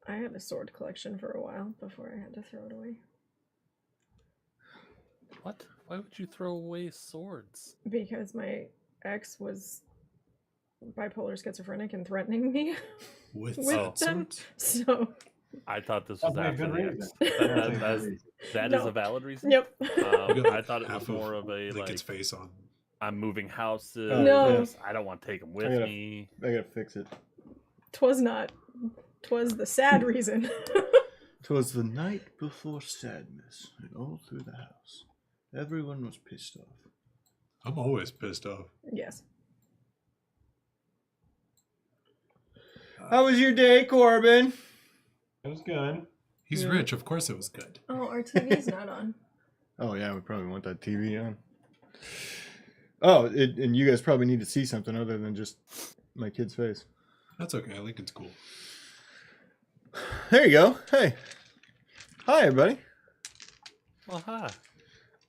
I had a sword collection for a while before I had to throw it away. What? Why would you throw away swords? Because my ex was bipolar schizophrenic and threatening me With them. swords? So I thought this was after the ex. That No. is a valid reason? Yep. I thought it was Half more of a, lick like, its face on. I'm moving houses. No. I don't want to take them with me. I gotta fix it. 'Twas not. 'Twas the sad reason. 'Twas the night before sadness, and all through the house, everyone was pissed off. I'm always pissed off. Yes. How was your day, Corbin? It was good. He's Yeah. rich. Of course it was good. Oh, our TV's not on. Oh yeah, we probably want that TV on. Oh, and you guys probably need to see something other than just my kid's face. That's okay. Lincoln's cool. There you go. Hey. Hi, everybody. Well, hi.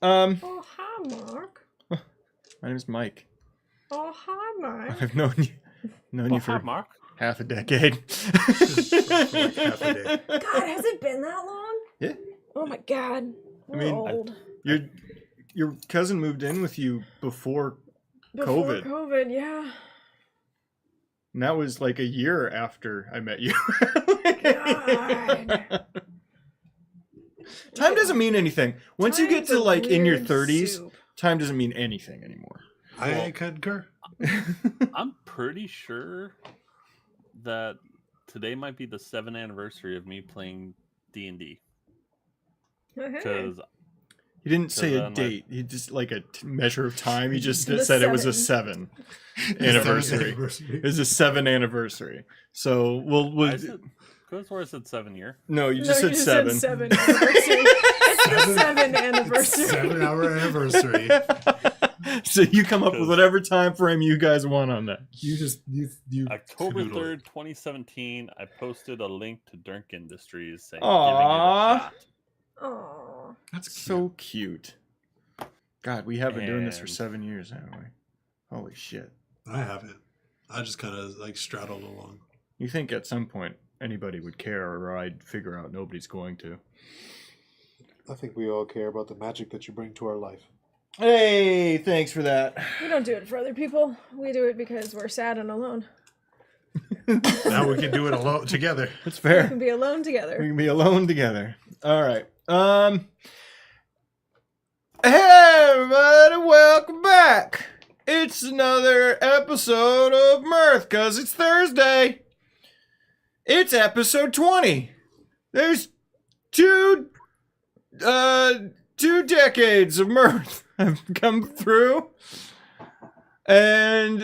Oh, hi, Mark. My name is Mike. Oh, hi, Mike. I've known you for Hi, Mark. half a decade. Like half a day. God, has it been that long? Yeah. Oh my God. We're old. Your cousin moved in with you before Before COVID. COVID, yeah. And that was like a year after I met you. God. Time doesn't mean anything. Once you get Time's to a like in your weird 30s, soup. time doesn't mean anything anymore. I concur. I'm pretty sure that today might be the 7th anniversary of me playing D&D. Okay. Because He didn't say a I'm like- date. He just like a measure of time. He just The said it was a 7. 7 anniversary. It was a 7 anniversary. So I said, could have said 7 year. no, you No, just said 7. Said 7 anniversary. It's the 7 anniversary. 7-hour anniversary. So you come up with whatever time frame you guys want on that. You October canoodle 3rd, 2017, I posted a link to Dirk Industries saying, Aw. giving it a shot. Aww. That's cute. So cute. God, we have been doing this for And- 7 years, haven't we? Holy shit. I haven't. I just kind of like straddled along. You think at some point anybody would care, or I'd figure out nobody's going to. I think we all care about the magic that you bring to our life. Hey, thanks for that. We don't do it for other people. We do it because we're sad and alone. Now we can do it alone together. That's We fair. can be alone We together. can be alone together. All right. Hey, everybody, welcome back. It's another episode of Mirth, because it's Thursday. It's episode 20. There's two decades of Mirth have come through, and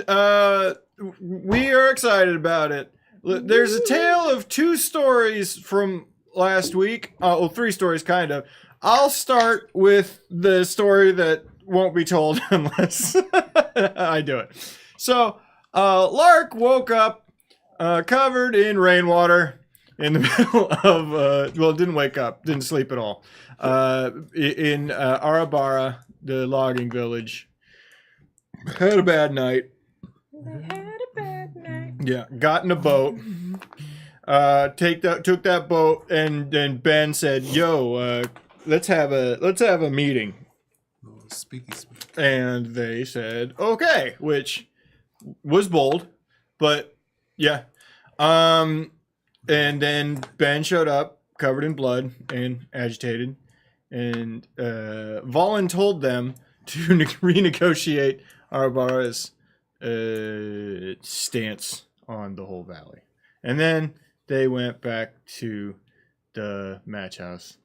we are excited about it. There's a tale of 2 stories from last week. 3 stories, kind of. I'll start with the story that won't be told unless I do it. So, Lark woke up covered in rainwater in the middle of, didn't wake up, didn't sleep at all, in Arabara, the logging village. Had a bad night. They had a bad night. Yeah, got in a boat. Took that boat, and then Ben said, "Yo, let's have a meeting." Oh, speaky speak. And they said, "Okay," which was bold, but yeah. And then Ben showed up, covered in blood and agitated, and Valen told them to renegotiate Arabara's stance on the whole valley. And then they went back to the match house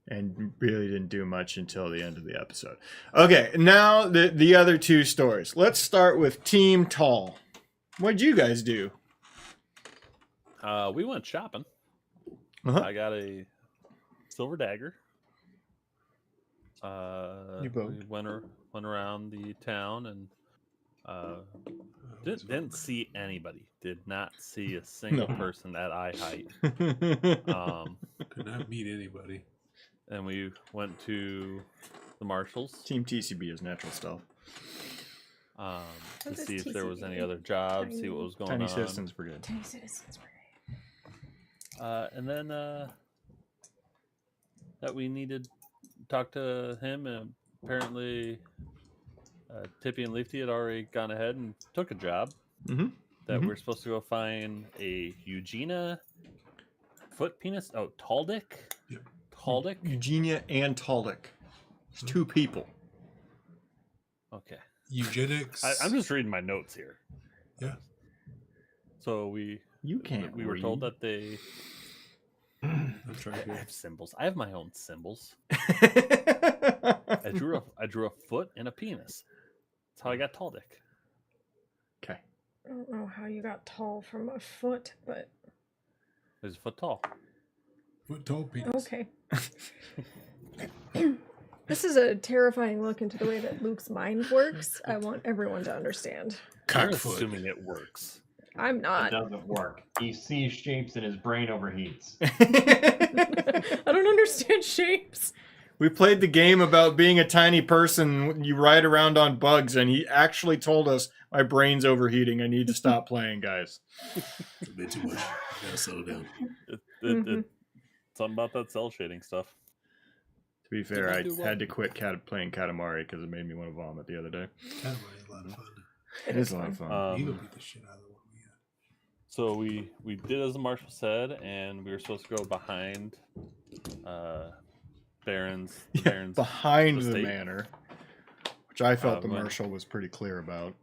and really didn't do much until the end of the episode. Okay, now the other 2 stories. Let's start with Team Tall. What'd you guys do? We went shopping. Uh-huh. I got a silver dagger. You both. We went around the town and didn't see anybody. Did not see a single No. person at eye height. Could not meet anybody. And we went to the Marshalls Team TCB is natural stealth. to What is see if there was any TCB? other jobs, see what was going Tiny on. Citizens Brigade. Tiny Citizens Brigade. And then that we needed to talk to him, and apparently Tippy and Leafy had already gone ahead and took a job. Mm-hmm. That we're supposed to go find a Eugenia foot penis. Oh, Taldick? Yep. Taldick? Eugenia and Taldick. It's two people. Okay. Eugenics. I'm just reading my notes here. Yeah. So we can't were read. told that they I'm trying I to. have symbols. I have my own symbols. I drew a foot and a penis. That's how I got Taldick. Okay. I don't know how you got tall from a foot, but He's a foot tall. Foot tall penis. okay. This is a terrifying look into the way that Luke's mind works. I want everyone to understand. I'm Cockfoot. assuming it works. I'm It not. doesn't work. He sees shapes and his brain overheats. I don't understand shapes. We played the game about being a tiny person. You ride around on bugs, and he actually told us, my brain's overheating. I need to stop playing, guys. It's a bit too much. You gotta settle down. Mhm. Something about that cell shading stuff. To be fair, Did I not do well. had to quit playing Katamari because it made me want to vomit the other day. That was a lot of fun. It is a lot of fun. You go Um, beat the shit out of the one we had. so we did as the marshal said, and we were supposed to go behind Baron's Behind the estate. manor, which I felt the when- marshal was pretty clear about.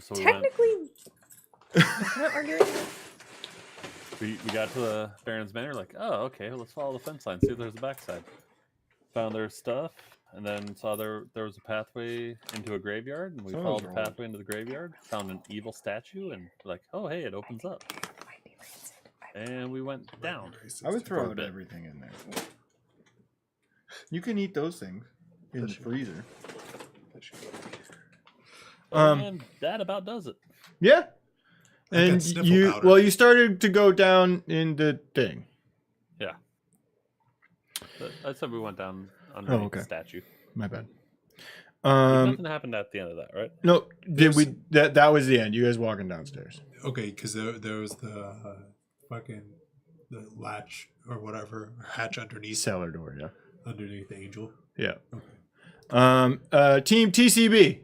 So we went. Technically, can I argue it? We got to the Baron's manor, like, oh, okay, well, let's follow the fence line, see if there's a backside. Found their stuff, and then saw there was a pathway into a graveyard, and we Someone followed was the wrong. pathway into the graveyard, found an evil statue, and like, oh, hey, it opens up. And we went down. I would For throw a out bit. everything in there. You can eat those things in the freezer. And that about does it. Yeah. I got And sniffle you powder. well, you started to go down in the thing. Yeah. I said we went down under Oh, okay. the statue. My bad. Nothing happened at the end of that, right? No, did we? That was the end. You guys walking downstairs. Okay, because there was the fucking the latch or whatever hatch underneath Cellar door. Yeah. underneath the angel. Yeah. Okay. Team TCB,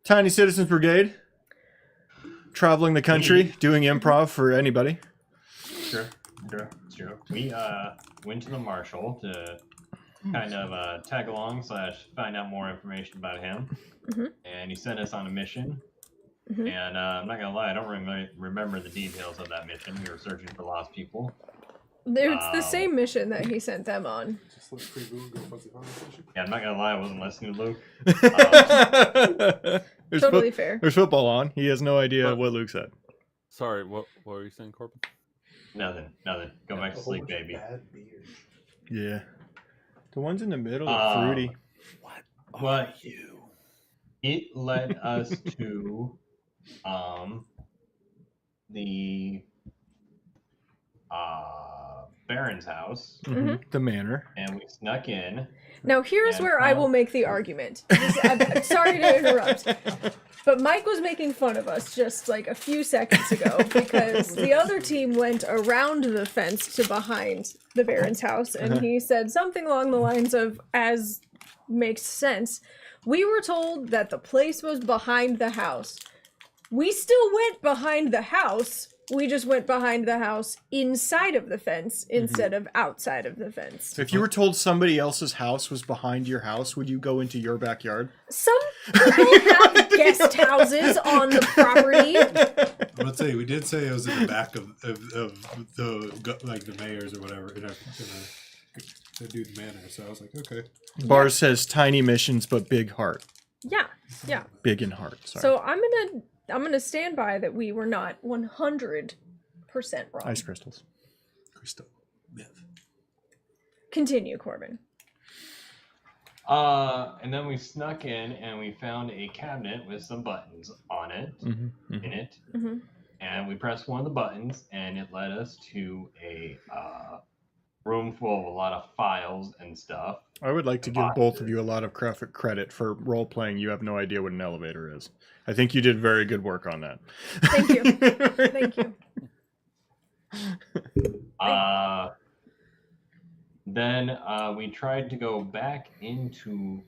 Tiny Citizens Brigade, traveling the country, doing improv for anybody. Sure. We went to the marshal to kind of tag along / find out more information about him. Mhm. And he sent us on a mission. Mhm. And I'm not gonna lie, I don't really remember the details of that mission. We were searching for lost people. It's the same mission that he sent them on. Just let free Boo and go fuzzy fuzzy. Yeah, I'm not gonna lie, I wasn't listening to Luke. There's Totally fair. There's football on. He has no idea But- what Luke said. Sorry, what were you saying, Corbin? Nothing. Go back to sleep, baby. Bad beer. Yeah. The ones in the middle are fruity. What But you? it led us to the Baron's house, The manor. and we snuck in. Now, here's And where I will found- make the argument. I'm sorry to interrupt, but Mike was making fun of us just like a few seconds ago because the other team went around the fence to behind the Baron's house, and he said something along the lines of, as makes sense, we were told that the place was behind the house. We still went behind the house. We just went behind the house inside of the fence instead of outside of the fence. If you were told somebody else's house was behind your house, would you go into your backyard? Some people have guest houses on the property. I'm gonna tell you, we did say it was in the back of the like the mayor's or whatever in a dude's manor. So I was like, okay. Bars says tiny missions but big heart. Yeah, yeah. Big in heart. Sorry. So I'm gonna stand by that we were not 100% wrong. Ice crystals. Crystal myth. Continue, Corbin. And then we snuck in and we found a cabinet with some buttons on it, in it. Mhm. And we pressed one of the buttons and it led us to a room full of a lot of files and stuff. I would like to give both of you a lot of credit for role playing. You have no idea what an elevator is. I think you did very good work on that. Thank you. Thank you. Then we tried to go back into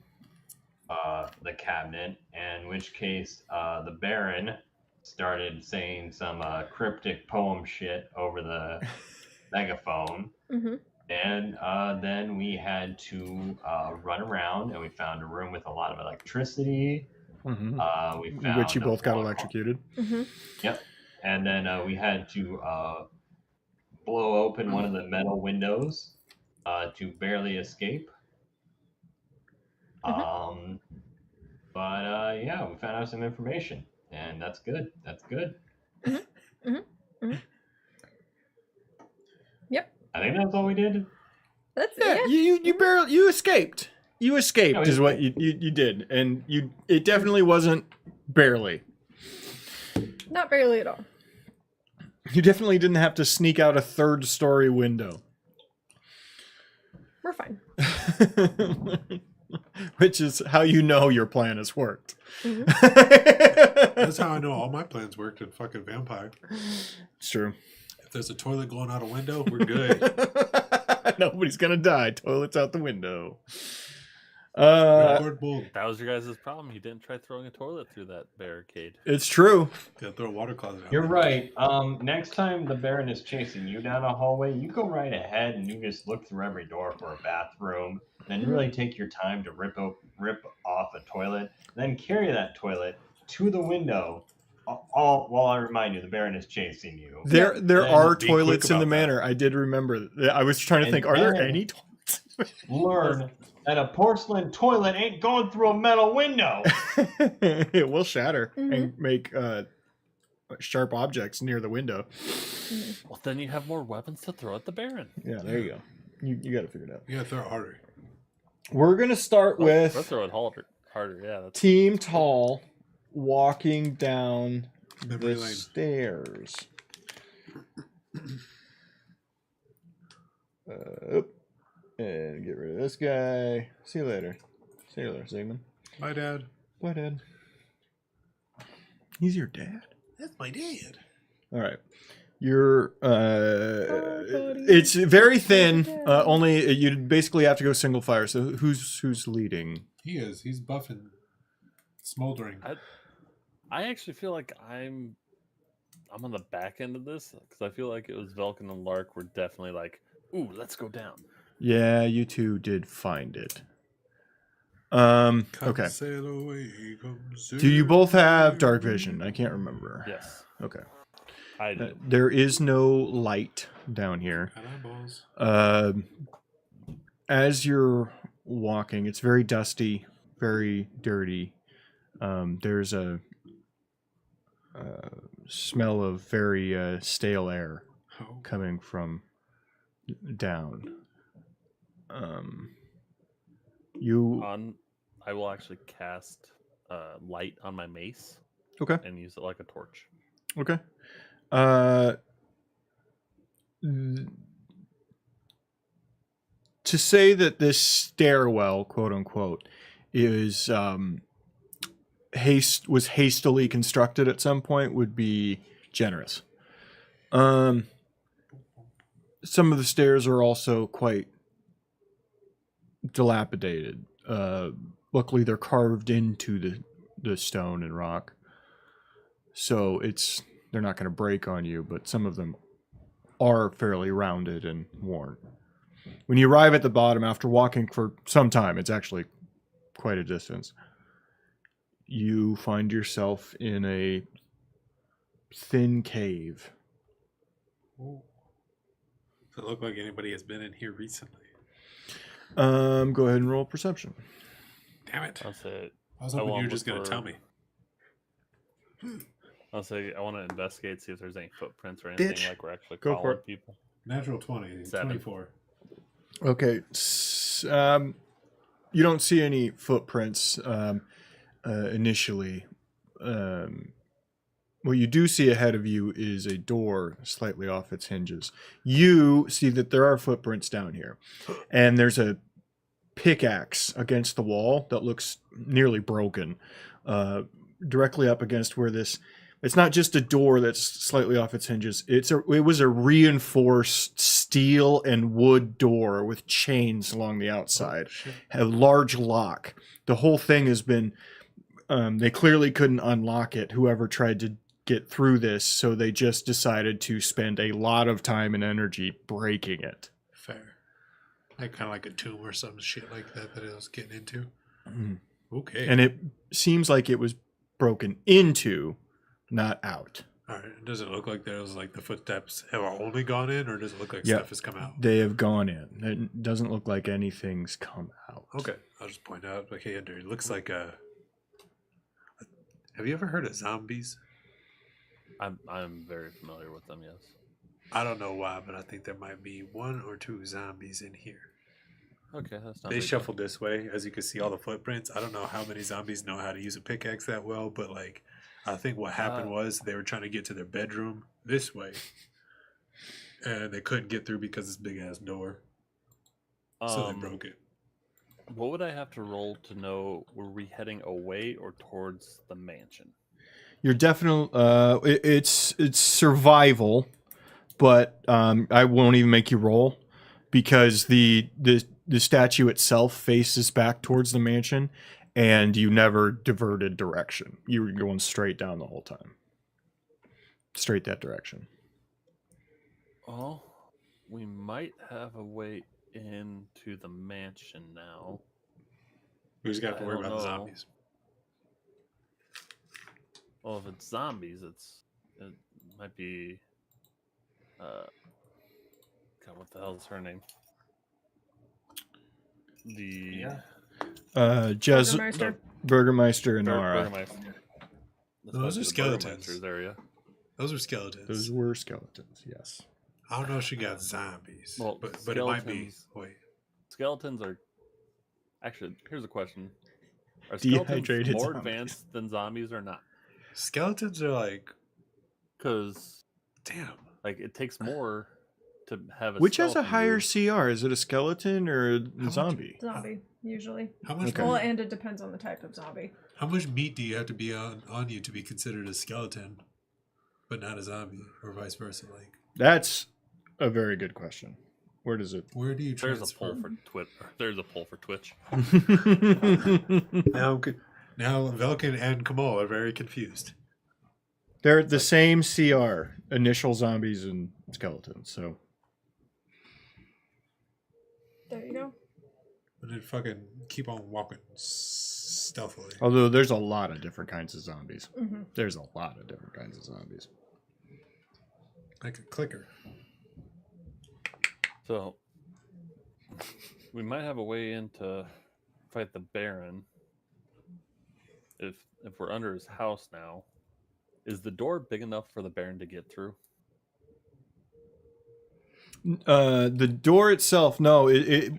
the cabinet, in which case the Baron started saying some cryptic poem shit over the megaphone. Mm-hmm. And then we had to run around, and we found a room with a lot of electricity. We found Which you a both got water- electrocuted. Mm-hmm. Yep. And then we had to blow open one of the metal windows to barely escape. Mhm. But yeah, we found out some information, and that's good. That's good. Yep. I think that's all we did. That's Yeah, yeah. you barely you escaped. You escaped Yeah, we is what you did, and it definitely wasn't barely. Not barely at all. You definitely didn't have to sneak out a third-story window. We're fine. Which is how you know your plan has worked. That's how I know all my plans worked in fucking Vampire. It's true. If there's a toilet going out a window, we're good. Nobody's gonna die. Toilet's out the window. Record bold. That was your guys' problem. You didn't try throwing a toilet through that barricade. It's true. Gotta throw a water closet out. You're right. Next time the Baron is chasing you down a hallway, you go right ahead and you just look through every door for a bathroom. Then really take your time to rip off a toilet. Then carry that toilet to the window. All while I remind you, the Baron is chasing you. There And are be quick toilets in the about manor. I did remember. I was trying to And think. Are there then- any toilets? Learn that a porcelain toilet ain't going through a metal window. It will shatter and make sharp objects near the window. Well, then you have more weapons to throw at the Baron. Yeah, there you go. You got to figure it out. You gotta throw it harder. We're gonna start Let's with throw it harder. Yeah, that's Team Tall walking down Memory the lane. stairs. And get rid of this guy. See you later. See you later, Sigmund. My dad. Bye, Dad. He's your dad. That's my dad. All right. You're buddy. it's very thin. Dad. Only you basically have to go single fire. So who's leading? He is. He's buffing. Smoldering. I actually feel like I'm on the back end of this because I feel like it was Velkin and Lark were definitely like, "Ooh, let's go down." Yeah, you two did find it. Okay. Sail away, come Do you sail both have away. dark vision? I can't remember. Yes, Okay. I do. There is no light down here. Eyeballs. As you're walking, it's very dusty, very dirty. There's a smell of very stale air Oh. coming from down. You I will actually cast light on my mace okay? and use it like a torch. Okay. To say that this stairwell, quote unquote, is was hastily constructed at some point would be generous. Some of the stairs are also quite dilapidated. Luckily, they're carved into the stone and rock, so they're not going to break on you. But some of them are fairly rounded and worn. When you arrive at the bottom after walking for some time, it's actually quite a distance. You find yourself in a thin cave. Does it look like anybody has been in here recently? Go ahead and roll perception. Damn it. I'll say. I was hoping you want were just to going to look tell me. I'll say I want to investigate, see if there's any footprints or anything Bitch. like we're actually Go for following it. people. Natural 20. 7. 24. Okay. You don't see any footprints initially. What you do see ahead of you is a door slightly off its hinges. You see that there are footprints down here. And there's a pickaxe against the wall that looks nearly broken. Directly up against where this It's not just a door that's slightly off its hinges. It was a reinforced steel and wood door with chains along the outside. A large lock. The whole thing has been. They clearly couldn't unlock it. Whoever tried to get through this, so they just decided to spend a lot of time and energy breaking it. Fair. Like kind of like a tomb or some shit like that that it was getting into. Mm. Okay. And it seems like it was broken into, not out. All right. Does it look like there's like the footsteps have only gone in, or does it look like Yeah. stuff has come out? They have gone in. It doesn't look like anything's come out. Okay. I'll just point out. Like, hey, Andrew, it looks like a. Have you ever heard of zombies? I'm very familiar with them. Yes. I don't know why, but I think there might be 1 or 2 zombies in here. Okay, that's not. They big. shuffled this way, as you can see all the footprints. I don't know how many zombies know how to use a pickaxe that well, but like, I think what happened was they were trying to get to their bedroom this way, and they couldn't get through because this big ass door, so they broke it. What would I have to roll to know were we heading away or towards the mansion? You're definitely. It's survival, but I won't even make you roll because the statue itself faces back towards the mansion, and you never diverted direction. You were going straight down the whole time, straight that direction. Oh, we might have a way into the mansion now. We just got to I worry don't about the know. zombies. Well, if it's zombies, it might be. God, what the hell is her name? The Burgermeister. Burgermeister and Nara. Burgermeister. This No, those might are be the skeletons. Burgermeister's area. Those are skeletons. Those were skeletons. Yes. I don't know if she got zombies, Well, but it might be. skeletons- Wait, Skeletons are. Actually, here's a question: Are Dehydrated skeletons more zombies. advanced than zombies or not? skeletons are like, Because damn. like it takes more to have a. Which has a skeleton higher move. CR? Is it a skeleton or a much- zombie? Zombie, usually. How much? Okay. Well, and it depends on the type of zombie. How much meat do you have to be on you to be considered a skeleton, but not a zombie, or vice versa? Like, That's a very good question. Where does it? where do you There's a transfer? poll for Twitch. There's a poll for Twitch. Now Velkin and Kamal are very confused. They're the same CR, initial zombies and skeletons. So There you go. And then fucking keep on walking stealthily. although there's a lot of different kinds of zombies. Mm-hmm. There's a lot of different kinds of zombies. Like a clicker. So we might have a way in to fight the Baron. If we're under his house now, is the door big enough for the Baron to get through? The door itself, no.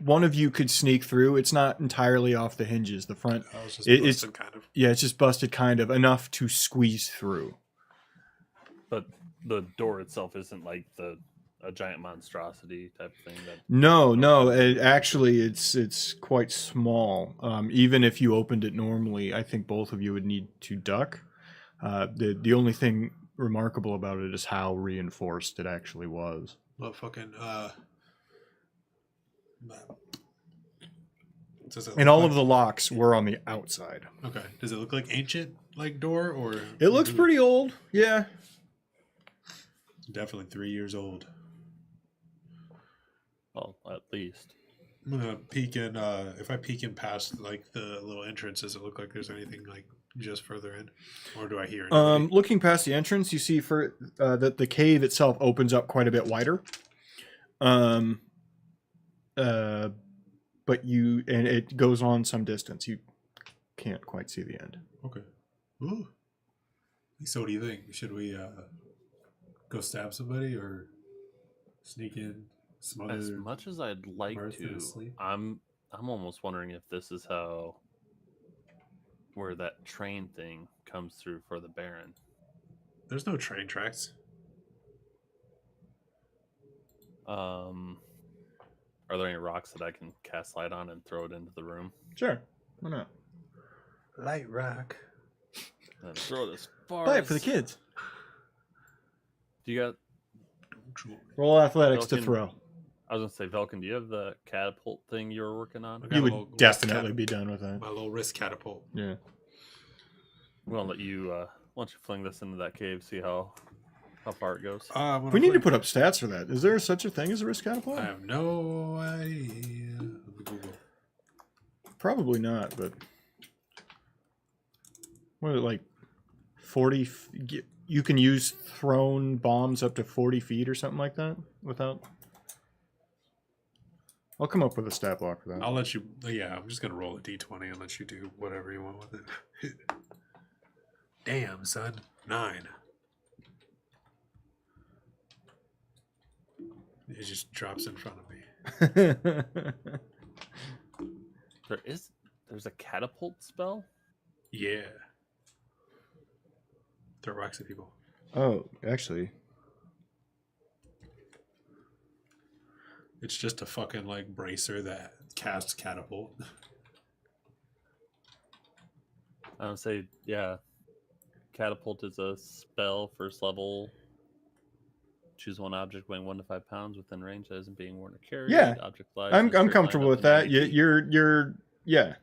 One of you could sneak through. It's not entirely off the hinges. The front, I was just It's- busting, kind of. yeah, it's just busted kind of enough to squeeze through. But the door itself isn't like a giant monstrosity type thing. That No. Actually, it's quite small. Even if you opened it normally, I think both of you would need to duck. The only thing remarkable about it is how reinforced it actually was. Well, fucking. Does it And look all like- of the locks were on the outside. Okay. Does it look like ancient like door or? It looks pretty old. Yeah. Definitely 3 years old. well, at least. I'm gonna peek in. If I peek in past like the little entrance, does it look like there's anything like just further in, or do I hear anybody? Looking past the entrance, you see that the cave itself opens up quite a bit wider. But it goes on some distance. You can't quite see the end. Okay. Ooh. So what do you think? Should we go stab somebody or sneak in, smother? As much as I'd like Mirth in to, his sleep? I'm almost wondering if this is where that train thing comes through for the Baron. There's no train tracks. Are there any rocks that I can cast light on and throw it into the room? Sure. Why not? Light rock. And throw it as far. Play it for the as- kids. Do you got? Roll athletics to Velkin. throw. I was gonna say, Velkin, do you have the catapult thing you were working on? Okay. You a would little wrist definitely be done with that. My little wrist catapult. Yeah. I'm gonna let you. Why don't you fling this into that cave? See how far it goes. We need to put up stats for that. Is there such a thing as a risk catapult? I have no idea. Let me Google. Probably not, but what, like 40? You can use thrown bombs up to 40 feet or something like that without. I'll come up with a stat block for that. I'll let you. Yeah, I'm just gonna roll a d20 and let you do whatever you want with it. Damn, son, 9. It just drops in front of me. There's a catapult spell. Yeah. Throw rocks at people. Oh, actually, It's just a fucking like bracer that casts catapult. I would say, yeah. Catapult is a spell, first level. Choose one object weighing 1 to 5 pounds within range that isn't being worn or carried. Yeah. Object flies. I'm in a straight comfortable line with up to that. 90 feet. You're yeah.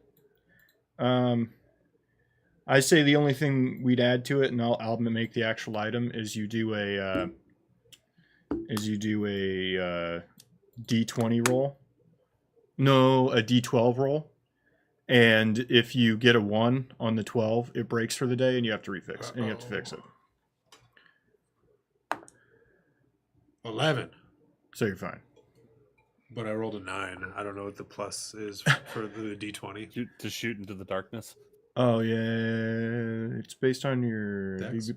I say the only thing we'd add to it, and I'll make the actual item, is you do a D20 roll. No, a D12 roll. And if you get a 1 on the 12, it breaks for the day, and you have to refix. And you have to fix it. 11. So you're fine. But I rolled a 9. I don't know what the plus is for the d20. To shoot into the darkness. Oh yeah, it's based on your Dex?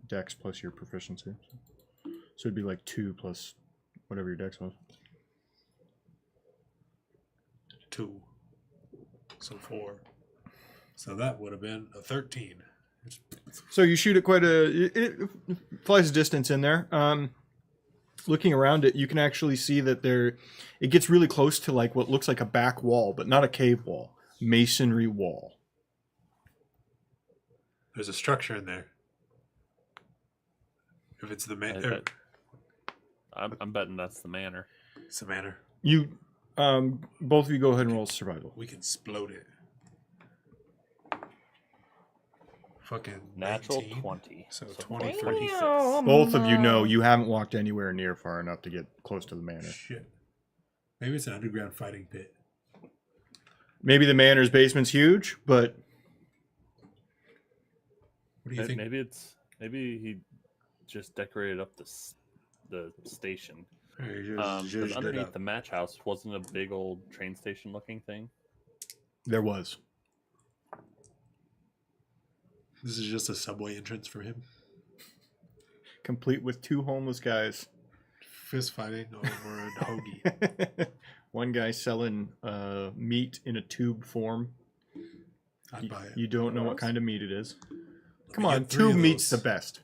dex plus your proficiency. So it'd be like 2 plus whatever your dex was. 2. So 4. So that would have been a 13. So you shoot it it flies a distance in there. Looking around it, you can actually see that it gets really close to like what looks like a back wall, but not a cave wall, masonry wall. There's a structure in there. If it's the I'm betting that's the manor. it's the manor. You, both of you go ahead and roll survival. We can explode it. Fucking Natural 19. 20. So So 23. 36. Both of you know you haven't walked anywhere near far enough to get close to the manor. Shit. Maybe it's an underground fighting pit. Maybe the manor's basement's huge, but What do you think? Maybe he just decorated up the station. Hey, you Because zhuzhed it underneath up. the match house wasn't a big old train station looking thing. there was. This is just a subway entrance for him. Complete with 2 homeless guys. Fist fighting over a hoagie. One guy selling meat in a tube form. I'd buy it. You don't know what kind of meat it is. Let Come me on, get 3 tube of meat's the those. best.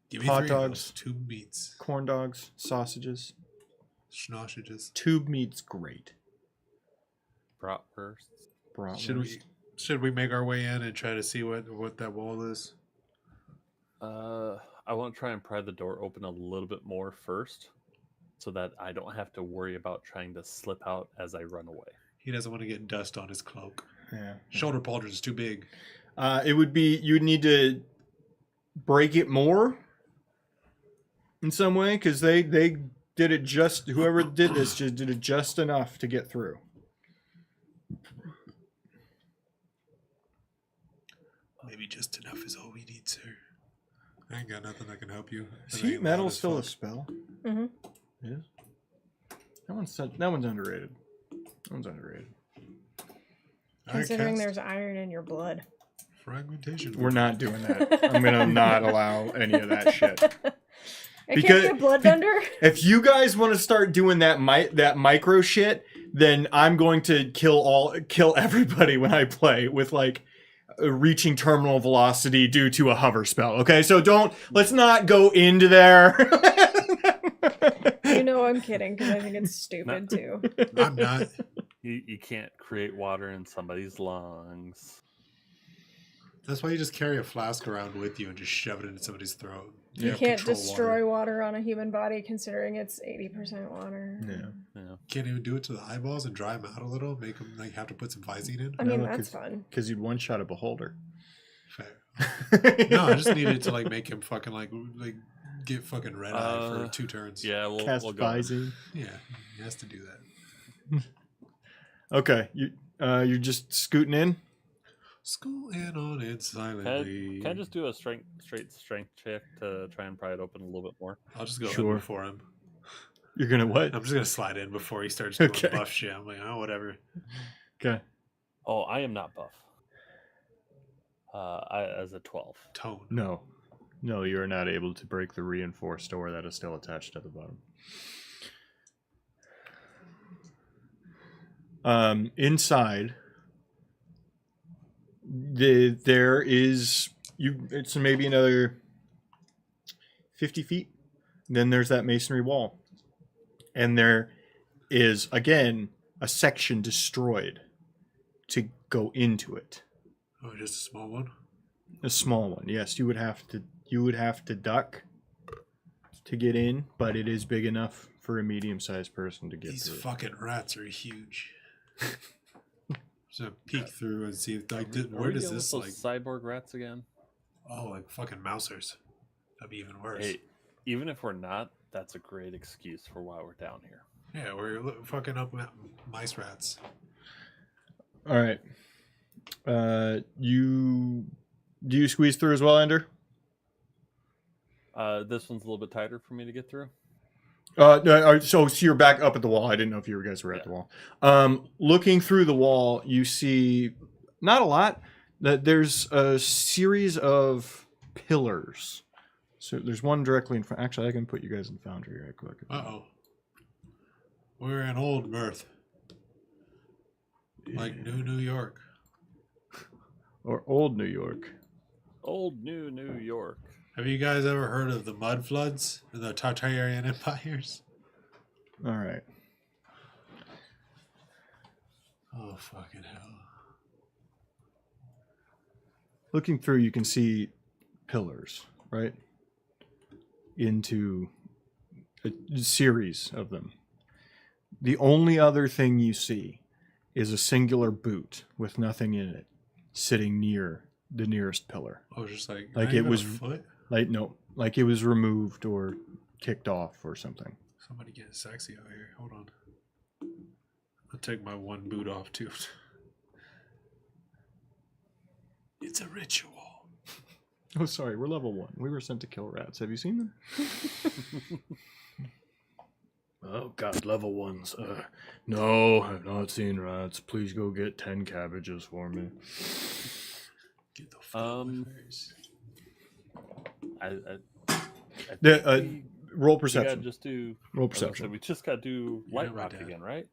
Give me hot 3 of dogs. those. 2 meats. Corn dogs, sausages. Schnausages. Tube meat's great. Bratwursts. Bratwurst. Should we make our way in and try to see what that wall is? I want to try and pry the door open a little bit more first, so that I don't have to worry about trying to slip out as I run away. He doesn't want to get dust on his cloak. Yeah. Shoulder pauldrons is too big. It would be, you'd need to break it more in some way, because they did it just, whoever did this just did it just enough to get through. Maybe just enough is all we need, sir. I ain't got nothing that can help you. Is That heat ain't metal loud as still a fuck. spell? Mm-hmm. It is? That one's underrated. That one's underrated. I Considering cast there's iron in your blood. fragmentation. We're not doing that. I'm gonna not allow any of that shit. I Because- can't be a bloodbender. If you guys want to start doing that micro shit, then I'm going to kill everybody when I play with like reaching terminal velocity due to a hover spell. Okay, so let's not go into there. You know I'm kidding because I think it's stupid too. I'm not. You can't create water in somebody's lungs. That's why you just carry a flask around with you and just shove it into somebody's throat. You have can't control destroy water on a human body considering it's 80% water. Yeah. Yeah. Can't even do it to the eyeballs and dry them out a little. Make them like have to put some Visine in. I mean, No, that's fun. Because you'd one shot a beholder. Fair. No, I just needed to like make him fucking like get fucking red eye for 2 turns. Yeah, we'll Cast go. Visine. Yeah, he has to do that. Okay, you're just scooting in. School in on it Can silently. I just do a straight strength check to try and pry it open a little bit more? I'll just go Sure. in before him. You're gonna what? I'm just gonna slide in before he starts doing Okay. buff shit. I'm like, oh, whatever. Okay. Oh, I am not buff. As a 12. Tone. No, you are not able to break the reinforced door that is still attached to the bottom. Inside, there is it's maybe another 50 feet. Then there's that masonry wall, and there is again a section destroyed to go into it. Oh, just a small one. A small one, yes. You would have to duck to get in, but it is big enough for a medium-sized person to get These through. fucking rats are huge. So peek through and see if like Are where we does going this with like those cyborg rats again? like fucking mousers. That'd be even worse. Hey, even if we're not, that's a great excuse for why we're down here. Yeah, we're fucking up mice rats. All right. Do you squeeze through as well, Ender? This one's a little bit tighter for me to get through. No, so you're back up at the wall. I didn't know if you guys were at Yeah. the wall. Looking through the wall, you see not a lot. There's a series of pillars. So there's one directly in front. Actually, I can put you guys in Foundry right quick. Uh-oh. We're in old Mirth. Like New York. Or Old New York. Old New York. Have you guys ever heard of the mud floods and the Tartarian empires? All right. Oh, fucking hell. Looking through, you can see pillars, right? Into a series of them. The only other thing you see is a singular boot with nothing in it, sitting near the nearest pillar. Oh, just like Like not it even a was- foot? Like it was removed or kicked off or something. Somebody getting sexy out here. Hold on. I'll take my one boot off too. It's a ritual. Oh, sorry, we're level 1. We were sent to kill rats. Have you seen them? Oh, God, level 1s. No, I've not seen rats. Please go get 10 cabbages for me. Get the fuck Roll We gotta perception. just do. Roll So perception. we just gotta do You're light not my rock dad. again, right?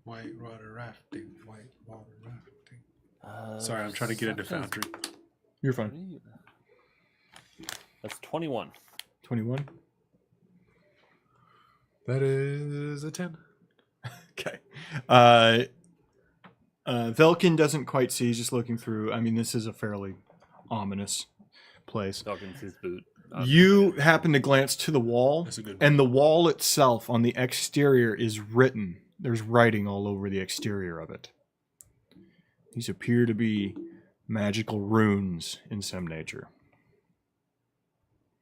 White water rafting. White water rafting. Sorry, I'm trying to get into something's Foundry. You're fine. That's 21. 21. That is a 10. Okay. Velkin doesn't quite see. He's just looking through. I mean, this is a fairly ominous place. Dawkins' his boot. You happen to glance to the wall, That's a good and the wall itself on the exterior is written. There's writing all over the exterior of it. These appear to be magical runes in some nature.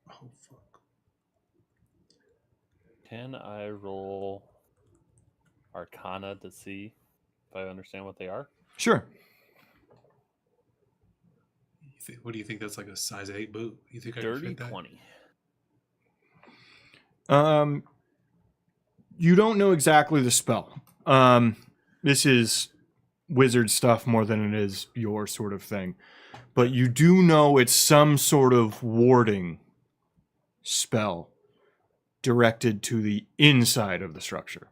Oh, fuck. Can I roll Arcana to see if I understand what they are? Sure. What do you think? That's like a size 8 boot? You think I can Dirty fit that? 20. You don't know exactly the spell. This is wizard stuff more than it is your sort of thing. But you do know it's some sort of warding spell directed to the inside of the structure.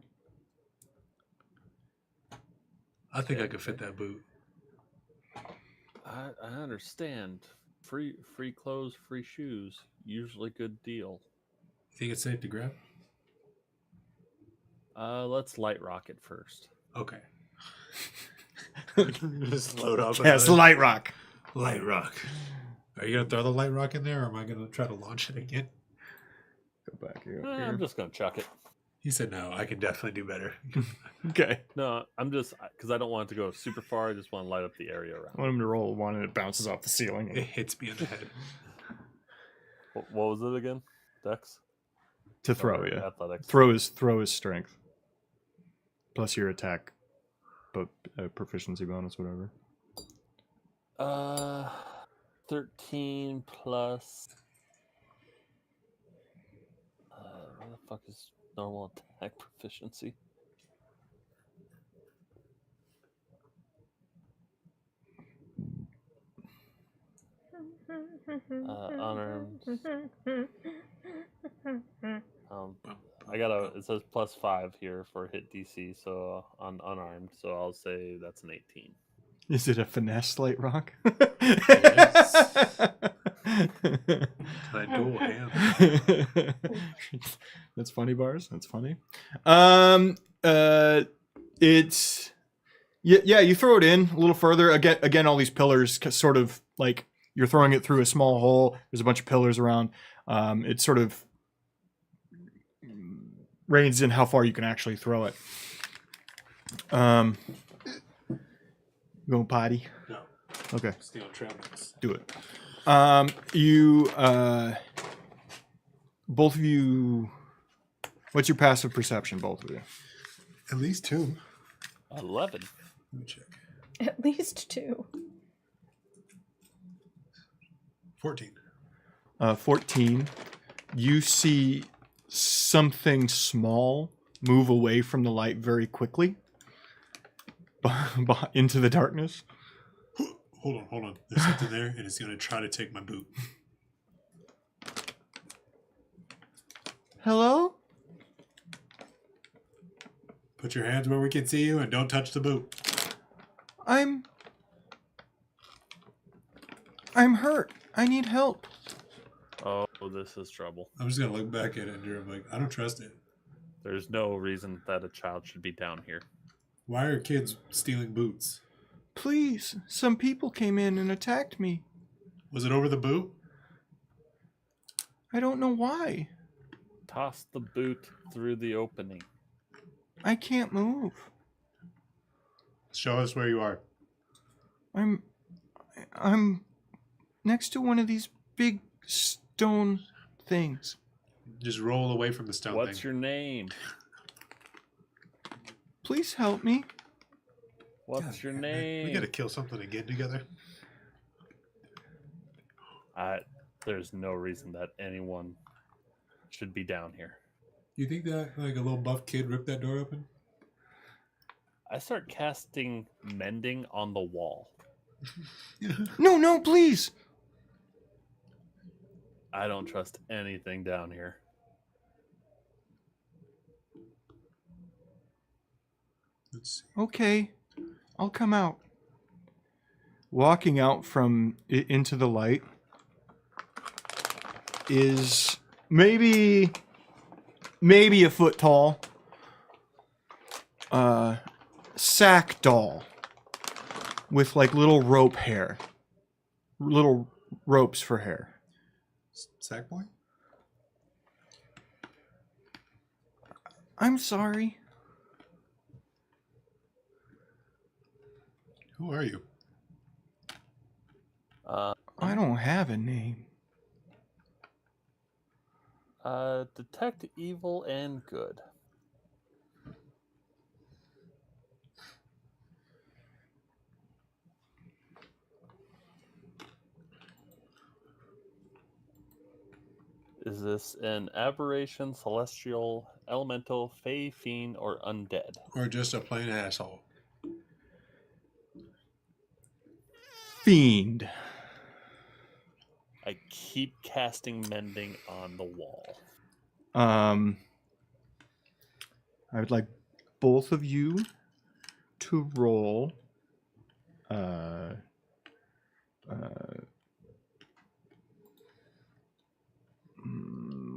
I think I could fit that boot. I understand. Free clothes, free shoes. Usually good deal. You think it's safe to grab? Let's light rocket first. Okay. Just load up. Yes, light rock. Light rock. Are you gonna throw the light rock in there, or am I gonna try to launch it again? Go back here. I'm just gonna chuck it. He said no. I can definitely do better. Okay. No, I'm just because I don't want it to go super far. I just want to light up the area I around. want him to roll one and it bounces off the ceiling. It hits me in the head. What was it again? Dex? To throw, Or yeah. Athletics. Throw is strength. Plus your attack, but proficiency bonus, whatever. 13 plus. What the fuck is normal attack proficiency? Unarmed. I got a. It says +5 here for hit DC, so on unarmed. So I'll say that's an 18. Is it a finesse light rock? Can I dual hand? That's funny, Bars. That's funny. It's yeah. You throw it in a little further. Again, all these pillars sort of like you're throwing it through a small hole. There's a bunch of pillars around. It sort of reins in how far you can actually throw it. Go potty. No. Okay. Stay on trail mix. Do it. Both of you. What's your passive perception, both of you? At least 2. 11. Let me check. At least 2. 14. 14. You see something small move away from the light very quickly into the darkness. Hold on. There's something there, and it's going to try to take my boot. Hello? Put your hands where we can see you, and don't touch the boot. I'm hurt. I need help. Oh, this is trouble. I'm just going to look back at it, and I'm like, I don't trust it. There's no reason that a child should be down here. Why are kids stealing boots? Please, some people came in and attacked me. Was it over the boot? I don't know why. Toss the boot through the opening. I can't move. Show us where you are. I'm next to one of these big stone things. Just roll away from the stone What's thing. your name? Please help me. What's your God, man, name? We got to kill something again together. There's no reason that anyone should be down here. You think that like a little buff kid ripped that door open? I start casting mending on the wall. No, please. I don't trust anything down here. Let's see. Okay, I'll come out. Walking out from into the light is maybe a foot tall. Sack doll with like little ropes for hair. Sack boy? I'm sorry. Who are you? I don't have a name. Detect evil and good. Is this an aberration, celestial, elemental, fey, fiend, or undead? Or just a plain asshole? Fiend. I keep casting mending on the wall. I would like both of you to roll.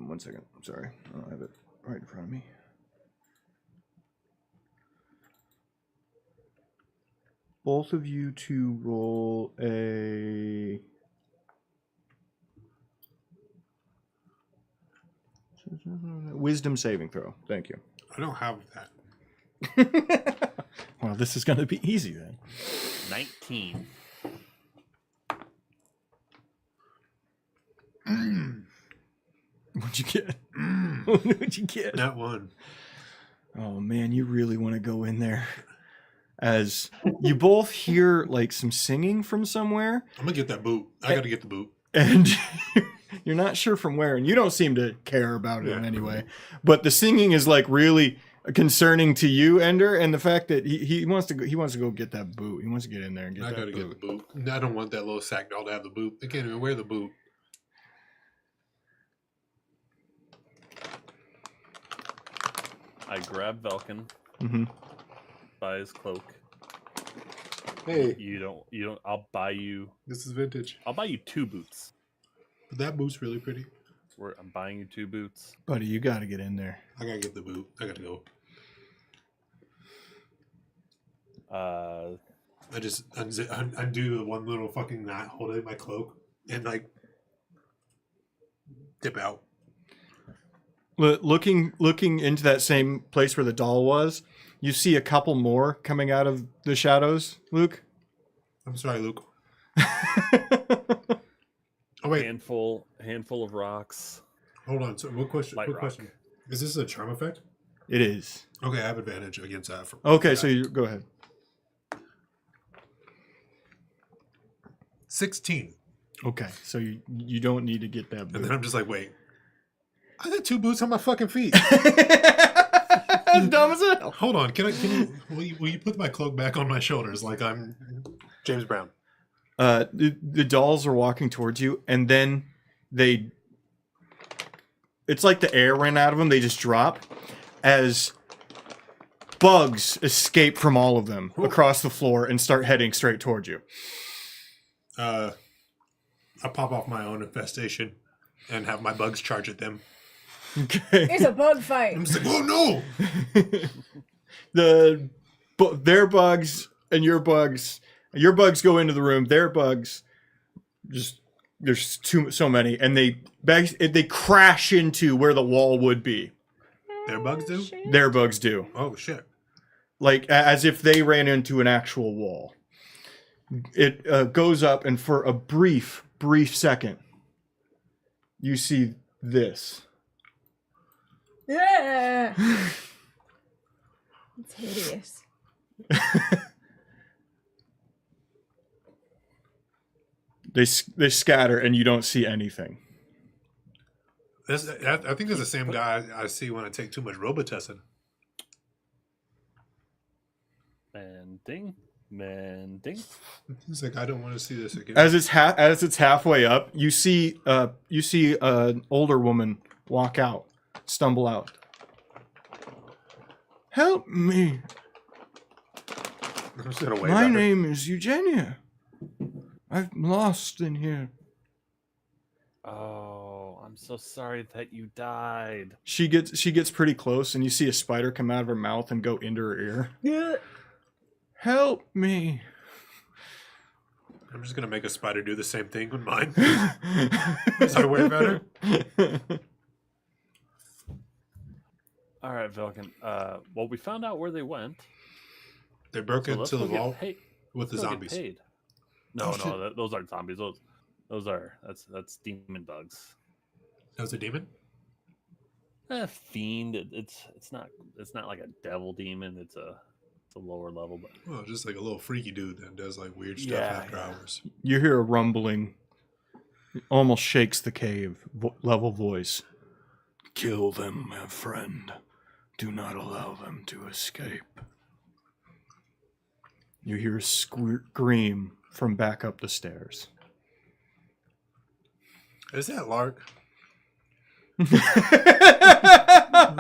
One second. I'm sorry. I don't have it right in front of me. Both of you to roll a Wisdom saving throw. Thank you. I don't have that. Well, this is going to be easy then. 19. What'd you get? What'd you get? Not one. Oh man, you really want to go in there. As you both hear like some singing from somewhere, I'm gonna get that boot. I gotta get the boot. and you're not sure from where, and you don't seem to care about it in any way. But the singing is like really concerning to you, Ender, and the fact that he wants to go get that boot. He wants to get in there and get I that gotta boot. get the boot. I don't want that little sack doll to have the boot. They can't even wear the boot. I grab Velkin Mm-hmm. by his cloak. Hey, You don't. I'll buy you This is vintage. 2 boots. But that boot's really pretty. I'm buying you 2 boots. Buddy, you got to get in there. I gotta get the boot. I gotta go. I just undo the one little fucking knot holding my cloak and like dip out. Looking into that same place where the doll was, you see a couple more coming out of the shadows, Luke. I'm sorry, Luke. Oh wait, handful of rocks. hold on. So, what question? Light Quick rock. question. Is this a charm effect? It is. Okay, I have advantage against that. Okay, so you go ahead. 16. Okay, so you don't need to get that And then boot. I'm just like, wait. I got 2 boots on my fucking feet. Dumb as hell. Hold on. Will you put my cloak back on my shoulders like I'm James Brown? The dolls are walking towards you, and then it's like the air ran out of them. They just drop as bugs escape from all of them across the floor and start heading straight towards you. I pop off my own infestation and have my bugs charge at them. Okay. It's a bug fight. I'm just like, oh no! Their bugs and your bugs go into the room. Their bugs, just there's so many, and they crash into where the wall would be. Their bugs do? Their bugs do, Oh shit! like as if they ran into an actual wall. It goes up, and for a brief second, you see this. Yeah. It's hideous. They scatter, and you don't see anything. I think that's the same guy I see when I take too much Robitussin. And ding. He's like, I don't want to see this again. As it's halfway up, you see an older woman walk out, stumble out. Help me! I'm just gonna wave My at her. name is Eugenia. I'm lost in here. Oh, I'm so sorry that you died. She gets pretty close, and you see a spider come out of her mouth and go into her ear. Yeah. Help me! I'm just gonna make a spider do the same thing with mine. Is that a wave at her? All right, Velkin. Well, we found out where they went. They broke So let's into the go get wall paid. with the Let's go get zombies. paid. No, Oh, shit. those aren't zombies. That's demon bugs. That was a demon? Fiend. It's not like a devil demon. It's a lower level, but Well, just like a little freaky dude that does like weird stuff Yeah, after yeah. hours. You hear a rumbling. It almost shakes the cave. Level voice. Kill them, my friend. Do not allow them to escape. You hear a scream from back up the stairs. Is that Lark?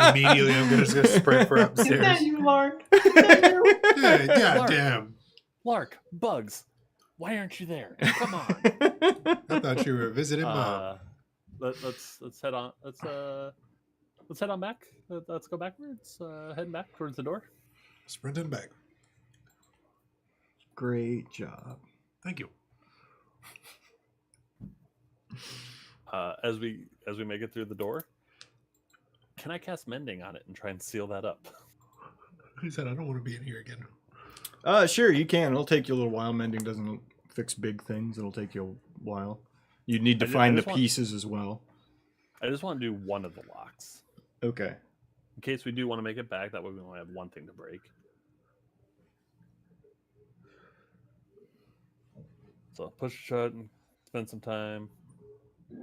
Immediately, I'm just gonna sprint for Is upstairs. that you, Lark? Is that you? Hey, God Lark. damn! Lark, bugs, why aren't you there? Come on. I thought you were visiting mom. Let's head on. Let's head on back. Let's go backwards. Heading back towards the door. Sprinting back. Great job. Thank you. As we make it through the door, can I cast mending on it and try and seal that up? He said, I don't want to be in here again. Sure, you can. It'll take you a little while. Mending doesn't fix big things. It'll take you a while. You'd need to find the pieces as well. I just want to do one of the locks. Okay. In case we do want to make it back, that way we only have one thing to break. So push it shut and spend some time,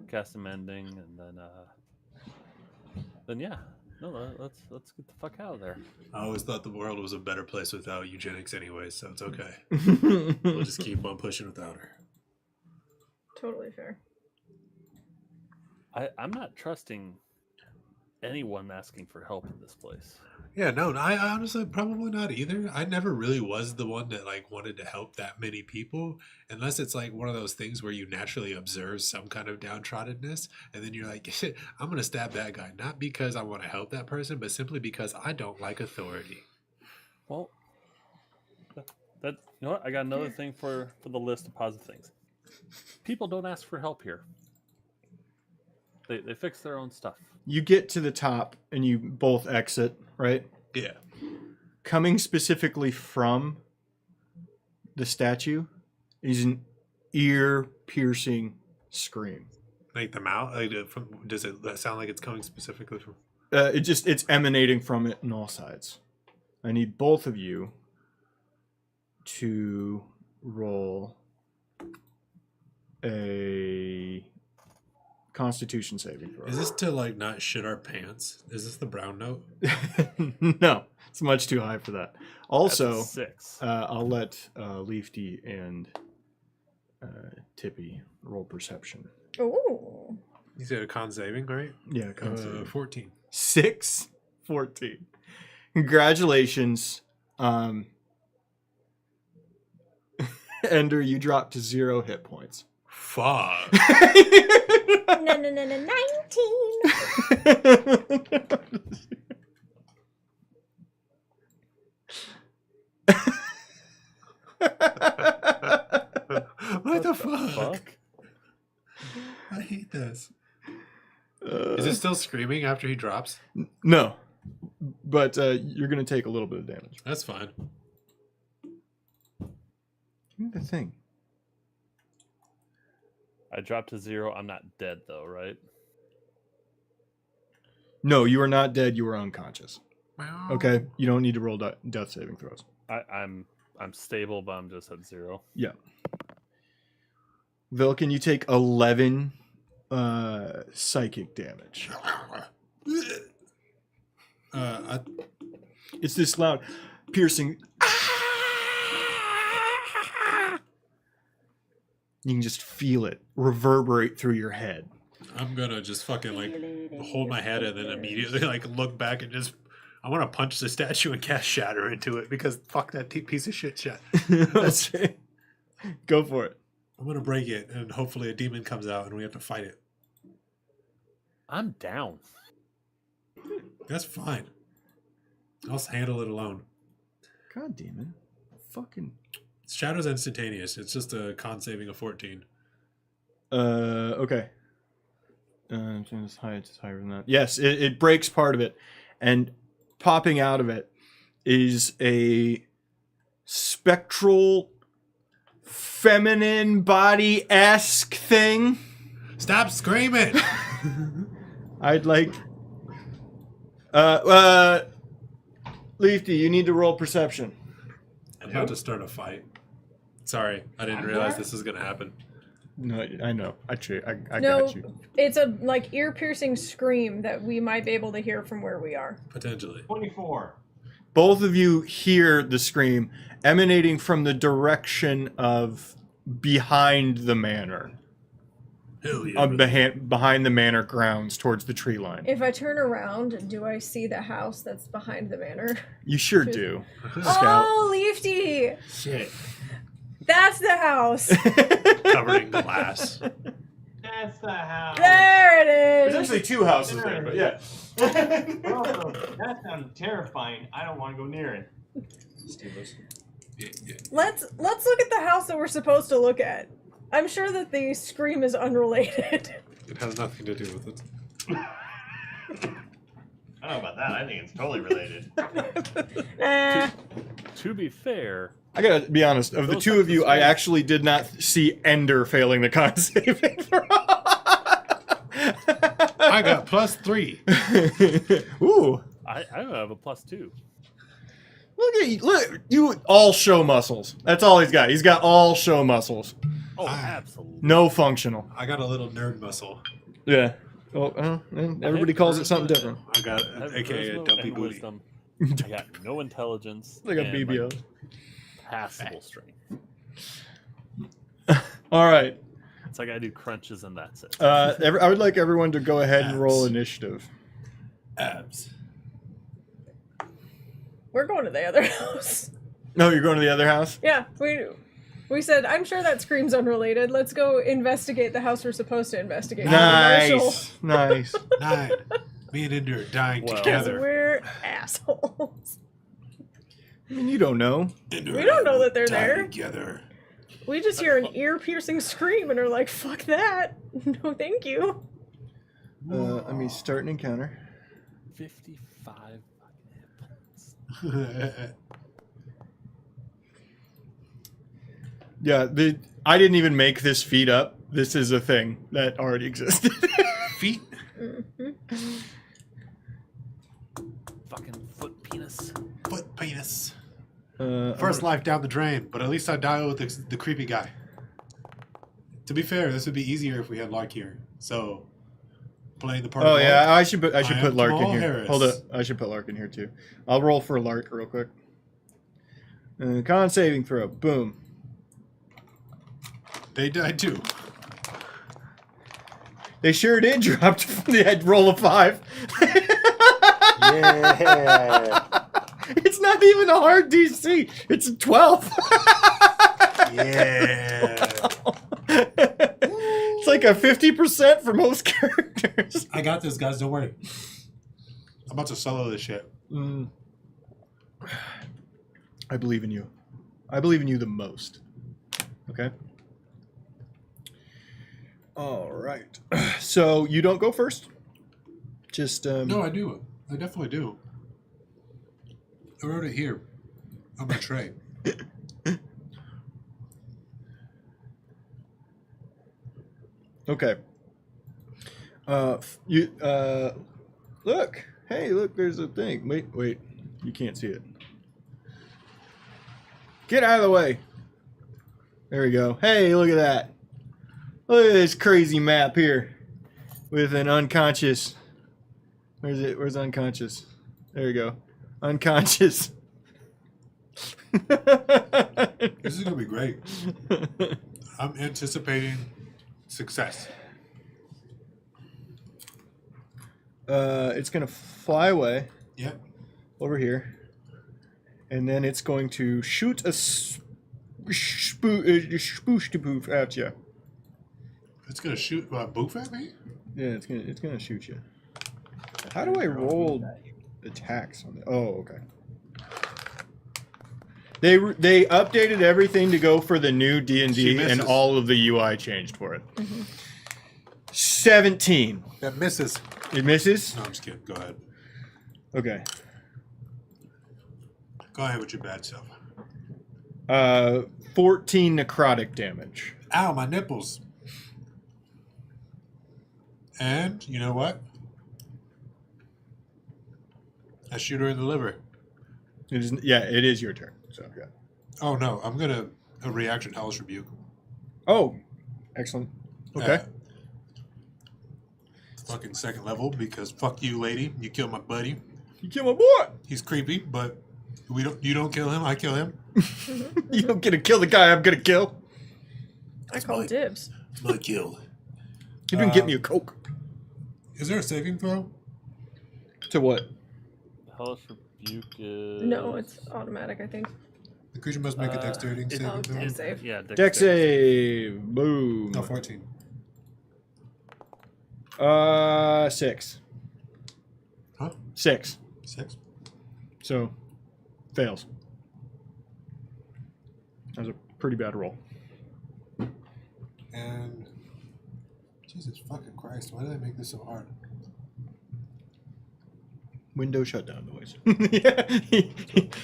cast some mending, and then yeah. No, let's get the fuck out of there. I always thought the world was a better place without eugenics anyway, so it's okay. We'll just keep on pushing without her. Totally fair. I'm not trusting anyone asking for help in this place. Yeah, no, I honestly probably not either. I never really was the one that like wanted to help that many people, unless it's like one of those things where you naturally observe some kind of downtroddenness, and then you're like, I'm gonna stab that guy, not because I want to help that person, but simply because I don't like authority. Well, that you know what? I got another thing for the list of positive things. People don't ask for help here. They fix their own stuff. You get to the top and you both exit, right? Yeah. Coming specifically from the statue is an ear-piercing scream. Like the mouth? Like, does it sound like it's coming specifically from? It's emanating from it on all sides. I need both of you to roll a Constitution saving throw. Is this to like not shit our pants? Is this the brown note? No, it's much too high for that. Also, That's a 6. I'll let Leafy and Tippy roll perception. Ooh. You said a con saving, right? Yeah, con saving. 14. 6, 14. Congratulations. Ender, you dropped to 0 hit points. Fuck. No, 19. What the fuck? I hate this. Is it still screaming after he drops? No, but you're going to take a little bit of damage. That's fine. Give me the thing. I dropped to 0. I'm not dead though, right? No, you are not dead. You are unconscious. Wow. Okay, you don't need to roll death saving throws. I'm stable, but I'm just at 0. Yeah. Vilken, you take 11 psychic damage. It's this loud, piercing. You can just feel it reverberate through your head. I'm gonna just fucking like hold my head and then immediately like look back and just I want to punch the statue and cast Shatter into it because fuck that piece of shit. Okay. Go for it. I'm gonna break it and hopefully a demon comes out and we have to fight it. I'm down. That's fine. I'll handle it alone. God damn it. Fucking. Shadow's instantaneous. It's just a con saving of 14. Okay. It's higher than that. Yes, it breaks part of it. And popping out of it is a spectral, feminine body-esque thing. Stop screaming! I'd like... Leafy, you need to roll perception. I'm about to start a fight. Sorry, I didn't realize this was gonna happen. No, I know. I No, got you. it's a like ear-piercing scream that we might be able to hear from where we are. Potentially. 24. Both of you hear the scream emanating from the direction of behind the manor. Hell yeah. Behind the manor grounds towards the tree line. If I turn around, do I see the house that's behind the manor? You sure do. Oh, Leafy! Shit. That's the house! Covered in glass. That's the house. There it There's is! actually 2 houses there, but yeah. Oh, that sounds terrifying. I don't want to go near it. Let's look at the house that we're supposed to look at. I'm sure that the scream is unrelated. It has nothing to do with it. I don't know about that. I think it's totally related. To be fair, I gotta be honest. Of the Those two types of you, of I stories- actually did not see Ender failing the con saving throw. I got +3. Ooh, I don't have a +2. look at you! Look, you all show muscles. That's all he's got. He's got all show muscles. Oh, Ah. absolutely. No functional. I got a little nerd muscle. Yeah. Well, everybody calls it something different. I got I have AKA a charisma dumpy and booty. wisdom. I got no intelligence. Like a and, BBO. Passable strength. All right. So I gotta do crunches and that's it. I would like everyone to go ahead and roll Abs. initiative. Abs. We're going to the other house. No, you're going to the other house? Yeah, we said, I'm sure that scream's unrelated. Let's go investigate the house we're supposed to investigate. Commercial. Nice. 9. Me and Ender are dying Well- together. We're assholes. I mean, you don't know. Ender We and don't I know will that they're die there. Together. We just hear an ear-piercing scream and are like, fuck that. No, thank you. Let me start an encounter. 55 fucking hit points. Yeah, I didn't even make this feat up. This is a thing that already existed. Feet. Fucking foot penis. Foot penis. I'm First gonna- life down the drain, but at least I die with the creepy guy. To be fair, this would be easier if we had Lark here. So, playing the part. Oh of yeah, Lark, I should put I Lark am in Jamal here. Harris. Hold up, I should put Lark in here too. I'll roll for Lark real quick. Con saving throw. Boom. They died too. They sure did drop. They had roll of 5. Yeah. It's not even a hard DC. It's a 12. Yeah. It's like a 50% for most characters. I got this, guys. Don't worry. I'm about to solo this shit. I believe in you. I believe in you the most. Okay. All right. So you don't go first. Just No, I do. I definitely do. I wrote it here on my tray. Okay. Look. Hey, look, there's a thing. Wait. You can't see it. Get out of the way. There we go. Hey, look at that. Look at this crazy map here with an unconscious. Where's it? Where's unconscious? There we go. Unconscious. This is gonna be great. I'm anticipating success. It's gonna fly away Yep. over here, and then it's going to shoot a spoosh to poof at you. It's gonna shoot boof at me. Yeah, it's gonna shoot you. How do I roll attacks on it? Oh, okay. They updated everything to go for the new She D&D, misses. and all of the UI changed for it. 17. That misses. It misses. No, I'm just kidding. Go ahead. Okay. Go ahead with your bad stuff. 14 necrotic damage. Ow, my nipples. And you know what? I shoot her in the liver. It is your turn. So yeah. Oh no, I'm gonna a reaction hellish rebuke. Oh, excellent. Okay. Fucking second level because fuck you, lady. You killed my buddy. You kill my boy. He's creepy, but you don't kill him. I kill him. You don't get to kill the guy I'm gonna kill. I call my- dibs. My kill. You didn't get me a Coke. Is there a saving throw? To what? Hellish rebuke is. No, it's automatic, I think. The creature must make a Uh, dexterity it- saving Oh, throw. dex save. Yeah, Dex save. Boom. No, 14. 6. Huh? 6. 6? So, fails. That was a pretty bad roll. And Jesus fucking Christ, why did I make this so hard? Window shutdown noise. Yeah.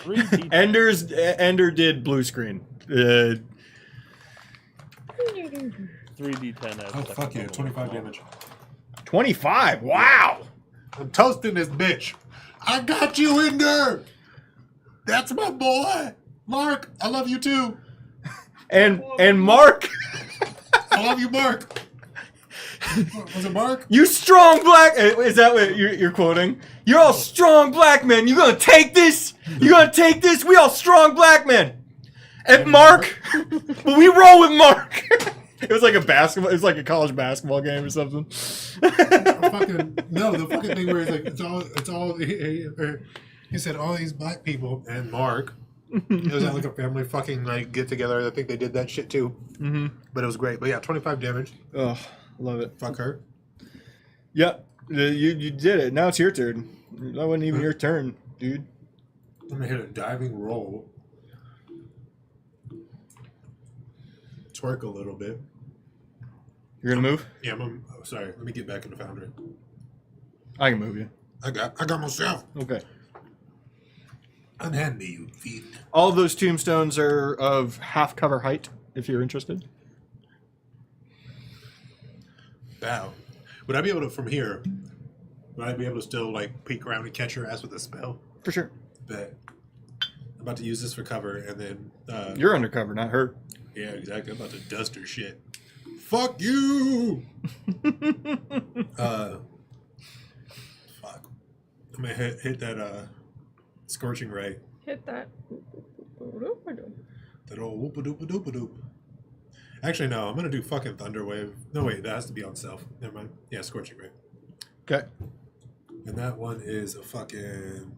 3d10. Ender did blue screen. 3d10 as Oh, second fuck yeah. level 25 roll. damage. 25. Wow. I'm toasting this bitch. I got you in there. That's my boy. Mark, I love you too. And Mark, I love you, Mark. Was it Mark? you strong black. Is that what you're quoting? You're all strong black men. You gonna take this? You gonna take this? We all strong black men. And Mark, but we roll with Mark. It was like a basketball. It was like a college basketball game or something. No, the fucking thing where it's all. He said all these black people and Mark. It was at like a family fucking like get together. I think they did that shit too. Mm-hmm. But it was great. But yeah, 25 damage. Oh, love it. Fuck her. Yep, you did it. Now it's your turn. That wasn't even your turn, dude. I'm gonna hit a diving roll. Twerk a little bit. You're gonna move? Yeah, oh, sorry. Let me get back in the foundry. I can move you. I got myself. Okay. Unhand me, you feet. All of those tombstones are of half cover height, if you're interested. Bow. Would I be able to, from here, would I be able to still, like, peek around and catch her ass with a spell? For sure. Bet. I'm about to use this for cover, and then... You're undercover, not her. Yeah, exactly. I'm about to dust her shit. Fuck you! Fuck. I'm gonna hit that, Scorching Ray. Hit that. That old whoop-a-doop-a-doop-a-doop. Actually, no. I'm gonna do fucking Thunder Wave. No, wait. That has to be on self. Never mind. Yeah, Scorching Ray. Okay. And that one is a fucking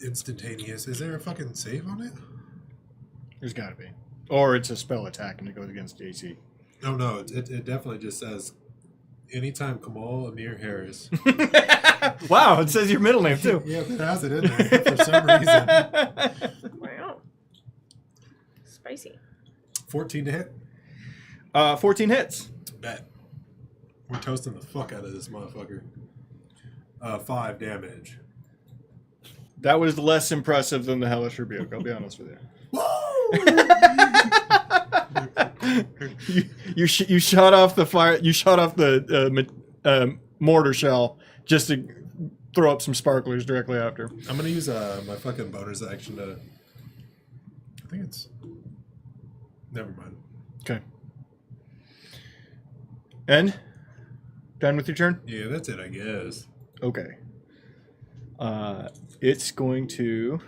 instantaneous. Is there a fucking save on it? There's gotta be. Or it's a spell attack and it goes against AC. Oh, no. It definitely just says, anytime Kamal Amir Harris. Wow, it says your middle name too. Yeah, it has it in there for some reason. Wow. Spicy. 14 to hit. 14 hits. Bet. We're toasting the fuck out of this motherfucker. 5 damage. That was less impressive than the Hellish Rebuke, I'll be honest with you. you shot off the fire. You shot off the mortar shell just to throw up some sparklers directly after. I'm gonna use my fucking bonus action to. I think it's. Never mind. Okay. And done with your turn. Yeah, that's it. I guess. Okay. It's going to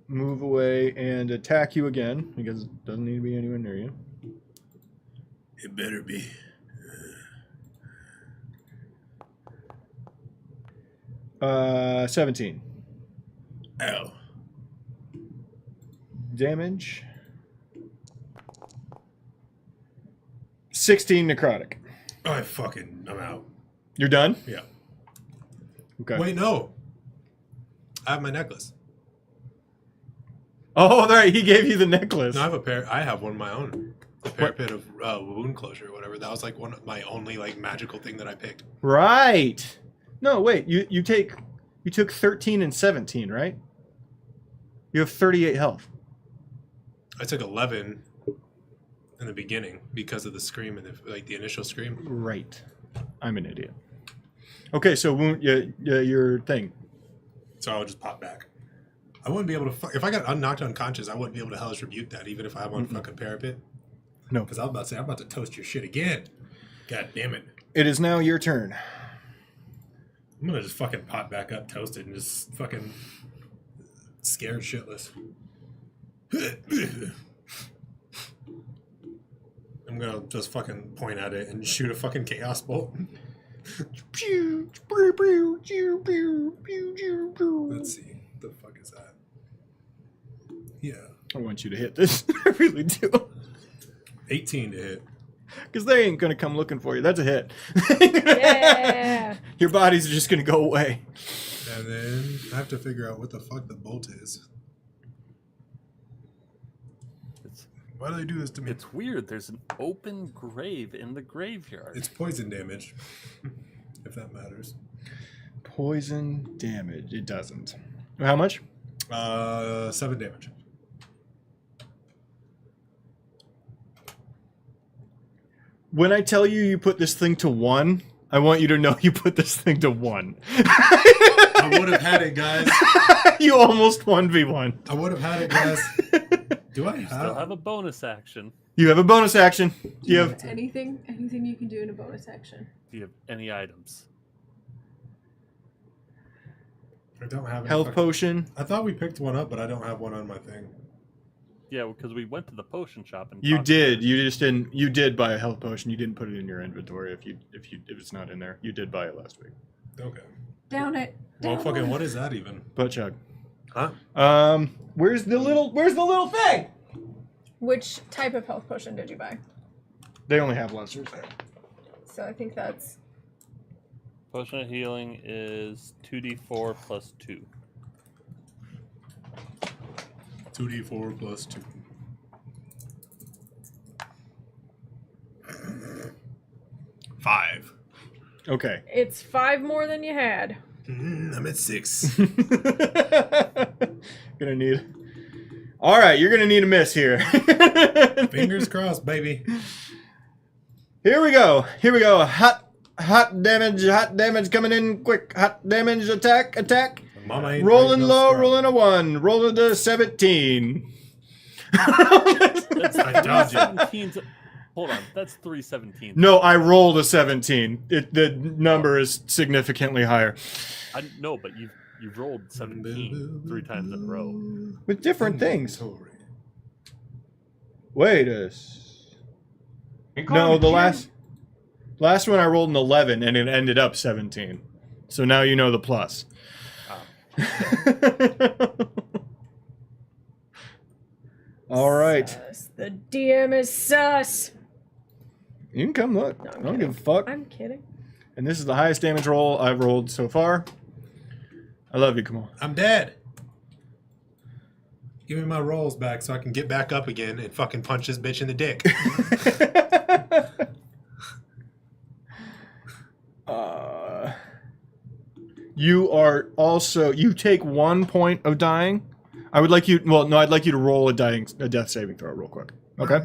move away and attack you again because it doesn't need to be anywhere near you. It better be. 17 Ow. damage. 16 necrotic. I'm out. You're done? Yeah. Okay. Wait, no. I have my necklace. Oh, right. He gave you the necklace. No, I have one of my own. The parapet of wound closure or whatever. That was like one of my only like magical thing that I picked. Right. No, wait. You took 13 and 17, right? You have 38 health. I took 11 in the beginning because of the scream and the initial scream. Right. I'm an idiot. Okay, so your thing. So I would just pop back. I wouldn't be able to. If I got knocked unconscious, I wouldn't be able to hellish rebuke that, even if I have on fucking parapet. No. Because I was about to say, I'm about to toast your shit again. God damn it. It is now your turn. I'm gonna just fucking pop back up, toast it, and just fucking scared shitless. I'm gonna just fucking point at it and shoot a fucking chaos bolt. Let's see. What the fuck is that? Yeah. I want you to hit this. I really do. 18 to hit. Because they ain't going to come looking for you. That's a hit. Yeah. Your body's just going to go away. And then I have to figure out what the fuck the bolt is. Why do they do this to me? It's weird. There's an open grave in the graveyard. It's poison damage, if that matters. Poison damage. It doesn't. How much? 7 damage. When I tell you you put this thing to 1, I want you to know you put this thing to 1. I would have had it, guys. You almost 1v1. I would have had it, guys. Do I Still have a bonus action. You have a bonus action. You have Anything you can do in a bonus action. Do you have any items? I don't have any health fucking- potion. I thought we picked one up, but I don't have one on my thing. Yeah, because we went to the potion shop and You talked to did. her. You just didn't. You did buy a health potion. You didn't put it in your inventory. If it's not in there, you did buy it last week. Okay. Down it. Well, Down fucking, it. what is that even? Butt chug. Huh? Where's the little thing? Which type of health potion did you buy? They only have lessers there. So I think that's Potion of healing is 2d4 plus 2. 2d4 plus 2. Five. Okay. it's 5 more than you had. I'm at 6. Gonna need. All right, you're gonna need a miss here. Fingers crossed, baby. Here we go. Here we go. Hot damage coming in quick. Hot damage attack. Mama ain't Rolling raised no low, scrub. rolling a 1, rolling a 17. That's I dodged it. 17s. Hold on, that's 3 17s. No, I rolled a 17. The number is significantly higher. No, but you've rolled 17 3 times in a row. With different things. Inventory. Wait no, the last one I rolled an 11 and it ended up 17. So now you know the plus. All right. Sus. The DM is sus. You can come look. No, I'm I don't kidding. give a fuck. I'm kidding. And this is the highest damage roll I've rolled so far. I love you, come on. I'm dead. Give me my rolls back so I can get back up again and fucking punch this bitch in the dick. You are also, you take 1 point of dying. I would like you, well, no, I'd like you to roll a death saving throw real quick. Okay?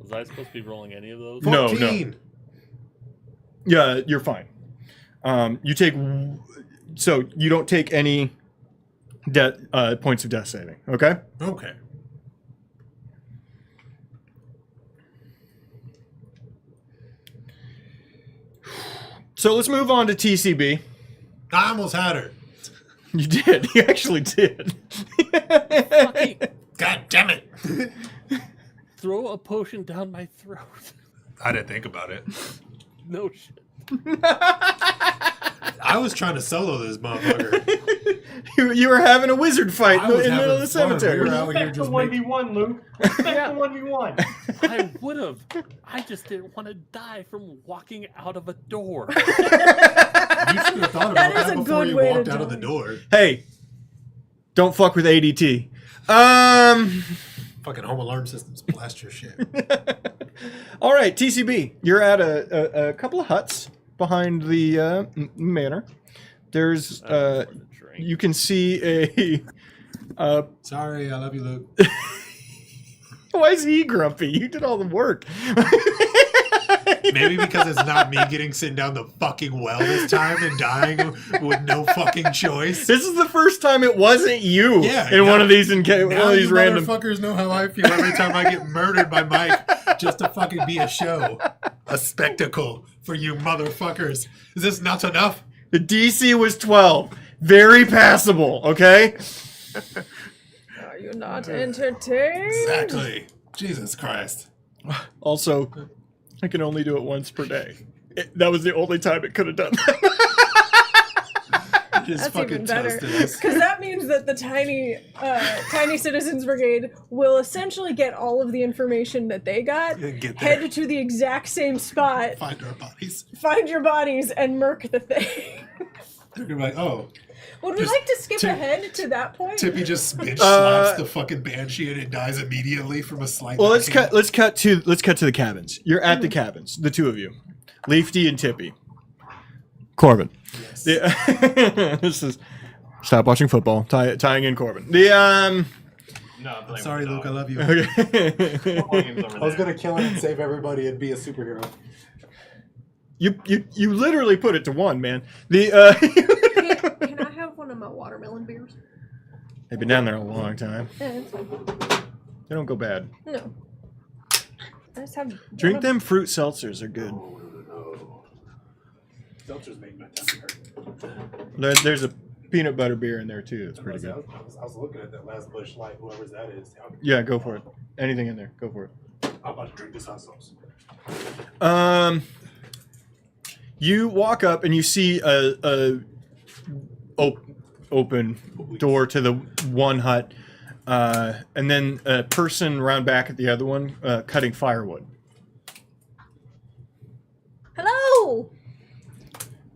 Was I supposed to be rolling any of those? No. 14. Yeah, you're fine. You take, so you don't take any points of death saving. Okay? Okay. So let's move on to TCB. I almost had her. You did. You actually did. Fucking God damn it. throw a potion down my throat. I didn't think about it. No shit. I was trying to solo this motherfucker. You were having a wizard fight I in the was middle of having the fun. cemetery. We were out here Respect the just making... 1v1, Luke. Respect the 1v1. I would have. I just didn't want to die from walking out of a door. You should have thought about That is that a before good you way to walked out of die. the door. Hey, don't fuck with ADT. Fucking home alarm systems blast your shit. All right, TCB. You're at a couple of huts behind the manor. There's you can see a. Sorry, I love you, Luke. Why is he grumpy? You did all the work. Maybe because it's not me getting sent down the fucking well this time and dying with no fucking choice. This is the first time it wasn't you. Yeah, in now- one of these one Now of you these random. motherfuckers know how I feel every time I get murdered by Mike just to fucking be a show. A spectacle for you motherfuckers. Is this not enough? The DC was 12. Very passable. Okay. Are you not entertained? Exactly. Jesus Christ. Also, I can only do it once per day. That was the only time it could have done that. Just That's fucking even better. toasted us. Because that means that the tiny Citizens Brigade will essentially get all of the information that they got, And get there. head to the exact same spot, Find our bodies. find your bodies, and murk the thing. They're gonna be like, oh, Would we like to skip ahead to that point? Tippy just bitch slaps the fucking banshee and it dies immediately from a slight. Well, let's cut to the cabins. You're at the cabins, the two of you, Leafy and Tippy. Corbin. Yes. Yeah. This is stop watching football. Tying in Corbin. The No, I'm playing Sorry, with Luke. I love you. Okay. Football game's over I was there. gonna kill him and save everybody and be a superhero. You literally put it to one, man. The Can I have one of my watermelon beers? they've been down there a long time. Yeah, that's fine. They don't go bad. No. I just have Drink them fruit seltzers. They're good. Seltzers make my tummy hurt. There's a peanut butter beer in there too. It's pretty good. I was looking at that last Bush Light, whoever's that is. Yeah, go for it. Anything in there, go for it. I'm about to drink this hot sauce. You walk up and you see a open door to the one hut, and then a person round back at the other one cutting firewood. Hello!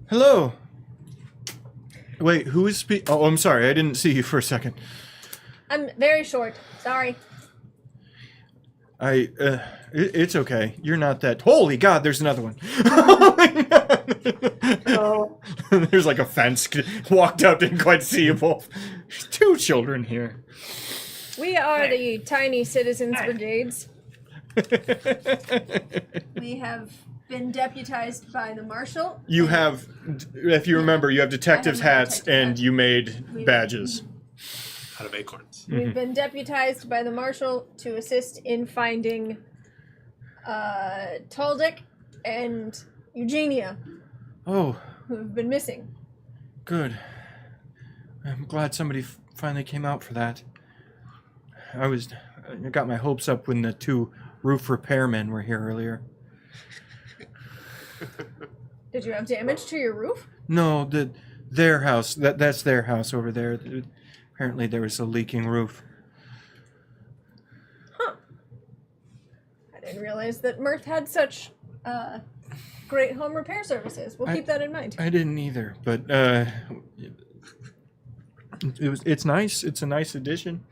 Hello. Wait, who is speaking? Oh, I'm sorry, I didn't see you for a second. I'm very short. Sorry. It's okay. You're not that. Holy God, there's another one. Oh my God. There's like a fence. Walked up, didn't quite see you both. There's two children here. We are the Tiny Citizens Brigades. We have been deputized by the marshal. You have, if you remember, you have detectives' I have my hats, detective and hat. you made badges. Out of acorns. We've been deputized by the marshal to assist in finding Taldic and Eugenia, Oh, who have been missing. good. I'm glad somebody finally came out for that. I got my hopes up when the two roof repairmen were here earlier. Did you have damage to your roof? No, their house. That's their house over there. Apparently, there was a leaking roof. Huh. I didn't realize that Mirth had such great home repair services. We'll keep that in mind. I didn't either, but it's nice. It's a nice addition.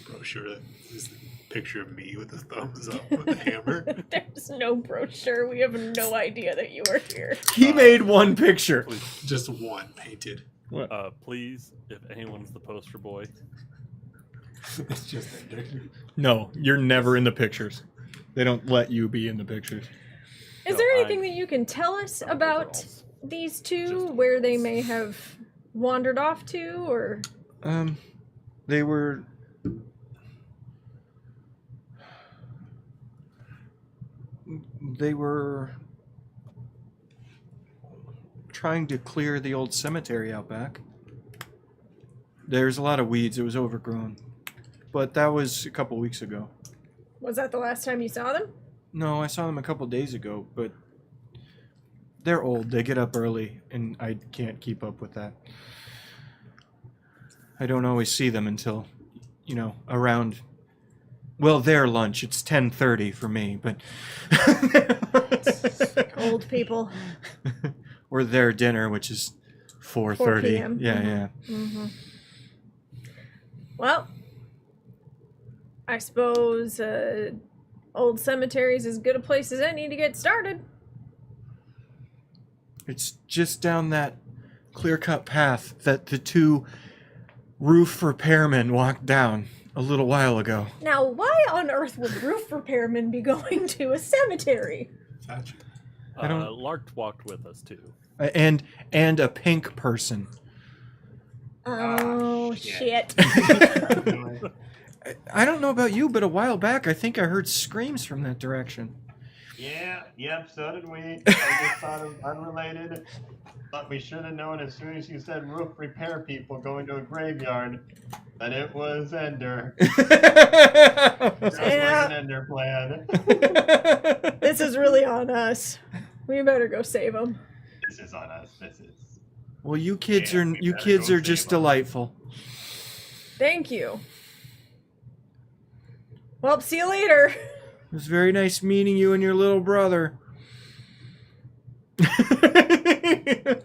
Brochure that is the picture of me with the thumbs up with the hammer. There's no brochure. We have no idea that you are here. He made one picture. Just one painted. Please, if anyone's the poster boy, It's just that. No, you're never in the pictures. They don't let you be in the pictures. Is No, there anything that you can tell us about these two, where they may have wandered off to, or? They were. They were trying to clear the old cemetery out back. There's a lot of weeds. It was overgrown. But that was a couple weeks ago. Was that the last time you saw them? No, I saw them a couple days ago, but they're old. They get up early, and I can't keep up with that. I don't always see them until, around, well, their lunch. It's 10:30 for me, but... Old people. Or their dinner, which is 4:30. 4 p.m. Yeah. Mm-hmm. Well, I suppose old cemeteries is as good a place as any to get started. It's just down that clear-cut path that the two roof repairmen walked down a little while ago. Now, why on earth would roof repairmen be going to a cemetery? Gotcha. I don't- Lark walked with us too. And a pink person. Oh, shit. shit. I don't know about you, but a while back I think I heard screams from that direction. Yep, so did we. I just thought of unrelated. But we should have known as soon as you said roof repair people going to a graveyard that it was Ender. It was an Ender plan. This is really on us. We better go save them. This is on us. This is. Well, you kids Yeah, are we you better kids go are just save 'em. delightful. Thank you. Well, see you later. It was very nice meeting you and your little brother.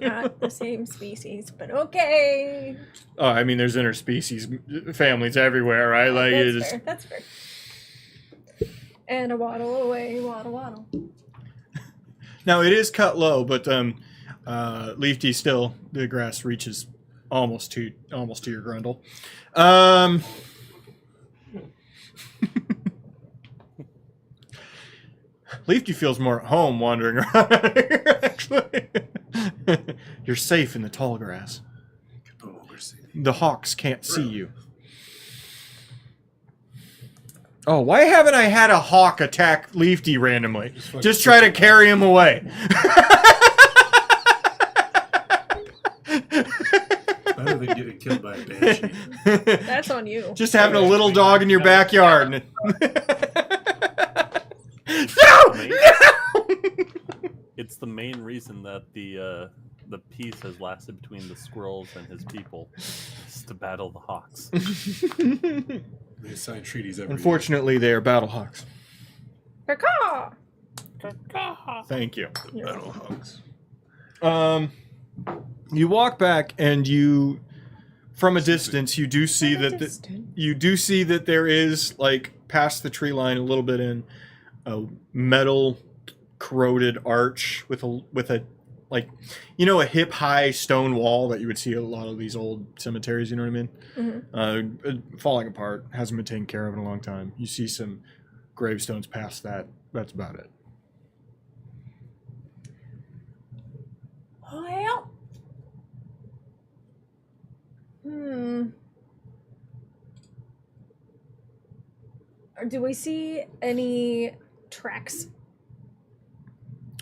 Not the same species, but okay. Oh, I mean, there's interspecies families everywhere, right? Like, That's it's fair. That's fair. And a waddle away, waddle, waddle. now it is cut low, but Leafy still the grass reaches almost to your grundle. Leafy feels more at home wandering around here, actually. You're safe in the tall grass. The hawks can't see you. Oh, why haven't I had a hawk attack Leafy randomly? Just try to carry him away. Better than getting killed by a banshee. That's on you. Just having a little dog in your backyard. It's the main reason that the peace has lasted between the squirrels and his people, is to battle the hawks. They sign treaties every Unfortunately, they are battle hawks. Caw-caw! Thank you. year. Battle hogs. You walk back, and you, from a distance, you do see that there is, like, past the tree line a little bit in, a metal corroded arch with a like, you know, a hip high stone wall that you would see at a lot of these old cemeteries, you know what I mean? Mm-hmm. Falling apart, hasn't been taken care of in a long time. You see some gravestones past that. That's about it. Well, do we see any tracks?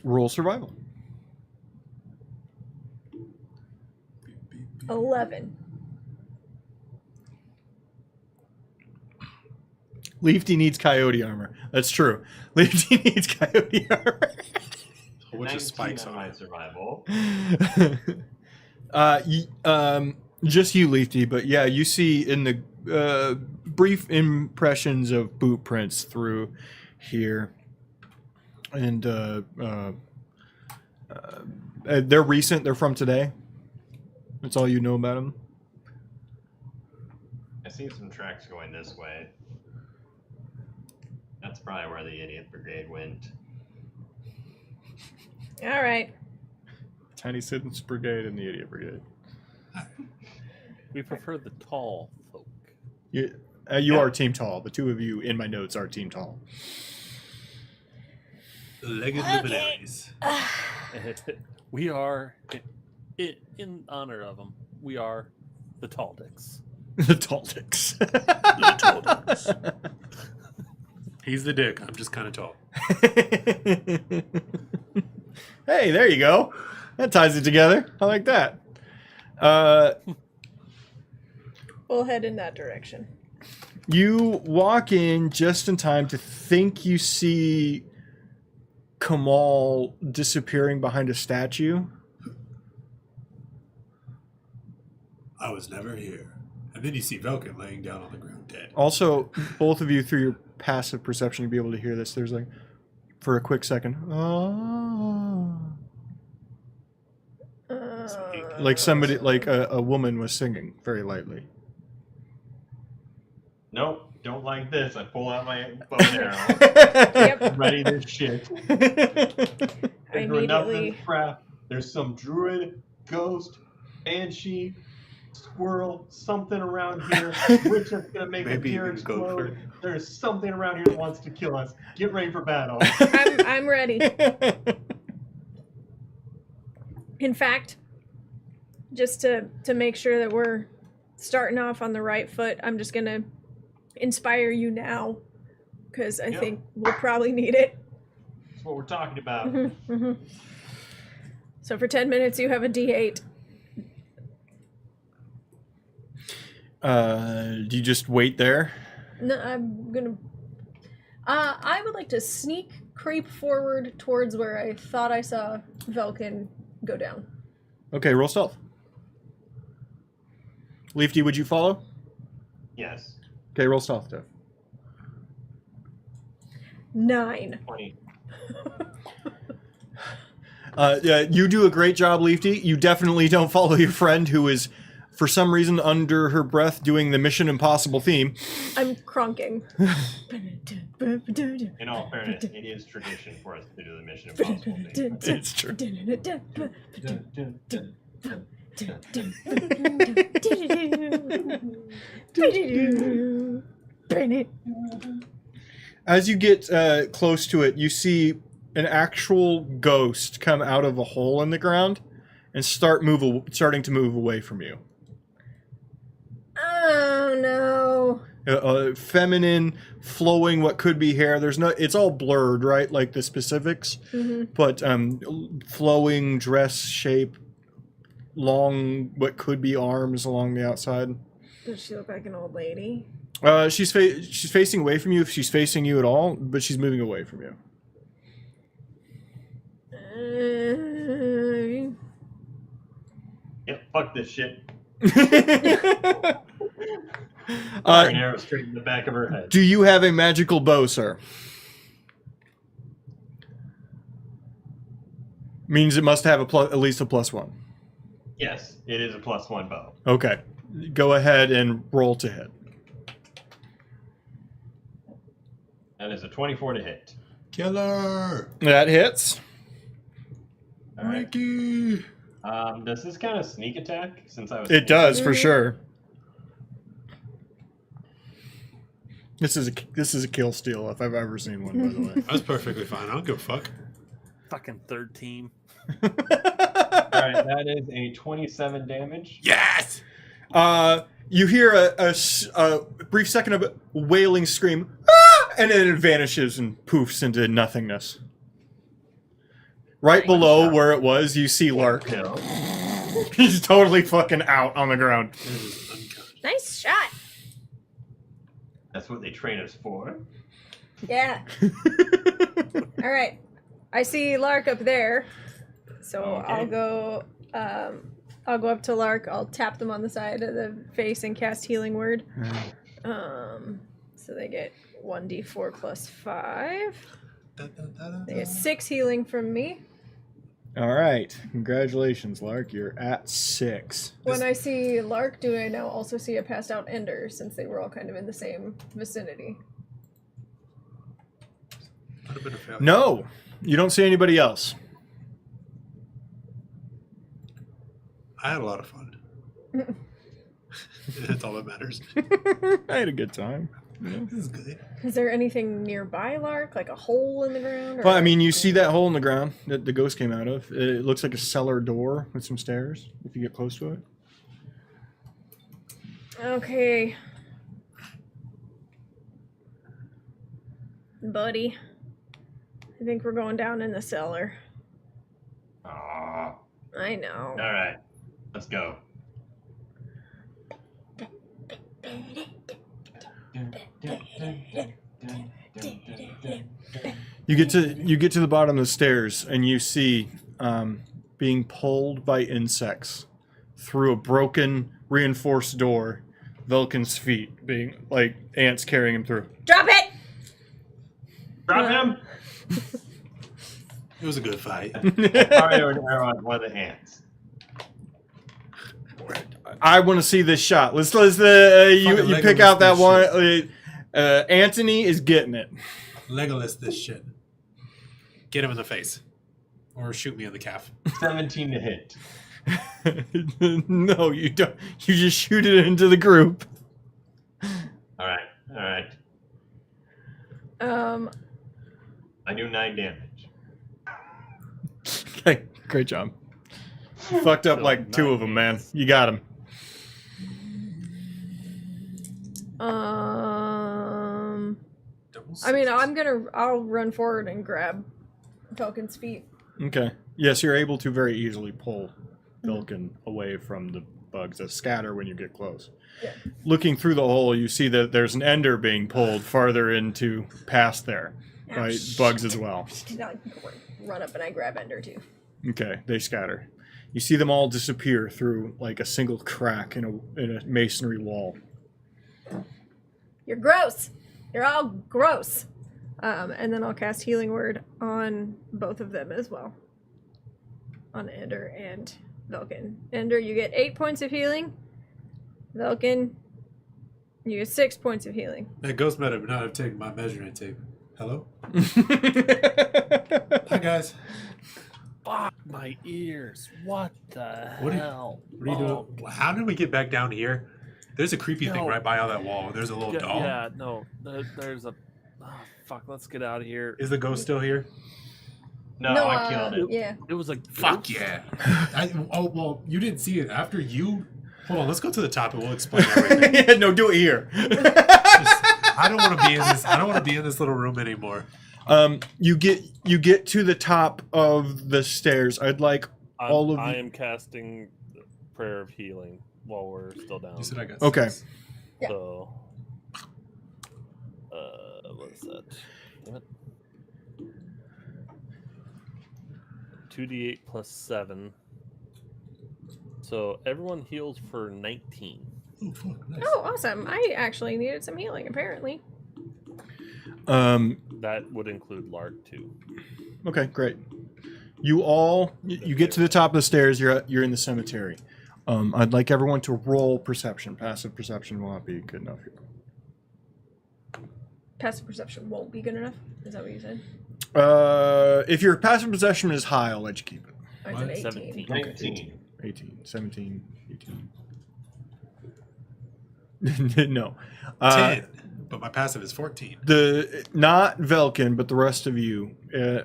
Roll survival. 11. Leafy needs coyote armor. That's true. Leafy needs coyote armor. A bunch of spikes on my it. survival. Just you, Leafy, but yeah, you see in the brief impressions of boot prints through here, and they're recent. They're from today. That's all you know about them. I see some tracks going this way. That's probably where the idiot brigade went. All right. Tiny Citizens Brigade and the Idiot Brigade. We prefer the tall folk. You are Team Tall. The two of you in my notes are Team Tall. Legged luminaries. We are, in honor of them, we are the tall dicks. The Tall Dicks. The tall dicks. He's the dick. I'm just kind of tall. Hey, there you go. That ties it together. I like that. We'll head in that direction. You walk in just in time to think you see Kamal disappearing behind a statue. I was never here. And then you see Velkin laying down on the ground dead. Also, both of you, through your passive perception, to be able to hear this, there's like, for a quick second, like somebody, like a woman was singing very lightly. Nope, don't like this. I pull out my bow and arrow. Yep. Ready this shit. I There's enough in immediately. crap. There's some druid, ghost, banshee, squirrel, something around here. Which is gonna make Maybe a deer even go for explode. There's something around here that wants to kill us. Get ready for battle. I'm ready. In fact, just to make sure that we're starting off on the right foot, I'm just gonna inspire you now, because I think we'll probably need it. That's what we're talking about. So for 10 minutes, you have a D8. Do you just wait there? No, I'm gonna. I would like to sneak creep forward towards where I thought I saw Velkin go down. Okay, roll stealth. Leafy, would you follow? Yes. Okay, roll stealth, Dev. 9. 20. Yeah, you do a great job, Leafy. You definitely don't follow your friend who is, for some reason, under her breath doing the Mission Impossible theme. I'm cronking. In all fairness, it is tradition for us to do the Mission Impossible thing. It's true. As you get close to it, you see an actual ghost come out of a hole in the ground and starting to move away from you. Oh no. Feminine, flowing, what could be hair. It's all blurred, right? Like the specifics, but flowing dress shape, long, what could be arms along the outside. Does she look like an old lady? She's facing away from you if she's facing you at all, but she's moving away from you. Yep, fuck this shit. An arrow straight in the back of her head. Do you have a magical bow, sir? Means it must have at least a +1. Yes, it is a +1 bow. Okay. Go ahead and roll to hit. That is a 24 to hit. Killer! That hits. All right. Ricky! Does this kind of sneak attack? Since I was. It does for sure. This is a kill steal if I've ever seen one, by the way. That's perfectly fine. I don't give a fuck. Fucking third team. All right, that is a 27 damage. Yes! You hear a brief second of a wailing scream, ah! And then it vanishes and poofs into nothingness. Right below where it was, you see Lark. Kill. He's totally fucking out on the ground. Nice shot. That's what they train us for. Yeah. All right. I see Lark up there, so Okay. I'll go up to Lark. I'll tap them on the side of the face and cast Healing Word. So they get 1d4 plus 5. They get 6 healing from me. All right. Congratulations, Lark. You're at 6. When I see Lark, do I now also see a passed out Ender, since they were all kind of in the same vicinity? No, you don't see anybody else. I had a lot of fun. That's all that matters. I had a good time. This is good. Is there anything nearby Lark, like a hole in the ground? Or Well, I mean, you see that hole in the ground that the ghost came out of. It looks like a cellar door with some stairs if you get close to it. Okay. Buddy. I think we're going down in the cellar. Aw. I know. All right, let's go. You get to the bottom of the stairs and you see being pulled by insects through a broken, reinforced door. Vulcan's feet being like ants carrying him through. Drop it! Drop him! It was a good fight. Fire an arrow at one of the ants. I want to see this shot. Let's you Fucking pick Legolas out that this one. Anthony is getting it. Legolas this shit. Get him in the face. Or shoot me in the calf. 17 to hit. No, you don't. You just shoot it into the group. All right. I do 9 damage. Okay, great job. You fucked up So like 2 of them, man. You got him. I mean, I'll run forward and grab Falcon's feet. Okay. Yes, you're able to very easily pull Vulcan away from the bugs that scatter when you get close. Yeah. Looking through the hole, you see that there's an ender being pulled farther into past there by bugs as well. I run up and I grab Ender too. Okay, they scatter. You see them all disappear through like a single crack in a masonry wall. You're gross. You're all gross. And then I'll cast Healing Word on both of them as well. on Ender and Velkin. Ender, you get 8 points of healing. Velkin, you get 6 points of healing. That ghost might have not have taken my measuring tape. Hello? Hi, guys. Fuck my ears. What the What are you- hell? What are you doing? How did we get back down here? There's a creepy thing No. right by on that wall. There's a little doll. Yeah, no. There's a. Oh, fuck, let's get out of here. Is the ghost still here? No, I killed it. Yeah. It was a. Fuck yeah. Well, you didn't see it. After you... Hold on, let's go to the top and we'll explain everything. Yeah, no, do it here. I don't want to be in this. I don't want to be in this little room anymore. You get to the top of the stairs. I'd like all of I you. am casting Prayer of Healing while we're still down. You said I got Okay. six. Yeah. So. What is that? Damn it. 2d8 plus 7. So everyone heals for 19. Oh, fuck, nice. Oh, awesome. I actually needed some healing, apparently. That would include Lark too. Okay, great. You get to the top of the stairs. You're in the cemetery. I'd like everyone to roll perception. Passive perception will not be good enough here. Passive perception won't be good enough. Is that what you said? If your passive perception is high, I'll let you keep it. I said What? 18. 17. 19. 18, 17, 18. No. 10. But my passive is 14. Not Velkin, but the rest of you.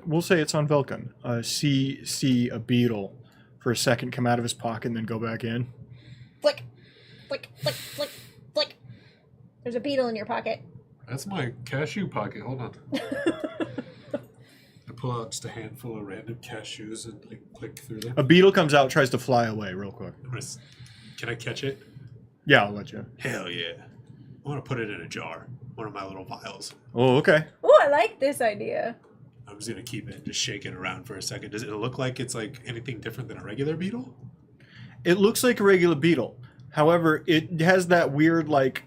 We'll say it's on Velkin. See a beetle for a second come out of his pocket and then go back in. Flick, flick, flick, flick, flick. There's a beetle in your pocket. That's my cashew pocket. Hold on. I pull out just a handful of random cashews and like click through them. A beetle comes out, tries to fly away real quick. Can I catch it? Yeah, I'll let you. Hell yeah. I want to put it in a jar. One of my little vials. Oh, okay. Oh, I like this idea. I'm just going to keep it, just shake it around for a second. Does it look like it's like anything different than a regular beetle? It looks like a regular beetle. However, it has that weird, like,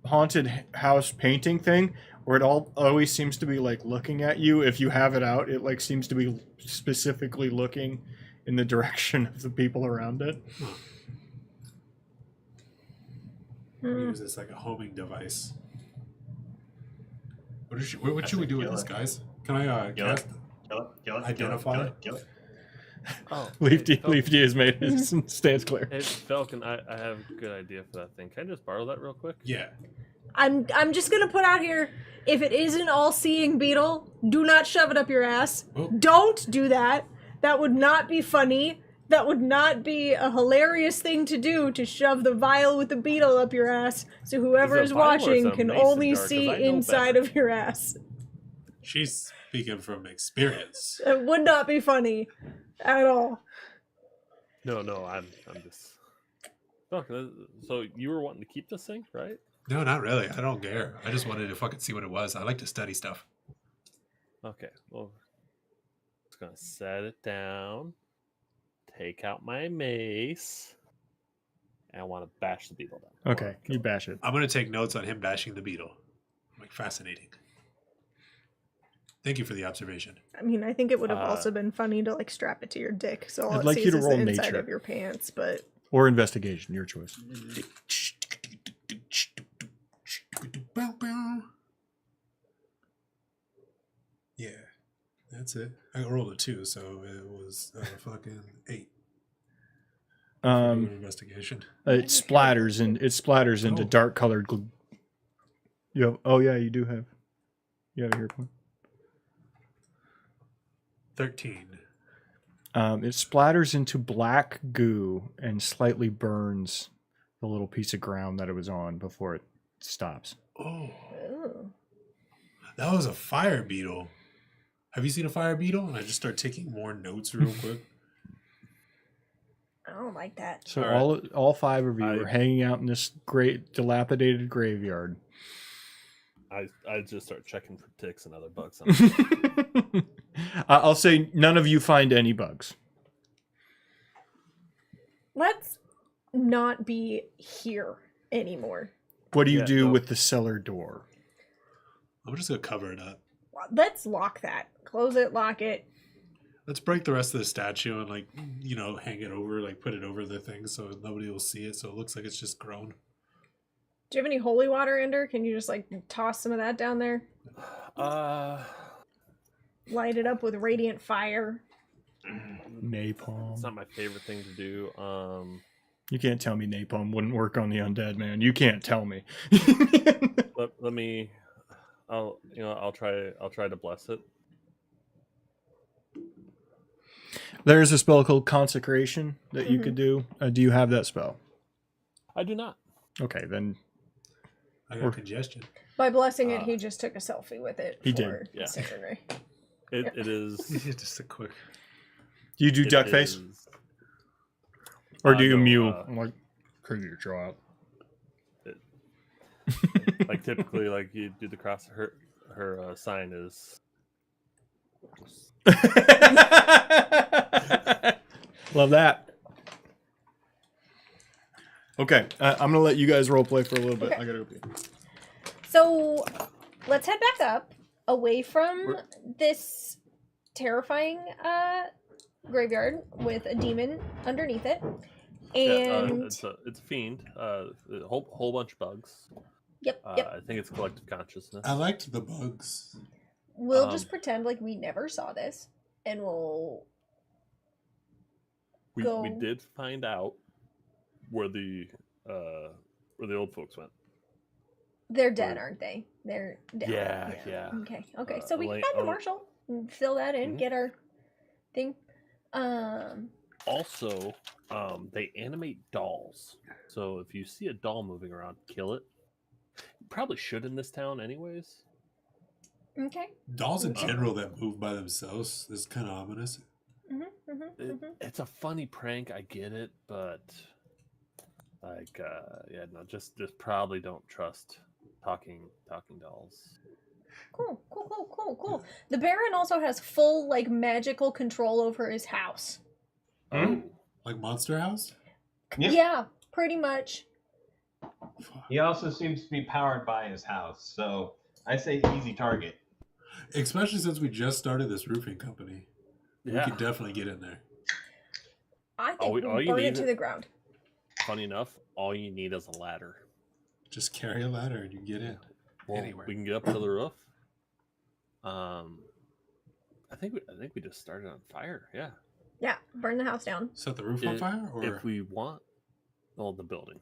haunted house painting thing where it always seems to be, like, looking at you. If you have it out, it, like, seems to be specifically looking in the direction of the people around it. Huh. Use this like a homing device. What should we do with this, guys? Can I Kill cast? it. Kill it. Kill it. Identify? Kill it. Kill it. Oh, Leafy has made his stance clear. Hey, Falcon, I have a good idea for that thing. Can I just borrow that real quick? Yeah. I'm just gonna put out here, if it is an all-seeing beetle, do not shove it up your ass. Oh. Don't do that. That would not be funny. That would not be a hilarious thing to do, to shove the vial with the beetle up your ass, so whoever Is is it a vial or is watching it a can mason only jar? 'Cause see I know inside better. of your ass. She's speaking from experience. It would not be funny at all. No, I'm just. Falcon, so you were wanting to keep this thing, right? No, not really. I don't care. I just wanted to fucking see what it was. I like to study stuff. Okay, well, just gonna set it down, take out my mace, and I want to bash the beetle down. Okay, you bash it. I'm gonna take notes on him bashing the beetle. Like fascinating. Thank you for the observation. I mean, I think it would have Uh, also been funny to like strap it to your dick, so all I'd it like sees you to is roll the inside nature. of your pants. But Or investigation, your choice. Yeah, that's it. I rolled a 2, so it was fucking 8. Investigation. It splatters into Oh. dark colored. Oh yeah, you do have. You have a hero point. 13. It splatters into black goo and slightly burns the little piece of ground that it was on before it stops. Oh, ooh. that was a fire beetle. Have you seen a fire beetle? And I just start taking more notes real quick. I don't like that. So All all five of you I- are hanging out in this great dilapidated graveyard. I just start checking for ticks and other bugs. On I'll say none of you find any bugs. Let's not be here anymore. What do you Yeah, do no. with the cellar door? I'm just gonna cover it up. Let's lock that. Close it, lock it. Let's break the rest of the statue and like hang it over, like put it over the thing so nobody will see it, so it looks like it's just grown. Do you have any holy water, Ender? Can you just like toss some of that down there? Light it up with radiant fire. Napalm. It's not my favorite thing to do. You can't tell me napalm wouldn't work on the undead, man. You can't tell me. let me. I'll try to bless it. There's a spell called consecration that you could do. Do you have that spell? I do not. Okay, then I got congestion. By blessing it, he just took a selfie with it. He for did. Yeah. Citrine. It is. Just a quick. Do you do duck face? Or do you no, mew? I'm like, crazy to draw out. Like typically, like you do the cross. Her sign is. Love that. Okay, I'm gonna let you guys role play for a little bit. Okay. I gotta go pee. So let's head back up, away from this terrifying graveyard with a demon underneath it, and it's a fiend. A whole bunch of bugs. yep. I think it's collective consciousness. I liked the bugs. We'll just pretend like we never saw this, and we'll We go. did find out where the old folks went. They're dead, aren't they? They're dead. Yeah. Okay. So we can Elaine- find the marshal, and fill that in, get our thing. Also, they animate dolls. So if you see a doll moving around, kill it. You probably should in this town, anyways. Okay. Dolls in general that move by themselves is kind of ominous. It's a funny prank. I get it, but like, just probably don't trust talking dolls. Cool. The Baron also has full like magical control over his house. Oh, Like Monster House? Yep. Yeah, pretty much. He also seems to be powered by his house, so I say easy target. Especially since we just started this roofing company. We yeah. could definitely get in there. I think All we you burn need it to the ground. Funny enough, all you need is a ladder. Just carry a ladder and you can get in. Well, Anywhere. we can get up to the roof. I think we just started on fire. Yeah. Yeah, burn the house down. Set the roof on fire? Or If we want, the building.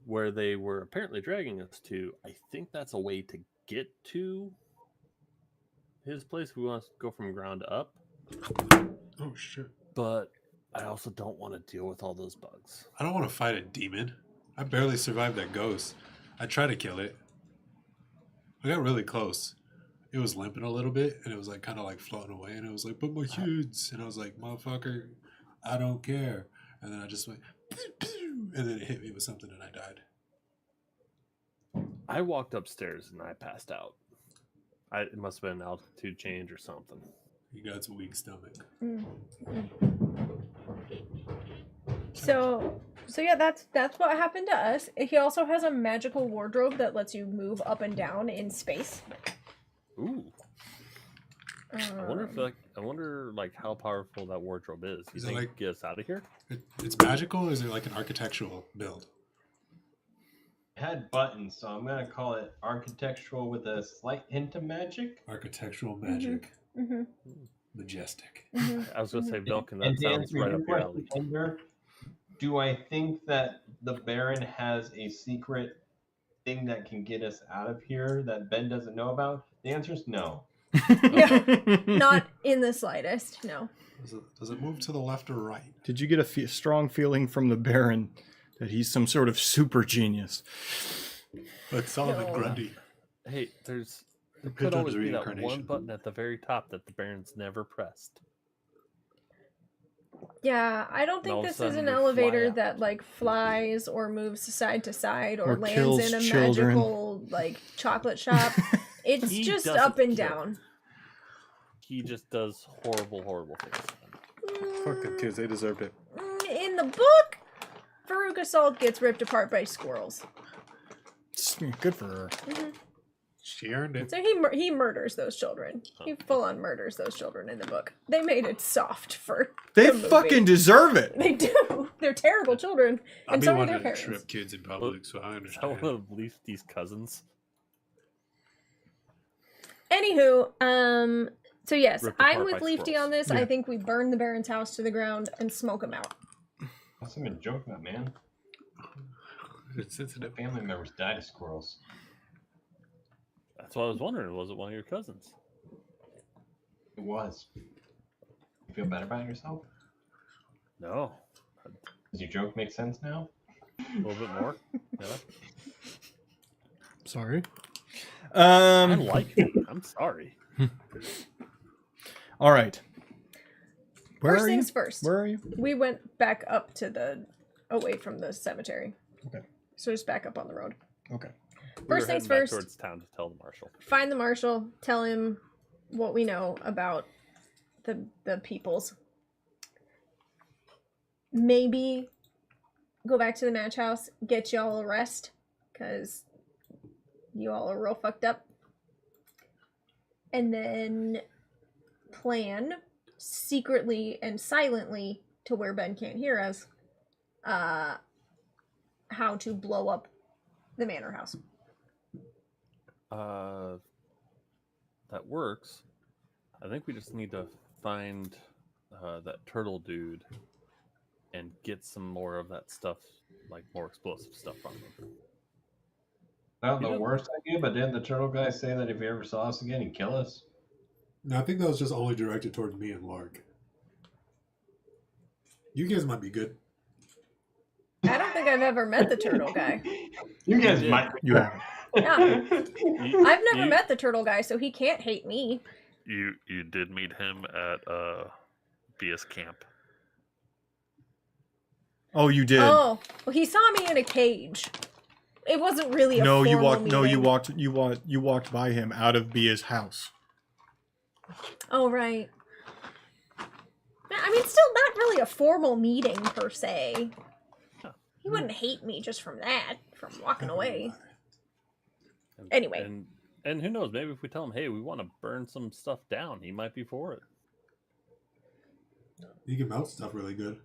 Where they were apparently dragging us to, I think that's a way to get to his place. We want to go from ground up, Oh shit. but I also don't want to deal with all those bugs. I don't want to fight a demon. I barely survived that ghost. I tried to kill it. I got really close. It was limping a little bit and it was like kind of like floating away and it was like, but my kids. And I was like, motherfucker, I don't care. And then I just went, and then it hit me with something and I died. I walked upstairs and I passed out. It must have been an altitude change or something. You got a weak stomach. So yeah, that's what happened to us. He also has a magical wardrobe that lets you move up and down in space. Ooh. I wonder how powerful that wardrobe is. You Is it think like- get us out of here? It's magical or is it like an architectural build? It had buttons, so I'm gonna call it architectural with a slight hint of magic. Architectural magic. Mm-hmm. Majestic. I was gonna say Belkin. That And to sounds answer right your up your question, alley. Ender, do I think that the Baron has a secret thing that can get us out of here that Ben doesn't know about? The answer is no. Not in the slightest. No. Does it move to the left or right? Did you get a strong feeling from the Baron that he's some sort of super genius? Like Solomon No. Grundy. Hey, there Good could always times be that reincarnation. one button at the very top that the Baron's never pressed. Yeah, I don't And all think of a this is sudden an we fly elevator out. that like flies or moves side to side or Or lands kills in a children. magical like chocolate shop. It's He just doesn't up and kill. down. He just does horrible things. Fuck them kids, they deserved it. In the book, Veruca Salt gets ripped apart by squirrels. Good for her. She earned it. So he murders those children. He full on murders those children in the book. They made it soft for They the movie. fucking deserve it. They do. They're terrible children, I'd and be so are wanting their to parents. trip kids in public, so I I understand. want to leave these cousins. Anywho, so yes, Ripped I'm apart with by Leafy squirrels. on this. Yeah. I think we burn the Baron's house to the ground and smoke him out. What's a joke about, man? It's sensitive. Family members died of squirrels. That's what I was wondering. Was it one of your cousins? It was. You feel better about yourself? No. Does your joke make sense now? A little bit more. Yeah. Sorry. I like it. I'm sorry. All right. Where First are things you? first. Where are you? We went back up to away from the cemetery. Okay. So just back up on the road. Okay. We were First things heading back first. towards town to tell the marshal. Find the marshal. Tell him what we know about the peoples. Maybe go back to the match house. Get y'all a rest, because you all are real fucked up. And then plan secretly and silently to where Ben can't hear us. How to blow up the manor house. That works. I think we just need to find that turtle dude and get some more of that stuff, like more explosive stuff from him. Not the Yeah. worst idea, but didn't the turtle guy say that if he ever saw us again, he'd kill us? No, I think that was just only directed towards me and Lark. You guys might be good. I don't think I've ever met the turtle guy. You guys Yeah. might. You haven't. Yeah. You- I've never you- met the turtle guy, so he can't hate me. You did meet him at BS camp. Oh, you did. Oh, well, he saw me in a cage. It wasn't really a No, you formal walked. No, you meeting. You walked by him out of Bia's house. Oh, right. I mean, still not really a formal meeting per se. He wouldn't hate me just from that, from walking away. And, Anyway. and who knows? Maybe if we tell him, "Hey, we want to burn some stuff down," he might be for it. You can melt stuff really good.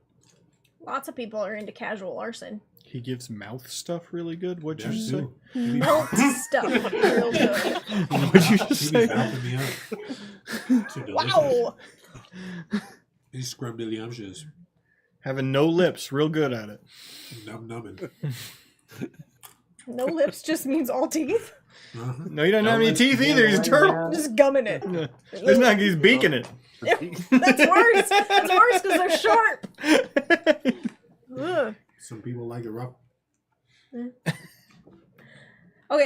Lots of people are into casual arson. He gives mouth stuff really good. What'd Yeah, you say? too. Melt stuff real good. What'd you just He say? be mouthing me up. Too delicious. Wow! These scrumdiddlyumptious. Having no lips, real good at it. Num numbing. No lips just means all teeth. Uh-huh. No, he doesn't have any lips, teeth yeah, either. He's a right turtle. now. Just gumming it. It's not. He's beaking it. That's worse. That's worse because they're sharp. Ugh. Some people like it rough. Okay,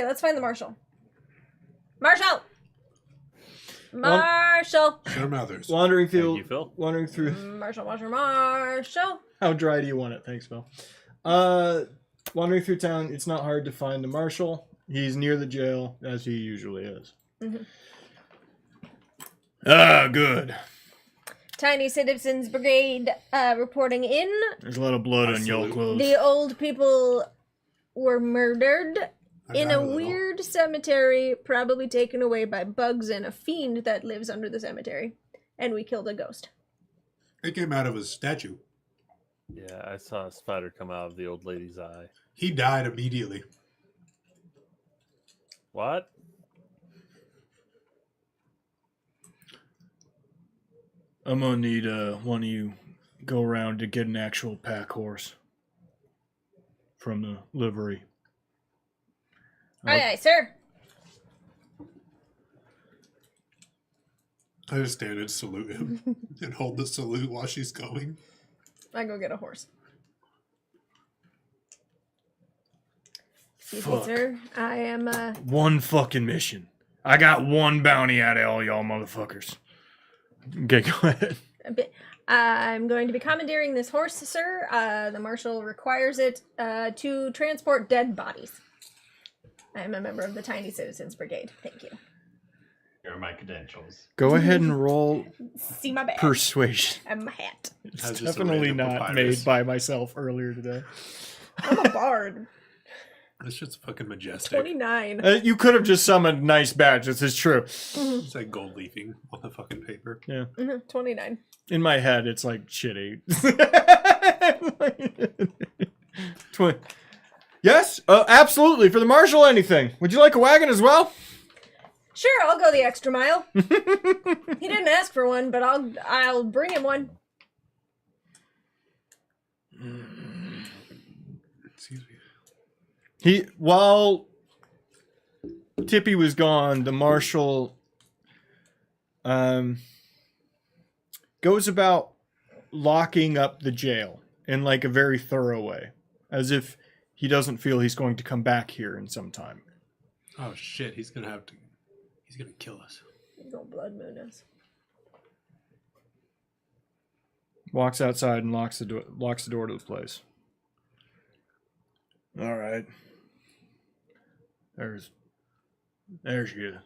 let's find the marshal. Marshal! Marshal! Sure mouthers. Wandering Thank through. you, Phil. Wandering through. Marshal, Marshal, Marshal! How dry do you want it? Thanks, Bill. Wandering through town, it's not hard to find the marshal. He's near the jail, as he usually is. Mhm. Good. Tiny Citizens Brigade reporting in. There's a lot of blood on your Absolutely. clothes. The old people were murdered I in got a little. weird cemetery, probably taken away by bugs and a fiend that lives under the cemetery. And we killed a ghost. It came out of a statue. Yeah, I saw a spider come out of the old lady's eye. He died immediately. What? I'm gonna need one of you go around to get an actual pack horse from the livery. Aye, aye, sir. I just stand and salute him and hold the salute while she's going. I go get a horse. Excuse Fuck. me, sir. I am, One fucking mission. I got one bounty out of all y'all motherfuckers. Okay, go ahead. I'm going to be commandeering this horse, sir. The marshal requires it to transport dead bodies. I am a member of the Tiny Citizens Brigade. Thank you. Here are my credentials. Go ahead and roll See my badge persuasion. and my hat. It's Has just a definitely random not papyrus. made by myself earlier today. I'm a bard. This shit's fucking majestic. 29. You could have just summoned nice badges. It's true. It's like gold leafing on the fucking paper. Yeah. 29. In my head, it's like shitty. Yes, absolutely. For the marshal, anything. Would you like a wagon as well? Sure, I'll go the extra mile. He didn't ask for one, but I'll bring him one. Excuse me. While Tippy was gone, the marshal goes about locking up the jail in like a very thorough way, as if he doesn't feel he's going to come back here in some time. Oh shit, he's gonna kill us. He's gonna blood moon us. Walks outside and locks the door to the place. All right. There's you.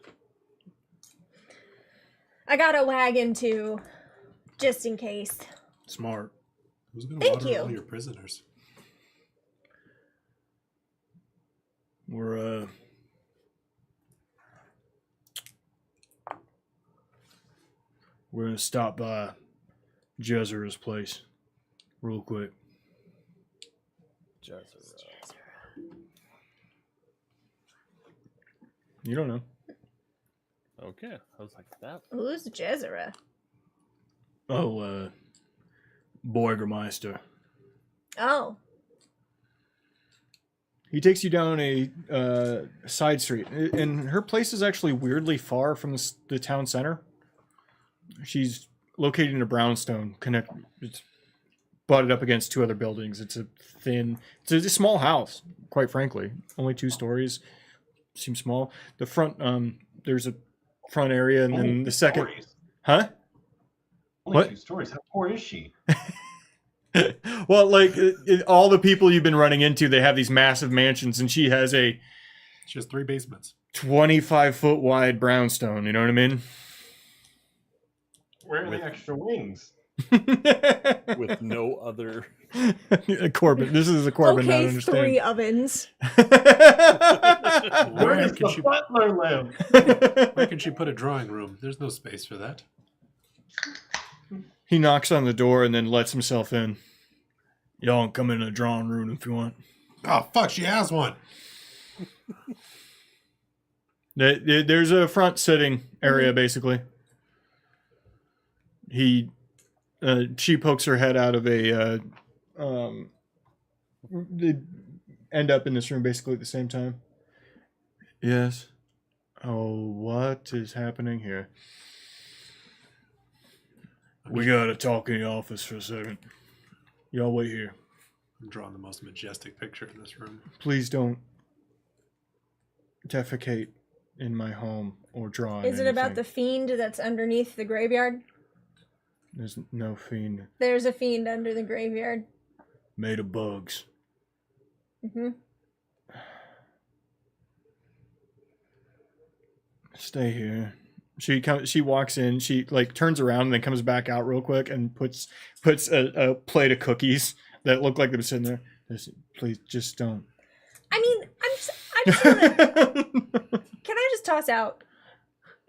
I got a wagon too, just in case. Smart. Who's gonna Thank water you. all your prisoners? We're gonna stop by Jezera's place real quick. Jezera. You don't know. Okay, I was like that. Who's Jezera? Oh, Boigermeister. Oh. He takes you down a side street, and her place is actually weirdly far from the town center. She's located in a brownstone, it's butted up against two other buildings. It's a small house, quite frankly. Only 2 stories. Seems small. The front, there's a front area, and then the second... Stories. Huh? Only What? 2 stories. How poor is she? Well, like, all the people you've been running into, they have these massive mansions, and she has a She has 3 basements. 25-foot wide brownstone, you know what I mean? Where are the extra wings? With no other. Corbin. This is a Corbin, I Okay, understand. 3 ovens. Where Where does can the she? butler live? Where can she put a drawing room? There's no space for that. He knocks on the door and then lets himself in. Y'all can come in the drawing room if you want. Oh fuck, she has one. There's a front sitting area, basically. She pokes her head out of a, they end up in this room basically at the same time. Yes. Oh, what is happening here? We gotta talk in the office for a second. Y'all wait here. I'm drawing the most majestic picture in this room. Please don't defecate in my home or draw on Is it about the anything. fiend that's underneath the graveyard? There's no fiend. There's a fiend under the graveyard. Made of bugs. Mm-hmm. Stay here. She walks in. She like turns around and then comes back out real quick and puts a plate of cookies that look like they've been sitting there. Please just don't. I mean, I just wanna, can I just toss out?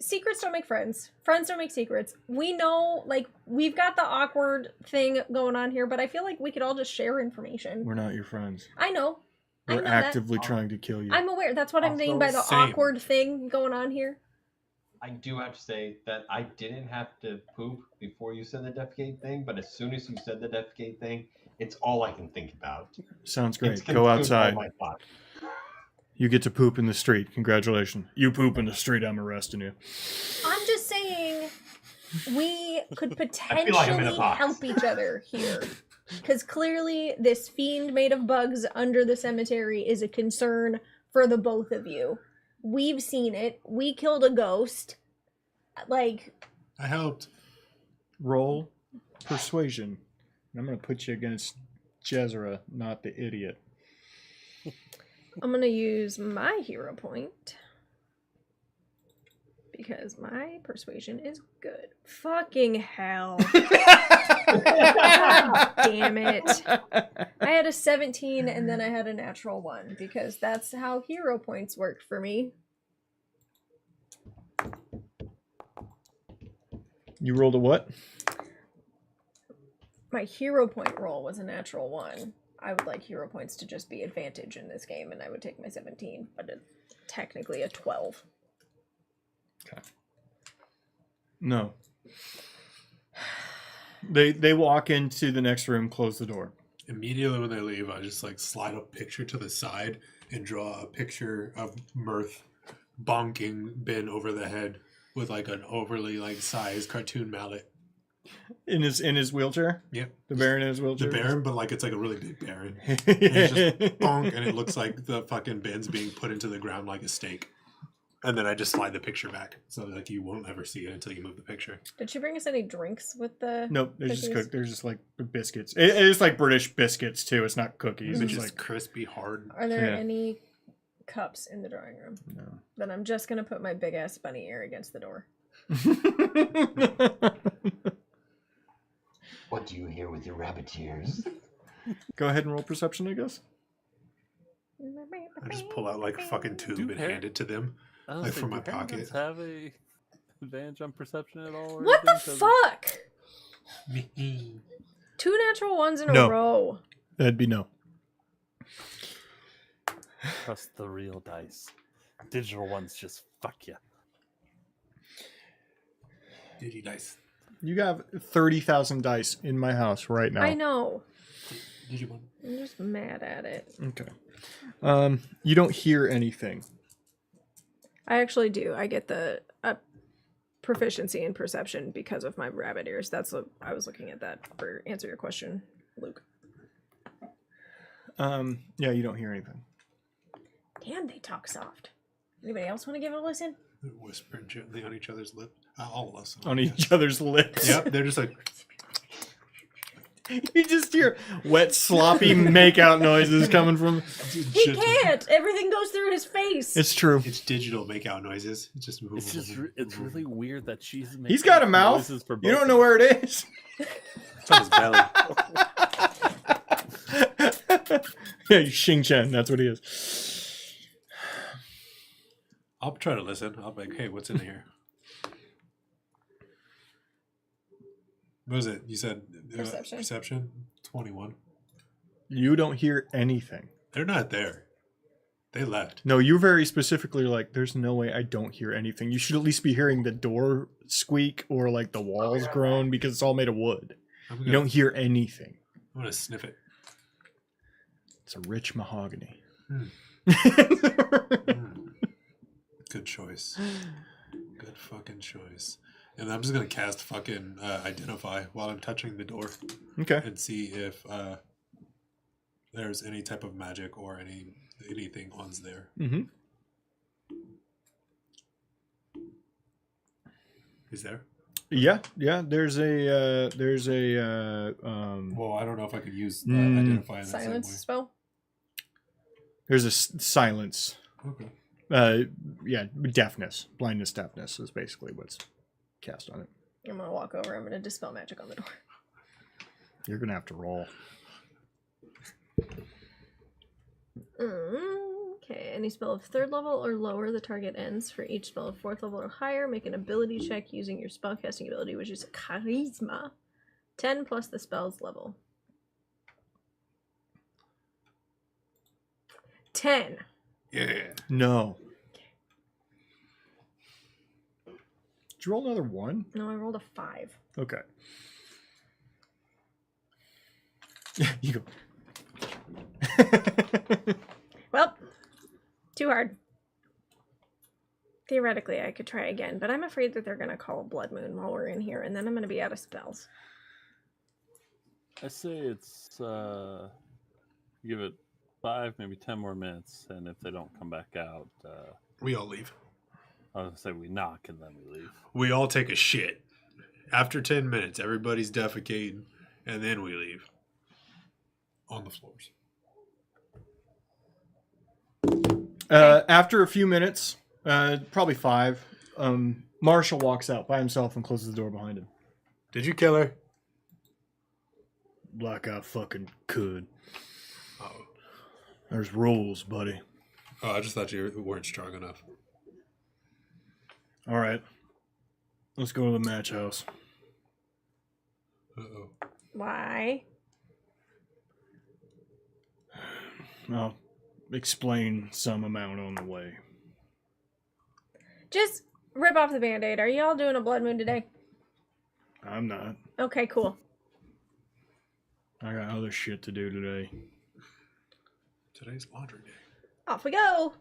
Secrets don't make friends. Friends don't make secrets. We know, like, we've got the awkward thing going on here, but I feel like we could all just share information. We're not your friends. I know. I We're know actively trying to kill you. that. I'm aware. That's what I'm meaning by the Same. awkward thing going on here. I do have to say that I didn't have to poop before you said the defecate thing, but as soon as you said the defecate thing, it's all I can think about. Sounds It's great. consumed Go all outside. my thoughts. You get to poop in the street. Congratulations. You poop in the street, I'm arresting you. I'm just saying we could I feel like I'm in a potentially box. help each other here. Because clearly this fiend made of bugs under the cemetery is a concern for the both of you. We've seen it. We killed a ghost. Like, I helped. Roll persuasion. And I'm going to put you against Jezera, not the idiot. I'm going to use my hero point. Because my persuasion is good. Fucking hell. Damn it. I had a 17 and then I had a natural 1 because that's how hero points worked for me. You rolled a what? My hero point roll was a natural 1. I would like hero points to just be advantage in this game, and I would take my 17, but it's technically a 12. Okay. No. They walk into the next room, close the door. Immediately when they leave, I just like slide a picture to the side and draw a picture of Mirth bonking Ben over the head with like an overly like sized cartoon mallet. In his wheelchair? Yep. The Baron in his The wheelchair? Baron, but like it's like a really big Baron. And it's just bonk, and it looks like the fucking Ben's being put into the ground like a steak. And then I just slide the picture back, so like you won't ever see it until you move the picture. Did she bring us any drinks with the Nope, there's just cookies? there's just like biscuits. It's like British biscuits too. It's not cookies. It's It's just like crispy, hard. Are there Yeah. any cups in the drawing room? no. Then I'm just gonna put my big ass bunny ear against the door. What do you hear with your rabbit ears? Go ahead and roll perception, I guess. I just pull out like a fucking tube Dude, and Harry- hand it to them. I was Like, like, from my do pocket. Harrimans have a advantage on perception at all? Or What the anything? 'Cause fuck? 2 natural 1s in a No. row. That'd be no. Trust the real dice. Digital ones just fuck you. Diddy dice. You have 30,000 dice in my house right now. I know. Did you want? I'm just mad at it. Okay. You don't hear anything. I actually do. I get the proficiency in perception because of my rabbit ears. That's what I was looking at that for answer your question, Luke. Yeah, you don't hear anything. Damn, they talk soft. Anybody else want to give it a listen? Whispering gently on each other's lip. All listen. On each other's lips. Yep, they're just like. You just hear wet, sloppy make-out noises coming from... He can't. Everything goes through his face. It's true. It's digital make-out noises. It's just. It's just it's really weird that she's making He's got a mouth. noises for You both don't know of where it is. It's on his belly. Yeah, Xing Chen. That's what he is. I'll try to listen. I'll be like, hey, what's in here? What was it? You said Perception. Perception? 21. You don't hear anything. They're not there. They left. No, you very specifically like, there's no way I don't hear anything. You should at least be hearing the door squeak or like the walls groan because it's all made of wood. You don't hear anything. I'm gonna sniff it. It's a rich mahogany. Good choice. Good fucking choice. And I'm just gonna cast fucking identify while I'm touching the door Okay. and see if there's any type of magic or anything on there. Mm-hmm. Is there? Yeah. There's a Well, I don't know if I could use identify in that Silence same spell. there's a silence. way. Okay. Yeah, deafness, blindness, deafness is basically what's cast on it. I'm gonna walk over. I'm gonna dispel magic on the door. You're gonna have to roll. Okay, any spell of 3rd level or lower, the target ends. For each spell of 4th level or higher, make an ability check using your spellcasting ability, which is Charisma. 10 plus the spell's level. 10. Yeah. No. Did you roll another 1? No, I rolled a 5. Okay. You go. Well, too hard. Theoretically, I could try again, but I'm afraid that they're going to call a blood moon while we're in here, and then I'm going to be out of spells. I say it's give it 5, maybe 10 more minutes, and if they don't come back out, We all leave. I was gonna say we knock and then we leave. We all take a shit. After 10 minutes, everybody's defecating, and then we leave. On the floors. After a few minutes, probably 5, Marshall walks out by himself and closes the door behind him. Did you kill her? Like I fucking could. Oh, There's rules, buddy. I just thought you weren't strong enough. All right. Let's go to the match house. Uh-oh. Why? I'll explain some amount on the way. Just rip off the band-aid. Are y'all doing a blood moon today? I'm not. Okay, cool. I got other shit to do today. Today's laundry day. Off we go.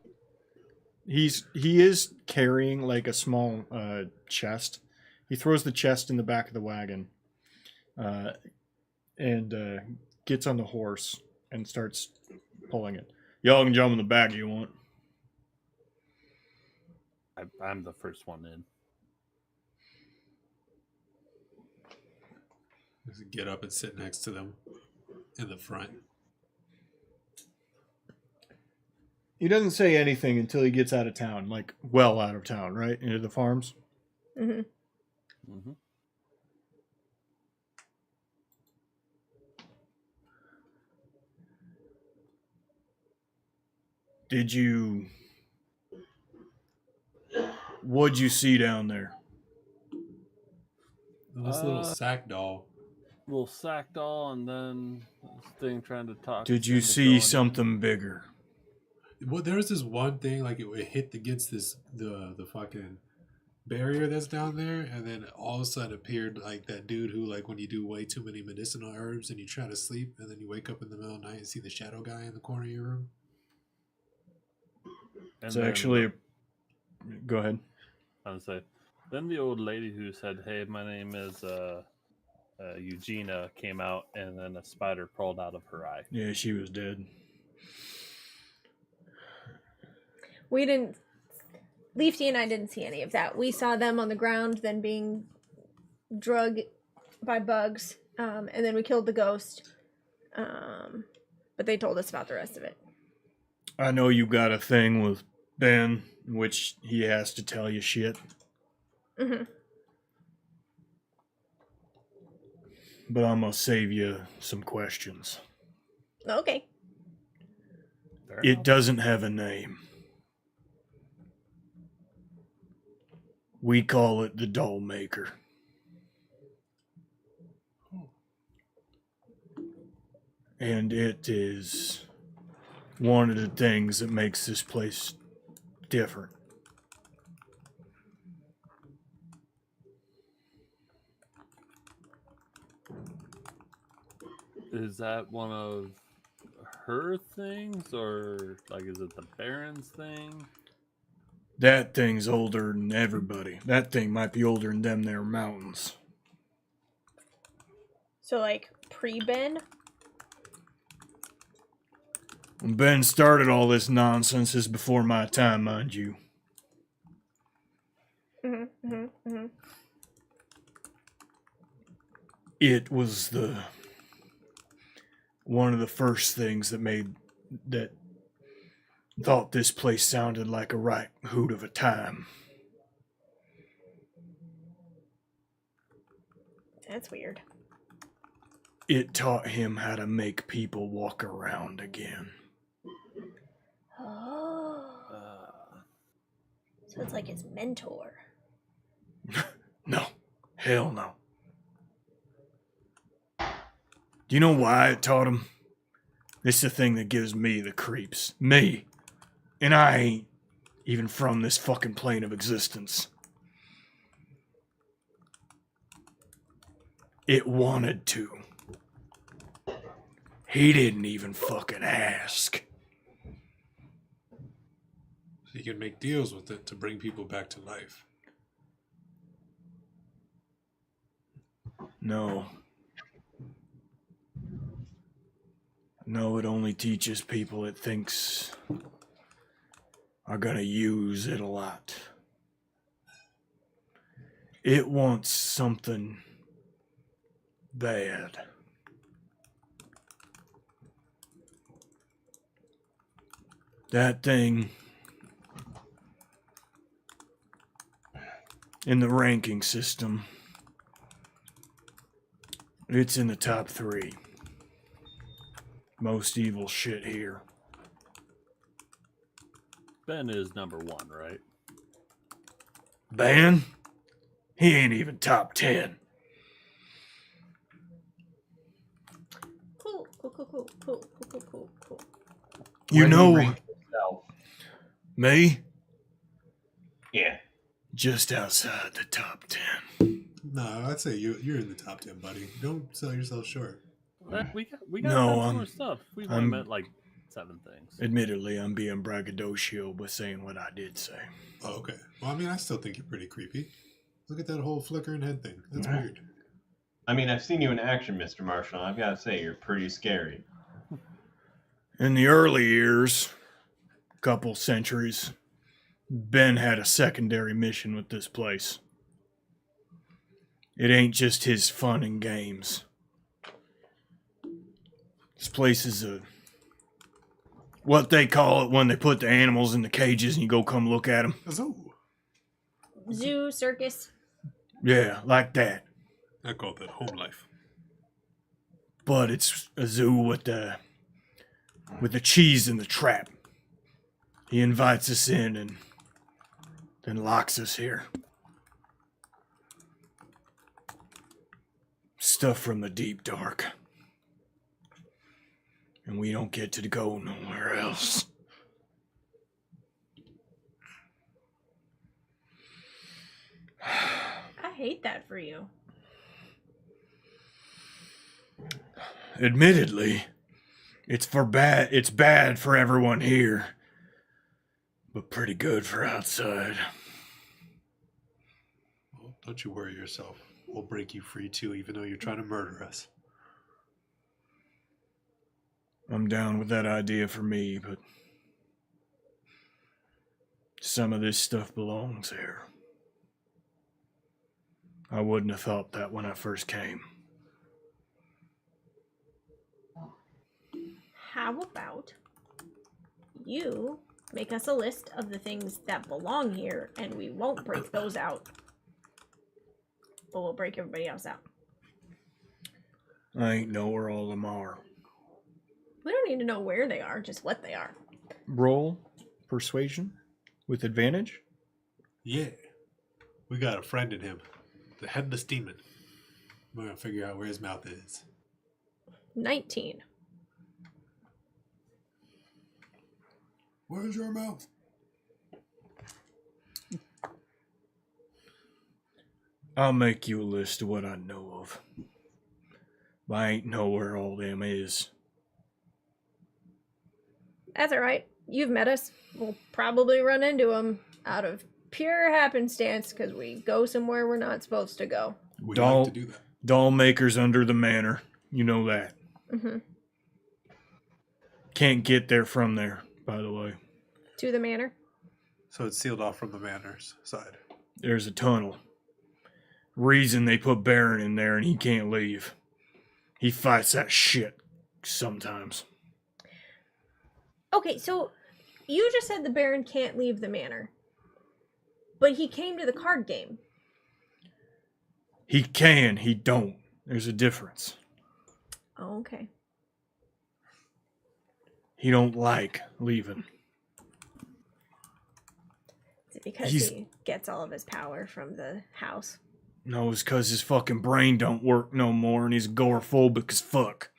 He is carrying like a small chest. He throws the chest in the back of the wagon, and gets on the horse and starts pulling it. Y'all can jump in the back if you want. I'm the first one in. Just get up and sit next to them in the front. He doesn't say anything until he gets out of town, like well out of town, right? Into the farms. Mm-hmm. Mm-hmm. What'd you see down there? This little sack doll. Little sack doll, and then this thing trying to talk. Did us you into see going something bigger? Well, there was this one thing, like it hit against the fucking barrier that's down there, and then all of a sudden appeared like that dude who, like, when you do way too many medicinal herbs and you try to sleep, and then you wake up in the middle of the night and see the shadow guy in the corner of your room. And It's then actually. Go ahead. I would say. Then the old lady who said, "Hey, my name is Eugenia," came out, and then a spider crawled out of her eye. Yeah, she was dead. We didn't. Leafy and I didn't see any of that. We saw them on the ground, then being drugged by bugs, and then we killed the ghost. But they told us about the rest of it. I know you got a thing with Ben, in which he has to tell you shit. Mm-hmm. But I'm gonna save you some questions. Okay. Fair It enough. doesn't have a name. We call it the Doll Maker. And it is one of the things that makes this place different. Is that one of her things, or like is it the Baron's thing? That thing's older than everybody. That thing might be older than them there mountains. So, like, pre-Ben? When Ben started all this nonsense is before my time, mind you. Mm-hmm, mm-hmm, mm-hmm. It was one of the first things that thought this place sounded like a right hoot of a time. That's weird. It taught him how to make people walk around again. Oh. So it's like his mentor. No. Hell no. Do you know why it taught him? This is the thing that gives me the creeps. Me. And I ain't even from this fucking plane of existence. It wanted to. He didn't even fucking ask. So you can make deals with it to bring people back to life. No. No, it only teaches people it thinks are gonna use it a lot. It wants something bad. That thing in the ranking system, it's in the top 3. Most evil shit here. Ben is number 1, right? Ben? He ain't even top 10. Cool. You Where do know rank yourself? me? Yeah. Just outside the top 10. No, I'd say you're in the top 10, buddy. Don't sell yourself short. We got No, some more stuff. We've only I'm- met like 7 things. Admittedly, I'm being braggadocio by saying what I did say. Oh, okay. Well, I mean, I still think you're pretty creepy. Look at that whole flickering head thing. That's Yeah. weird. I mean, I've seen you in action, Mr. Marshall. I've got to say, you're pretty scary. In the early years, couple centuries, Ben had a secondary mission with this place. It ain't just his fun and games. This place is what they call it when they put the animals in the cages and you go come look at them. Zoo. Zoo, circus. Yeah, like that. I call that home life. But it's a zoo with the cheese in the trap. He invites us in and then locks us here. Stuff from the deep dark. And we don't get to go nowhere else. I hate that for you. Admittedly, it's bad for everyone here, but pretty good for outside. Well, don't you worry yourself. We'll break you free too, even though you're trying to murder us. I'm down with that idea for me, but some of this stuff belongs here. I wouldn't have thought that when I first came. How about you make us a list of the things that belong here and we won't break those out, but we'll break everybody else out. I ain't know where all them are. We don't need to know where they are, just what they are. Roll persuasion with advantage. Yeah. We got a friend in him. The headless demon. We're gonna figure out where his mouth is. 19. Where's your mouth? I'll make you a list of what I know of. But I ain't know where all them is. That's alright. You've met us. We'll probably run into them out of pure happenstance because we go somewhere we're not supposed to go. We Doll- like to do that. Doll makers under the manor. You know that. Mm-hmm. Can't get there from there, by the way. To the manor. So it's sealed off from the manor's side. There's a tunnel. Reason they put Baron in there and he can't leave. He fights that shit sometimes. Okay, so you just said the Baron can't leave the manor. But he came to the card game. He can, he don't. There's a difference. Oh, okay. He don't like leaving. Is it because He's- he gets all of his power from the house? No, it's cause his fucking brain don't work no more and he's agoraphobic as fuck.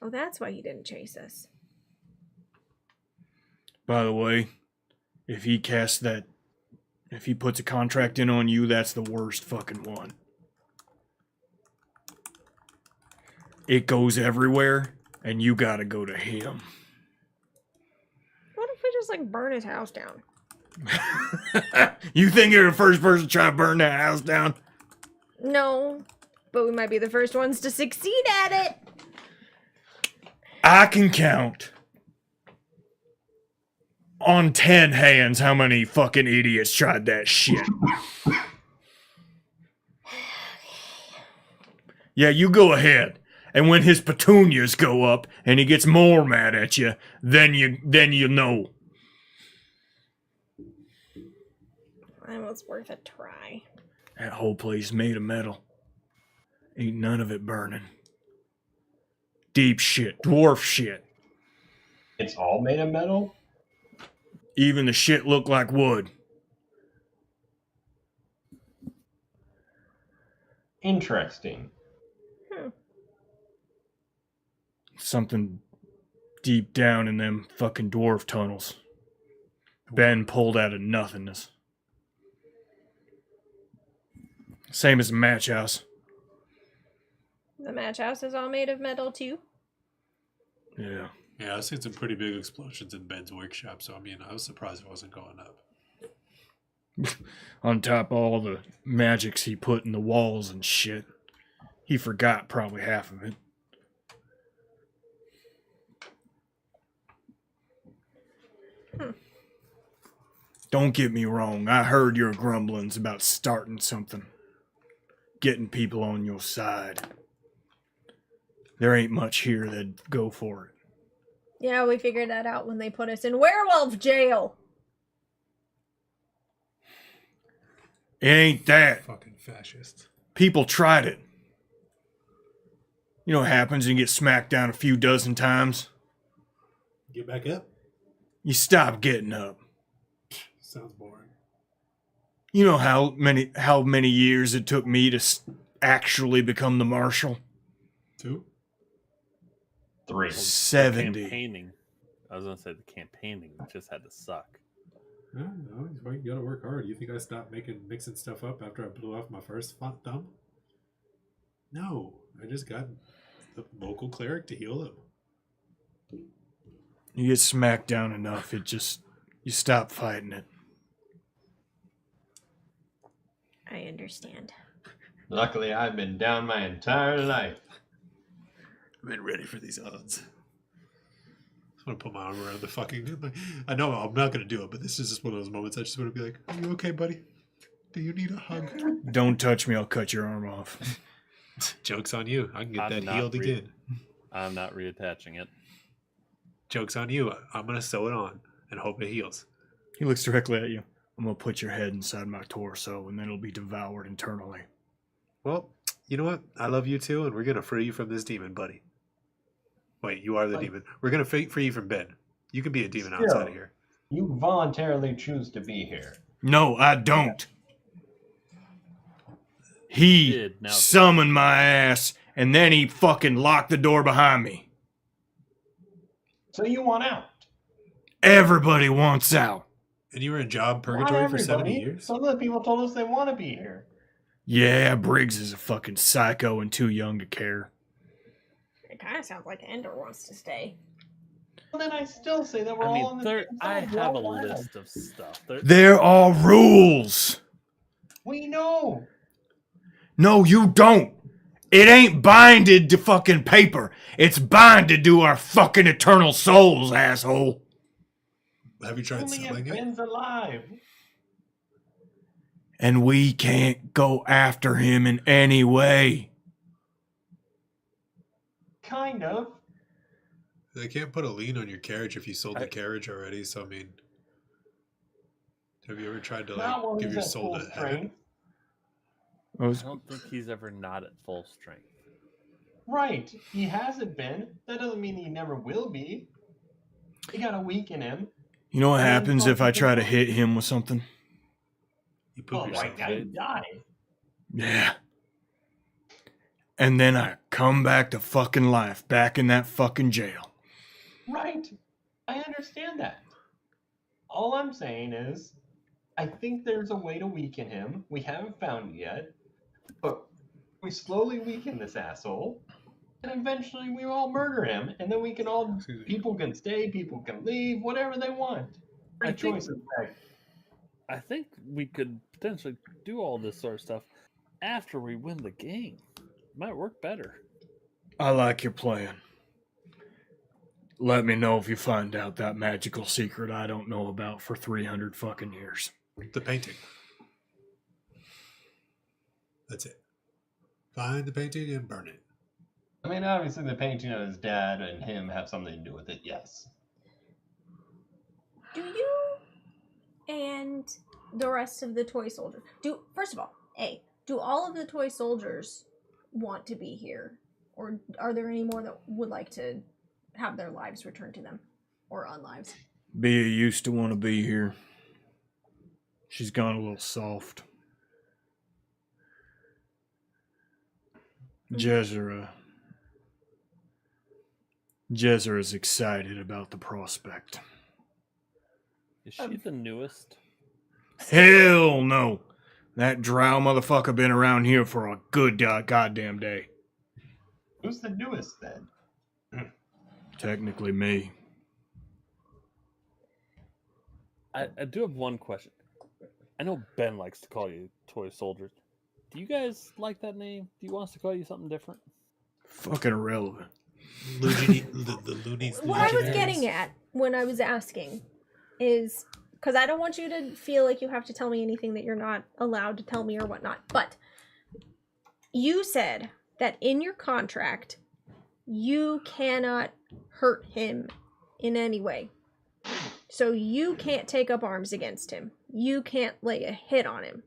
Oh, that's why he didn't chase us. By the way, if he puts a contract in on you, that's the worst fucking one. It goes everywhere, and you gotta go to him. What if we just, like, burn his house down? You think you're the first person to try to burn that house down? No, but we might be the first ones to succeed at it. I can count on 10 hands how many fucking idiots tried that shit. Yeah, you go ahead. And when his petunias go up and he gets more mad at you, then you know. It was worth a try. That whole place made of metal. Ain't none of it burning. Deep shit, dwarf shit. It's all made of metal? Even the shit looked like wood. Interesting. Something deep down in them fucking dwarf tunnels. Ben pulled out of nothingness. Same as the match house. The match house is all made of metal too. Yeah. Yeah, I've seen some pretty big explosions in Ben's workshop, so I mean, I was surprised it wasn't going up. On top of all the magics he put in the walls and shit. He forgot probably half of it. Don't get me wrong, I heard your grumblings about starting something. Getting people on your side. There ain't much here that'd go for it. Yeah, we figured that out when they put us in werewolf jail. It ain't that. Fucking fascist. People tried it. You know what happens when you get smacked down a few dozen times? Get back up. You stop getting up. Sounds boring. You know how many years it took me to actually become the marshal? 2? 3. 70. Campaigning. I was gonna say the campaigning just had to suck. No, you gotta work hard. You think I stopped mixing stuff up after I blew off my first thumb? No, I just got the local cleric to heal him. You get smacked down enough, you stop fighting it. I understand. Luckily, I've been down my entire life. I've been ready for these odds. I'm gonna put my arm around the fucking dude. I know I'm not gonna do it, but this is just one of those moments I just want to be like, "Are you okay, buddy? Do you need a hug?" Don't touch me, I'll cut your arm off. Joke's on you. I can get I'm that not healed again. I'm not reattaching it. Joke's on you. I'm gonna sew it on and hope it heals. He looks directly at you. I'm gonna put your head inside my torso, and then it'll be devoured internally. Well, you know what? I love you too, and we're gonna free you from this demon, buddy. Wait, you are the demon. We're gonna free you from Ben. You can be a demon outside of here. You voluntarily choose to be here. No, I don't. He Did, now- summoned my ass, and then he fucking locked the door behind me. So you want out. Everybody wants out. And you were in job Not purgatory for 70 everybody. years? Some of the people told us they want to be here. Yeah, Briggs is a fucking psycho and too young to care. It kind of sounds like Ender wants to stay. Well, then I still say that we're I all on mean, the there. same I side. have a We're all wild. list of stuff. There are rules. We know. No, you don't. It ain't binded to fucking paper. It's binded to our fucking eternal souls, asshole. Have you tried Only if selling it? Ben's alive. And we can't go after him in any way. Kind of. They can't put a lien on your carriage if you sold the I- carriage already, so I mean... Have you ever tried to Not when give he's your at soul full to heaven? strength. I I was- don't think he's ever not at full strength. Right. He hasn't been. That doesn't mean he never will be. You gotta weaken him. You know what I mean, happens if I try to hit him with something? You poop Oh, yourself. white guy die. Yeah. And then I come back to fucking life, back in that fucking jail. Right. I understand that. All I'm saying is, I think there's a way to weaken him. We haven't found it yet. But we slowly weaken this asshole. And eventually we all murder him. And then we can all, people can stay, people can leave, whatever they want. Free I think- choice, in fact. I think we could potentially do all this sort of stuff after we win the game. Might work better. I like your plan. Let me know if you find out that magical secret I don't know about for 300 fucking years. The painting. That's it. Find the painting and burn it. I mean, obviously the painting of his dad and him have something to do with it, yes. Do you and the rest of the toy soldiers? First of all, do all of the toy soldiers want to be here? Or are there any more that would like to have their lives returned to them? Or unlives? Bea used to want to be here. She's gone a little soft. Jezra's excited about the prospect. Is she the newest? Hell no. That drow motherfucker been around here for a good goddamn day. Who's the newest then? Technically me. I do have one question. I know Ben likes to call you toy soldiers. Do you guys like that name? Do you want us to call you something different? Fucking irrelevant. The Loonies. What I was Legionaries. getting at when I was asking is, because I don't want you to feel like you have to tell me anything that you're not allowed to tell me or whatnot, but you said that in your contract, you cannot hurt him in any way. So you can't take up arms against him. You can't lay a hit on him.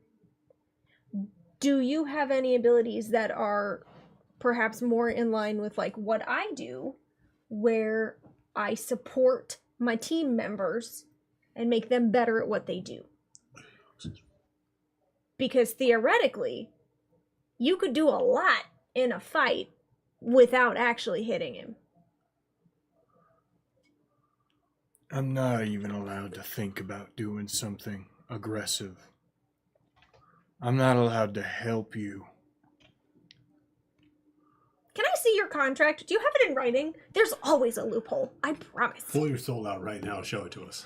Do you have any abilities that are perhaps more in line with like what I do, where I support my team members and make them better at what they do? Because theoretically, you could do a lot in a fight without actually hitting him. I'm not even allowed to think about doing something aggressive. I'm not allowed to help you. Can I see your contract? Do you have it in writing? There's always a loophole. I promise. Pull your soul out right now. Show it to us.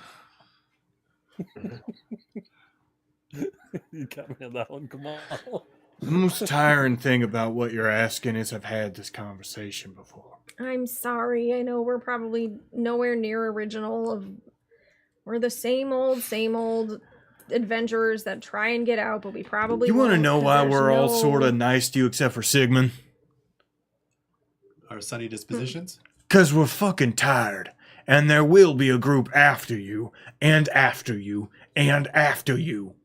You got me on that one, Kamal. The most tiring thing about what you're asking is I've had this conversation before. I'm sorry. I know we're probably nowhere near original. We're the same old adventurers that try and get out, but we probably You want to won't, know 'cause why there's we're all no- sort of nice to you except for Sigmund? Our sunny dispositions. Because we're fucking tired. And there will be a group after you, and after you, and after you.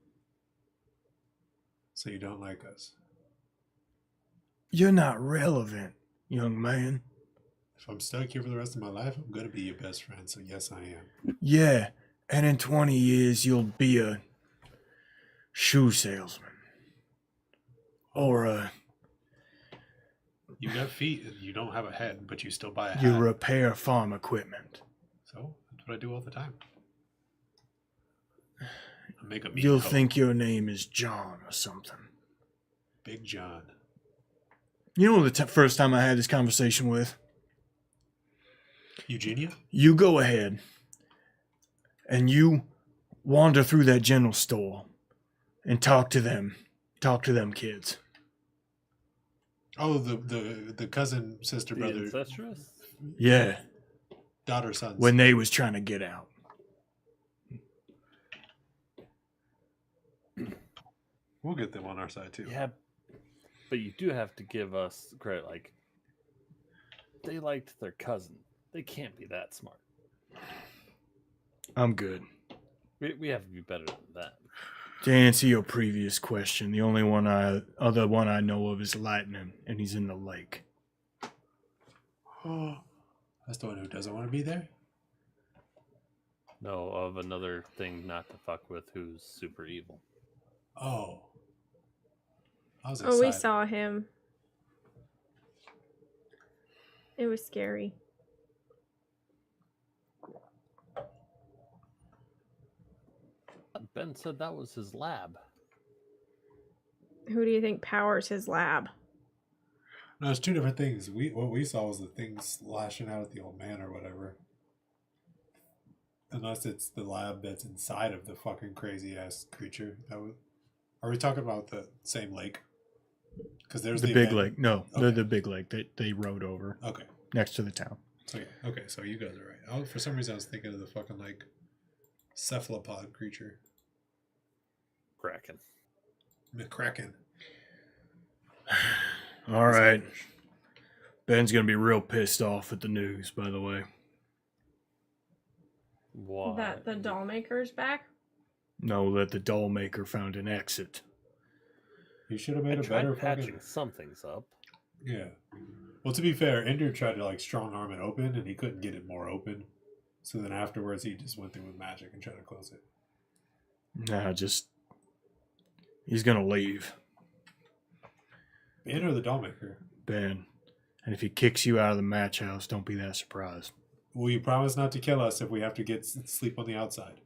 So you don't like us. You're not relevant, young man. If I'm stuck here for the rest of my life, I'm gonna be your best friend. So yes, I am. Yeah, and in 20 years you'll be a shoe salesman. Or You got feet and you don't have a head, but you still buy a you hat. repair farm equipment. So that's what I do all the time. I make a meat You'll coat. think your name is John or something. Big John. You know the first time I had this conversation with? Eugenia? You go ahead and you wander through that general store and talk to them. Talk to them kids. Oh, the cousin, sister, The brother, incestuous? Yeah, daughter, sons. when they was trying to get out. We'll get them on our side too. Yeah, but you do have to give us credit. Like, they liked their cousin. They can't be that smart. I'm good. We have to be better than that. To answer your previous question, the only other one I know of is Lightning, and he's in the lake. Oh, that's the one who doesn't want to be there. No, of another thing not to fuck with who's super evil. Oh. I was Oh, we excited. saw him. It was scary. Ben said that was his lab. Who do you think powers his lab? No, it's two different things. What we saw was the thing slashing out at the old man or whatever. Unless it's the lab that's inside of the fucking crazy ass creature. Are we talking about the same lake? Because there's The big event- lake. No, Okay. they're the big lake that they rode over Okay. next to the town. Okay, so you guys are right. For some reason, I was thinking of the fucking like cephalopod creature, Kraken. McCracken. All right. Ben's going to be real pissed off at the news, by the way. Why? That the doll maker's back? Know that the doll maker found an exit. You should have I made a tried better patching fucking... some things up. Yeah. Well, to be fair, Ender tried to like strong arm it open, and he couldn't get it more open. So then afterwards, he just went through with magic and tried to close it. Nah, just... He's gonna leave. Ben or the doll maker? Ben. And if he kicks you out of the match house, don't be that surprised. Will you promise not to kill us if we have to get sleep on the outside?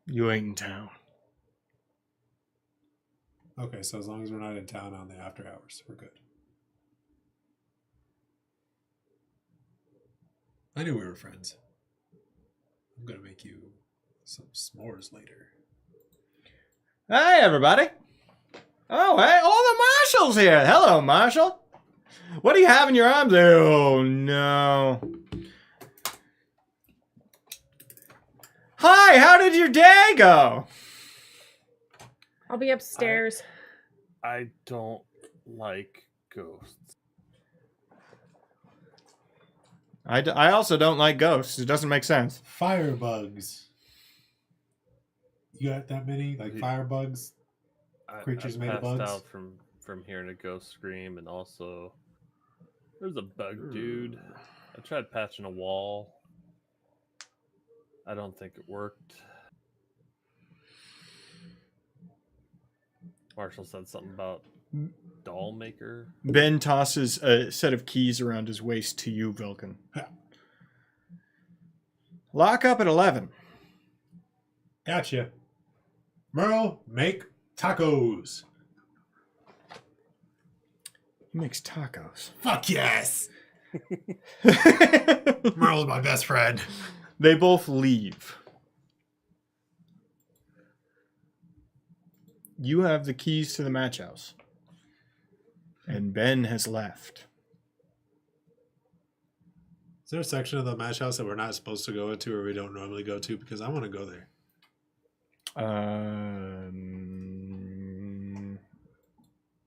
You ain't in town. Okay, so as long as we're not in town on the after hours, we're good. I knew we were friends. I'm gonna make you some s'mores later. Hey, everybody. Oh, hey, the Marshall's here. Hello, Marshall. What do you have in your arms? Oh, no. Hi, how did your day go? I'll be upstairs. I don't like ghosts. I also don't like ghosts. It doesn't make sense. Firebugs. You got that many? Like Ye- firebugs? Creatures I made of passed bugs? out from hearing a ghost scream, and also there's a bug dude. I tried patching a wall. I don't think it worked. Marshall said something about doll maker. Ben tosses a set of keys around his waist to you, Vilken. Lock up at 11. Gotcha. Merle, make tacos. He makes tacos. Fuck yes. Merle's my best friend. They both leave. You have the keys to the match house. And Ben has left. Is there a section of the match house that we're not supposed to go into or we don't normally go to? Because I want to go there.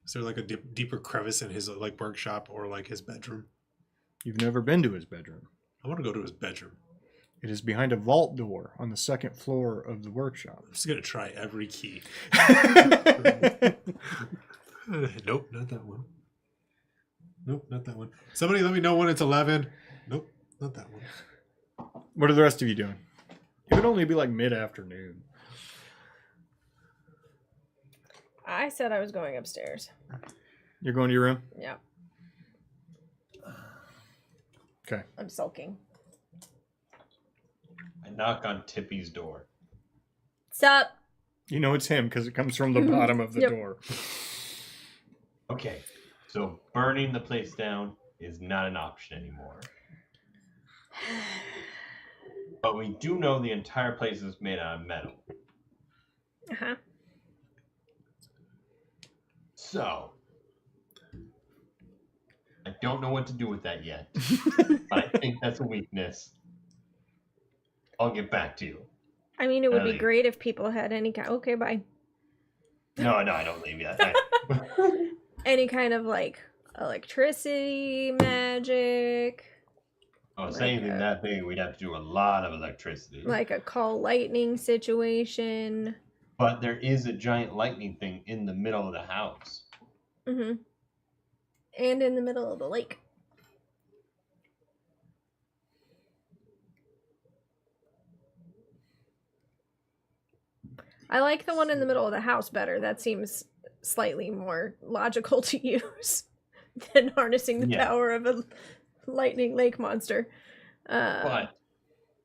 Is there like a deeper crevice in his like workshop or like his bedroom? You've never been to his bedroom. I want to go to his bedroom. It is behind a vault door on the second floor of the workshop. I'm just going to try every key. Nope, not that one. Nope, not that one. Somebody let me know when it's 11. Nope, not that one. What are the rest of you doing? It would only be like mid-afternoon. I said I was going upstairs. You're going to your room? Yeah, Okay. I'm sulking. I knock on Tippy's door. Sup? You know it's him because it comes from the bottom of the Yep. door. Okay, so burning the place down is not an option anymore. But we do know the entire place is made out of metal. Uh-huh. So, I don't know what to do with that yet. But I think that's a weakness. I'll get back to you. I mean, it would be Ellie. great if people had any kind. Okay, bye. No, I don't leave you that. Any kind of like electricity, magic, Oh, say anything that big, we'd have to do a lot of electricity. like a call lightning situation. But there is a giant lightning thing in the middle of the house. Mm-hmm. And in the middle of the lake. I like the one in the middle of the house better. That seems slightly more logical to use than harnessing the Yeah. power of a lightning lake monster. But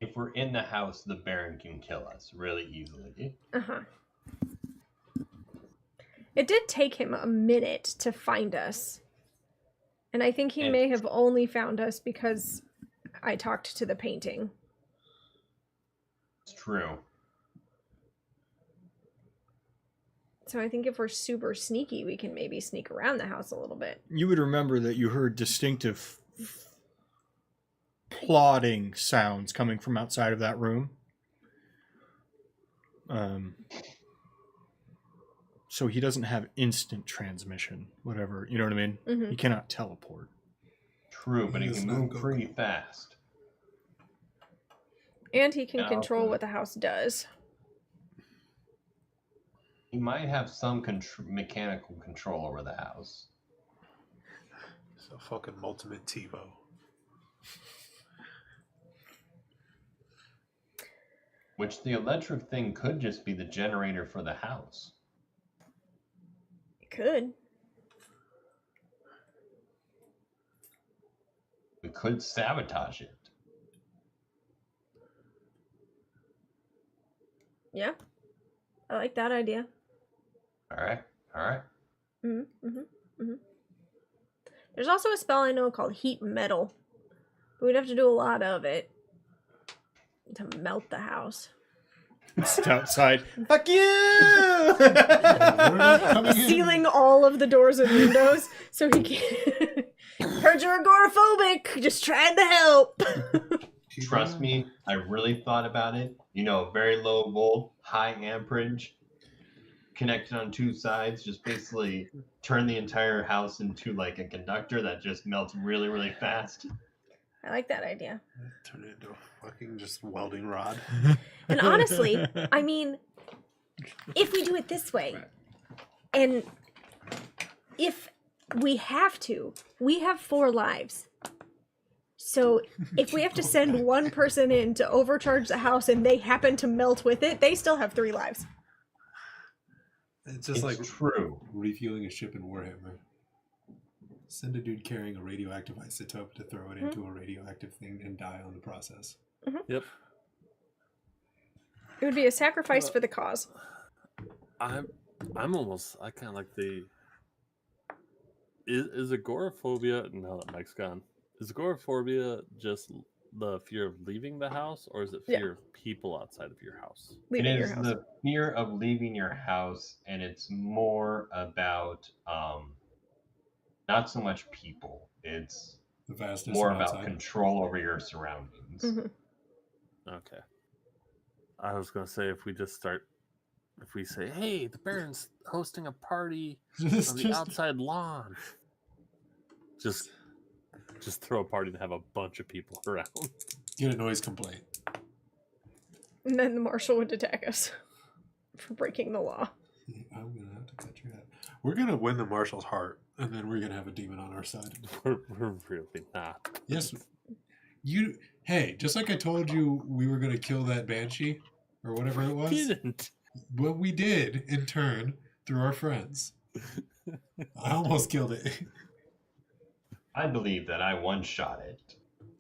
if we're in the house, the Baron can kill us really easily. Uh-huh. It did take him a minute to find us. And I think he may have only found us because I talked to the painting. It's true. So I think if we're super sneaky, we can maybe sneak around the house a little bit. You would remember that you heard distinctive plodding sounds coming from outside of that room. So he doesn't have instant transmission, whatever, you know what I mean? Mm-hmm. He cannot teleport. True, but he Yes, can not move Goku. pretty fast. And he can And control also- what the house does. He might have some mechanical control over the house. So fucking ultimate TiVo. Which the electric thing could just be the generator for the house. It could. We could sabotage it. Yeah. I like that idea. All right. There's also a spell I know called Heat Metal. But we'd have to do a lot of it to melt the house. Just outside. Fuck you! Sealing all of the doors and windows so he can. Heard you're agoraphobic. Just trying to help. Trust me, I really thought about it. You know, very low volt, high amperage, connected on two sides, just basically turn the entire house into like a conductor that just melts really, really fast. I like that idea. Turn it into a fucking just welding rod. And honestly, I mean, if we do it this way, and if we have to, we have 4 lives. So if we have to send one person in to overcharge the house and they happen to melt with it, they still have 3 lives. It's just It's like true. refueling a ship in Warhammer. Send a dude carrying a radioactive isotope to throw it into a radioactive thing and die on the process. Yep. It would be a sacrifice for the cause. I kind of like the. Is agoraphobia, now that Mike's gone, is agoraphobia just the fear of leaving the house, or is it Yeah. fear of people outside of your house? Leaving It your is house. the fear of leaving your house, and it's more about not so much people. It's The vastness more of about outside. control over your surroundings. Mhm. Okay. I was gonna say if we say, hey, the Baron's hosting a party on the outside lawn. Just throw a party and have a bunch of people around. Get a noise complaint. And then the marshal would attack us for breaking the law. I'm gonna have to cut your head. We're gonna win the marshal's heart, and then we're gonna have a demon on our side. We're really not. Yes, you. Hey, just like I told you, we were gonna kill that banshee or whatever it was. Didn't. Well, we did in turn through our friends. I almost killed it. I believe that I one-shot it.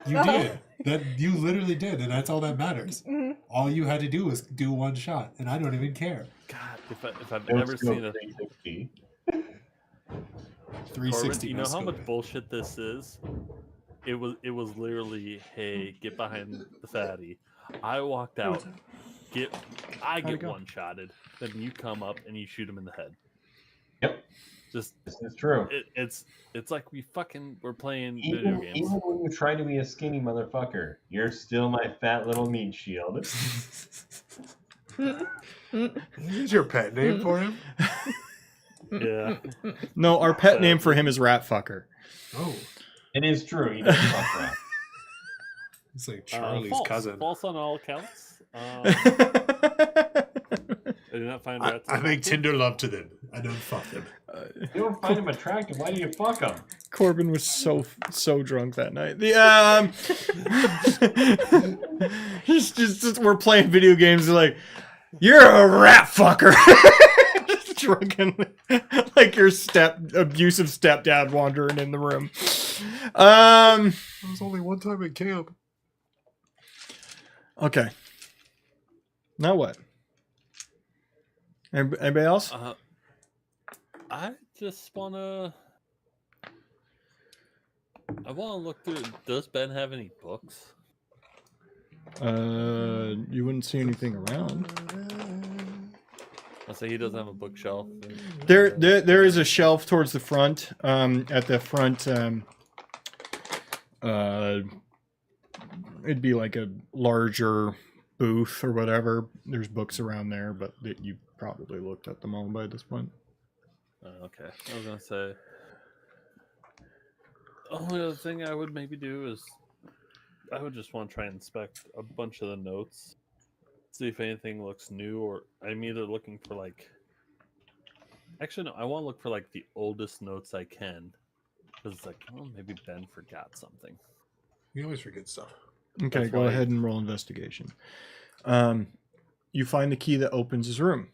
You did. That you literally did, and that's all that matters. Mhm. All you had to do was do one shot, and I don't even care. God, if I've It was ever still seen a 360. 360. Corbin, you know how much no-scope. bullshit this is? It was literally, hey, get behind the fatty. I walked out. I it get go? one shotted. Then you come up and you shoot him in the head. Yep, Just this is true. it's like we're playing video games. Even when you try to be a skinny motherfucker, you're still my fat little meat shield. Is your pet name for him? Yeah. No, our pet name for him is Rat Fucker. Oh, It is true. He does fuck around. it's like Charlie's false. cousin. False on all accounts. I did not find I rats. make tender love to them. I don't fuck them. You don't find him attractive. Why do you fuck him? Corbin was so drunk that night. He's just we're playing video games. Like, you're a rat fucker. Just drunken, like your abusive stepdad wandering in the room. It was only one time at camp. Okay. Now what? Anybody else? I just wanna. I wanna look through. Does Ben have any books? You wouldn't see anything around. I say he doesn't have a bookshelf. There is a shelf towards the front. At the front, it'd be like a larger booth or whatever. There's books around there, but you probably looked at them all by this point. Okay, I was gonna say. The only other thing I would maybe do is would just want to try and inspect a bunch of the notes, see if anything looks new, or I'm either looking for like. Actually, no. I want to look for like the oldest notes I can, because it's like, well, maybe Ben forgot something. You always forget stuff. Okay, That's go why- ahead and roll investigation. You find the key that opens his room.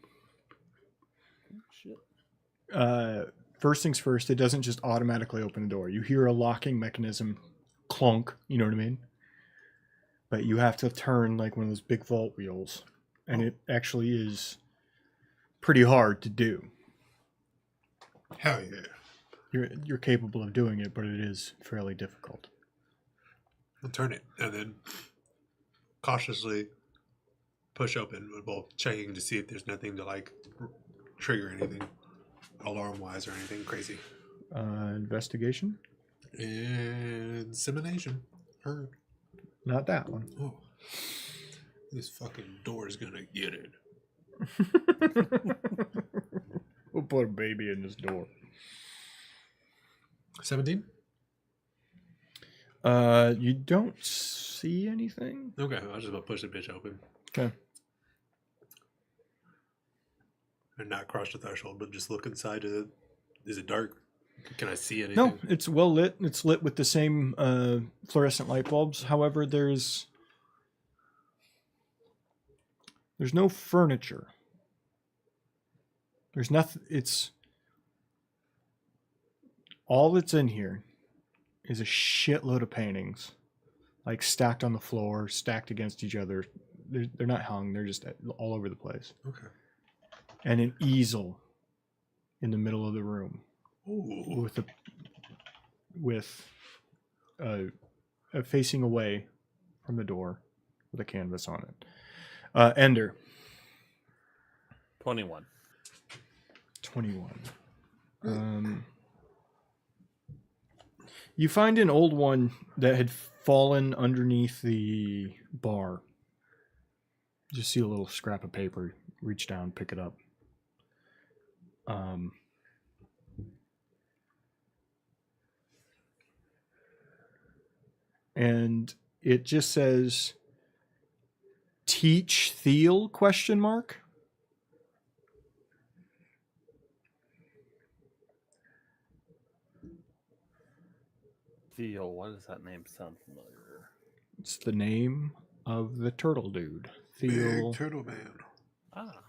Shit. First things first, it doesn't just automatically open the door. You hear a locking mechanism clunk, you know what I mean? But you have to turn like one of those big vault wheels, and it actually is pretty hard to do. Hell yeah. You're capable of doing it, but it is fairly difficult. I'll turn it and then cautiously push open, well, checking to see if there's nothing to like trigger anything alarm-wise or anything crazy. Investigation? Insemination. Heard. Not that one. Oh. This fucking door is gonna get it. We'll put a baby in this door. 17? You don't see anything? Okay, I was just about to push the bitch open. Okay. And not cross the threshold, but just look inside. Is it dark? Can I see anything? No, it's well lit. It's lit with the same fluorescent light bulbs. However, there's no furniture. There's nothing. It's all that's in here is a shitload of paintings, like stacked on the floor, stacked against each other. They're not hung. They're just all over the place. Okay. And an easel in the middle of the room. Ooh. with facing away from the door with a canvas on it. Ender. 21. 21. You find an old one that had fallen underneath the bar. Just see a little scrap of paper. Reach down, pick it up. And it just says "Teach Thiel?" ? Theo, why does that name sound familiar? It's the name of the turtle dude. Thiel. Big Turtle Man. Ah.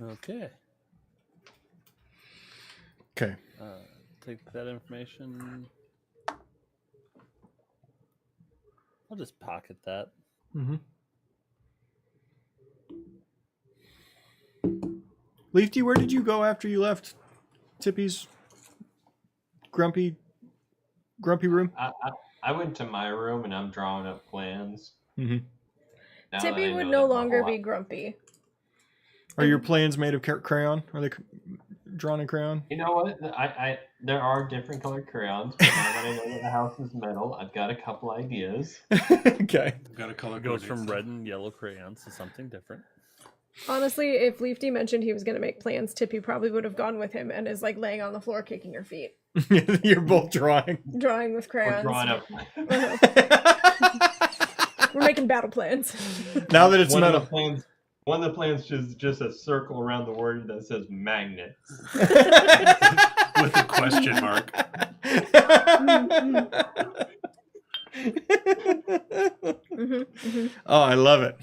Okay. Okay. Take that information. I'll just pocket that. Mm-hmm. Leafy, where did you go after you left Tippy's grumpy room? I went to my room and I'm drawing up plans. Mm-hmm. Now that Tippy I would know no that my longer whole- be grumpy. Are your plans made of crayon? Are they drawn in crayon? You know what? There are different colored crayons. But now that I know that the house is metal, I've got a couple ideas. Okay. Got a color It goes coordinate from stuff. red and yellow crayons to something different. Honestly, if Leafy mentioned he was going to make plans, Tippy probably would have gone with him and is like laying on the floor kicking her feet, You're both drawing. drawing with We're crayons. drawing up. We're making battle plans. Now that it's One of metal. the plans. One of the plans is just a circle around the word that says magnet. With a question mark. Oh, I love it.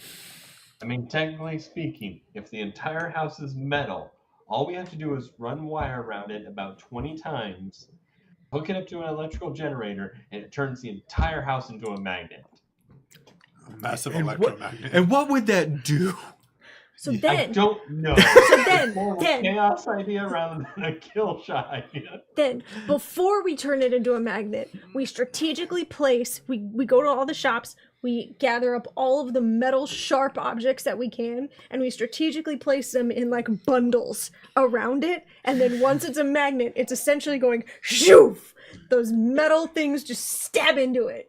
I mean, technically speaking, if the entire house is metal, all we have to do is run wire around it about 20 times, hook it up to an electrical generator, and it turns the entire house into a magnet. A massive And electromagnet. And what would that do? So I then, don't know. More of a then, chaos idea rather than a kill shot idea. then, before we turn it into a magnet, we strategically place, we go to all the shops, we gather up all of the metal sharp objects that we can, and we strategically place them in like bundles around it, and then once it's a magnet, it's essentially going shoof! Those metal things just stab into it.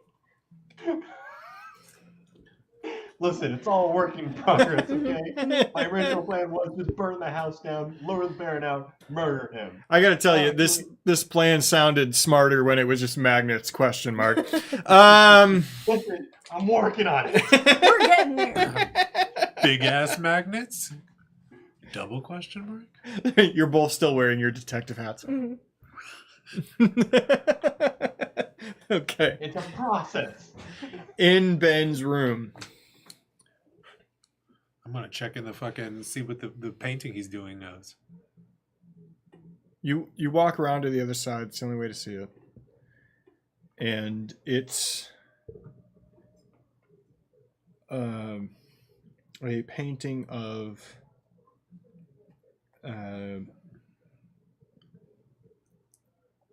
Listen, it's all a work in progress, okay? My original plan was just burn the house down, lure the Baron out, murder him. I gotta tell you, Actually- this plan sounded smarter when it was just magnets, question mark. Listen, I'm working on it. We're getting there. Big ass magnets? Double question mark? You're both still wearing your detective hats. Mhm. Okay. It's a process. In Ben's room. I'm gonna check in the fucking see what the painting he's doing knows. You walk around to the other side. It's the only way to see it. And it's a painting of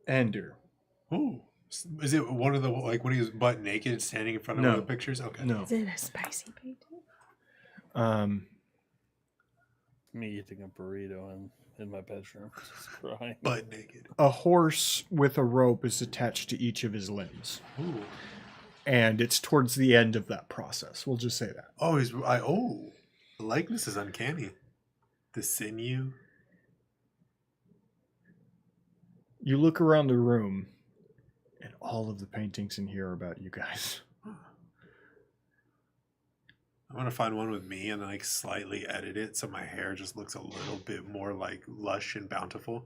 Ender. Ooh. Is it one of the like when he was butt naked standing in front of No. one of the pictures? Okay. No. Is it a spicy painting? Me eating a burrito in my bedroom, just crying. Butt naked. A horse with a rope is attached to each of his limbs. Ooh. And it's towards the end of that process. We'll just say that. Oh, the likeness is uncanny. The sinew. You look around the room, and all of the paintings in here are about you guys. I'm gonna find one with me and like slightly edit it so my hair just looks a little bit more like lush and bountiful.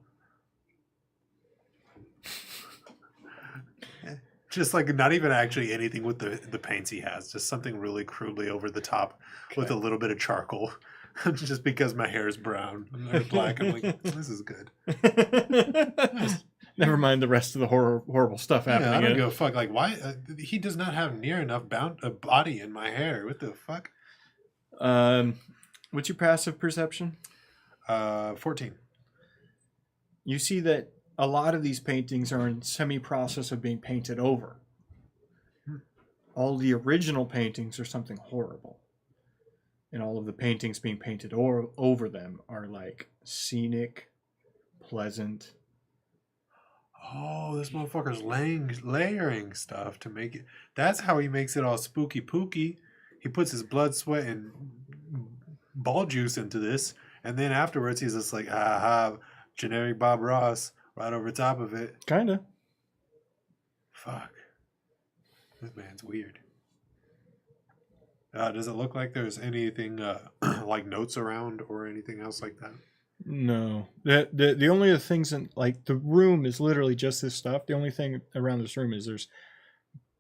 Just like not even actually anything with the paints he has, just something really crudely over the top with a little bit of charcoal. Just because my hair is brown or black, I'm like, this is good. Never mind the rest of the horrible stuff happening. Yeah, I don't in give it. a fuck. Like, why? He does not have near enough body in my hair. What the fuck? What's your passive perception? 14. You see that a lot of these paintings are in semi-process of being painted over. All the original paintings are something horrible. And all of the paintings being painted over them are like scenic, pleasant. Oh, this motherfucker's layering stuff to make it. That's how he makes it all spooky pooky. He puts his blood, sweat, and ball juice into this, and then afterwards he's just like, aha, generic Bob Ross right over top of it. Kinda. Fuck. This man's weird. Does it look like there's anything like notes around or anything else like that? No. The only other things in like the room is literally just this stuff. The only thing around this room is there's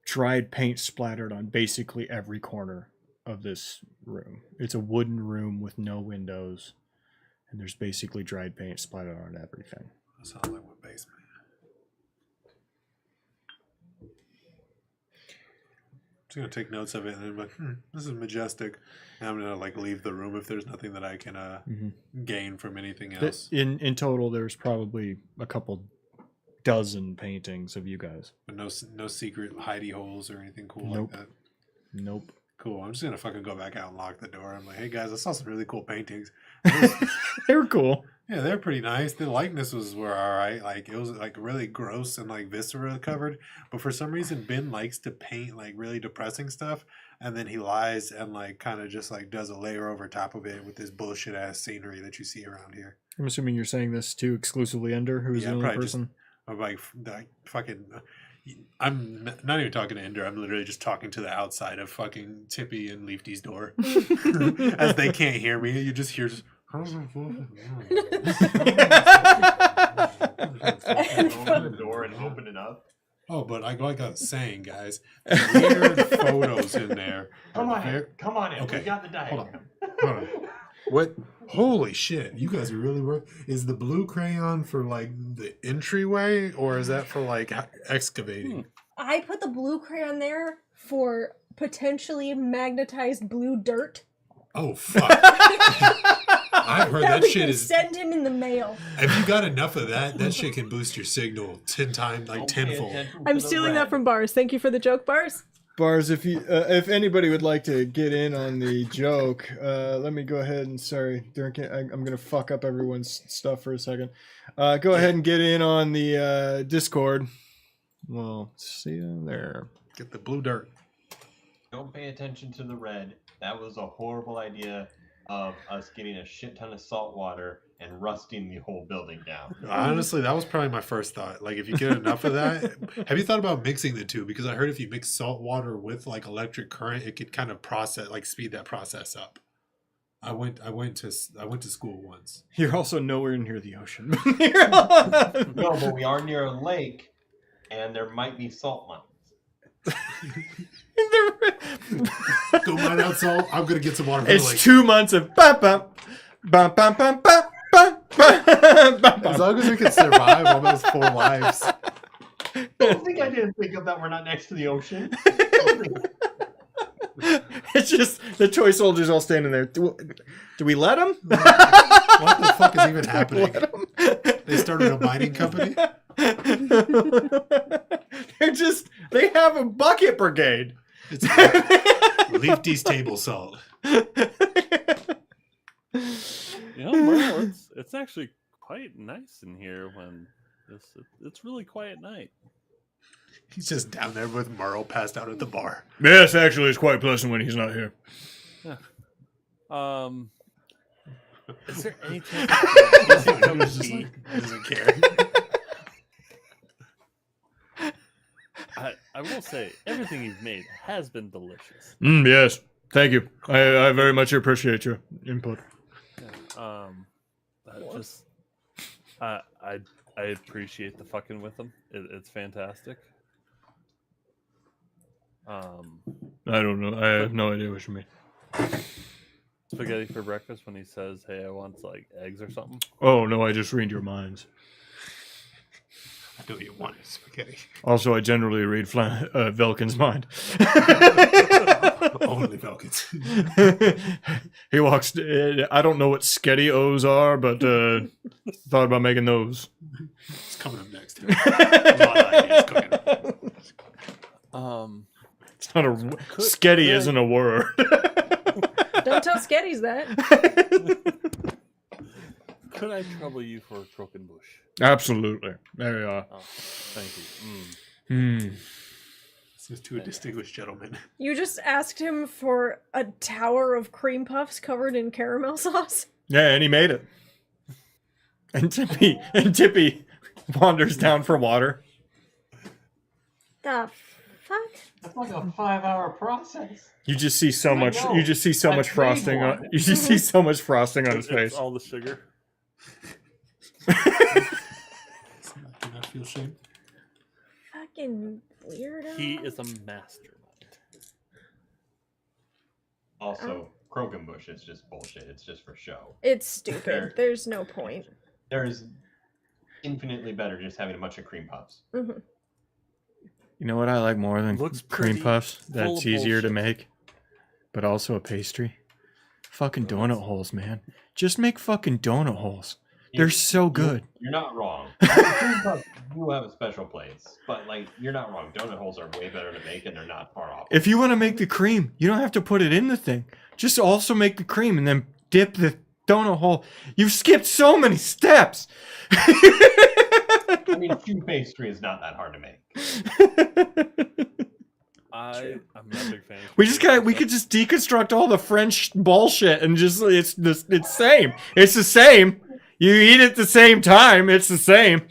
dried paint splattered on basically every corner of this room. It's a wooden room with no windows, and there's basically dried paint splattered on everything. That sounds like my basement. I'm just gonna take notes of it and then I'm like, this is majestic. And I'm gonna like leave the room if there's nothing that I can gain from anything else. In total, there's probably a couple dozen paintings of you guys. But no secret hidey holes or anything cool Nope. like that. Nope. Cool. I'm just gonna fucking go back out and lock the door. I'm like, hey guys, I saw some really cool paintings. They were cool. Yeah, they're pretty nice. The likeness were all right. Like it was like really gross and like viscera covered. But for some reason, Ben likes to paint like really depressing stuff, and then he lies and like kind of just like does a layer over top of it with this bullshit ass scenery that you see around here. I'm assuming you're saying this to exclusively Ender, who's Yeah, the only probably just- person. I'm like fucking. I'm not even talking to Ender. I'm literally just talking to the outside of fucking Tippy and Leafy's door, as they can't hear me. You just hear. Open the door and open it up. Oh, but like I was saying, guys, weird photos in there. Come on, Very- come on in. Okay, We got the hold diagram. Hold on. What? Holy shit! You guys are really work. Is the blue crayon for like the entryway, or is that for like excavating? I put the blue crayon there for potentially magnetized blue dirt. Oh fuck! I've heard that we shit can is. send him in the mail. If you got enough of that, that shit can boost your signal 10 times, like Don't pay tenfold. attention to I'm the stealing red. that from Bars. Thank you for the joke, Bars. Bars, if anybody would like to get in on the joke, let me go ahead and I'm gonna fuck up everyone's stuff for a second. Go ahead and get in on the Discord. Well, see you there. Get the blue dirt. Don't pay attention to the red. That was a horrible idea of us getting a shit ton of salt water and rusting the whole building down. Honestly, that was probably my first thought. Like, if you get enough of that, have you thought about mixing the two? Because I heard if you mix salt water with like electric current, it could kind of speed that process up. I went to school once. You're also nowhere near the ocean. No, but we are near a lake, and there might be salt mines. Go mine out salt. I'm gonna get some water. From It's the lake. 2 months of bum bum bum bum bum bum bum bum. As long as we can survive all those 4 lives. Don't think I didn't think of that. We're not next to the ocean. It's just the toy soldiers all standing there. Do we let them? What the fuck is even happening? They started a mining company. They have a bucket brigade. It's Leafy's table salt. Merle, it's actually quite nice in here when it's really quiet night. He's just down there with Merle passed out at the bar. Yes, actually, it's quite pleasant when he's not here. Yeah. Is there any chance that He's just like, he doesn't care. I will say everything you've made has been delicious. Yes, thank you. I very much appreciate your input. Yeah. I appreciate the fucking with them. It's fantastic. I don't know. I have no idea what you mean. Spaghetti for breakfast when he says, "Hey, I want like eggs or something." Oh no, I just read your minds. I know you wanted spaghetti. Also, I generally read Velkin's mind. Only Falcons. He walks. I don't know what Sketty-O's are, but thought about making those. It's coming up next. A lot of ideas cooking. It's not a Sketty isn't a word. Don't tell Sketties that. Could I trouble you for a croquet bush? Absolutely. There you are. Oh, thank you. This is to a distinguished gentleman. You just asked him for a tower of cream puffs covered in caramel sauce? Yeah, and he made it. And Tippy wanders down for water. The fuck? That's like a 5-hour process. You just see so I much. know. You just see so I much paid frosting for on. it. You just see so much frosting on his It's face. all the sugar. Do not feel shame. Fucking weirdo. He is a mastermind. Also, Croquembouche is just bullshit. It's just for show. It's stupid. There's no point. There's infinitely better just having a bunch of cream puffs. Mm-hmm. You know what I like more than Looks cream pretty, puffs? full That's of easier to bullshit. make, but also a pastry. Fucking donut holes, man. Just make fucking donut holes. They're so good. You're not wrong. Cream puffs do have a special place, but like you're not wrong. Donut holes are way better to make, and they're not far off. If you want to make the cream, you don't have to put it in the thing. Just also make the cream and then dip the donut hole. You've skipped so many steps. I mean, chew pastry is not that hard to make. I'm not a big fan. We could just deconstruct all the French bullshit and just it's same. It's the same. You eat at the same time. It's the same.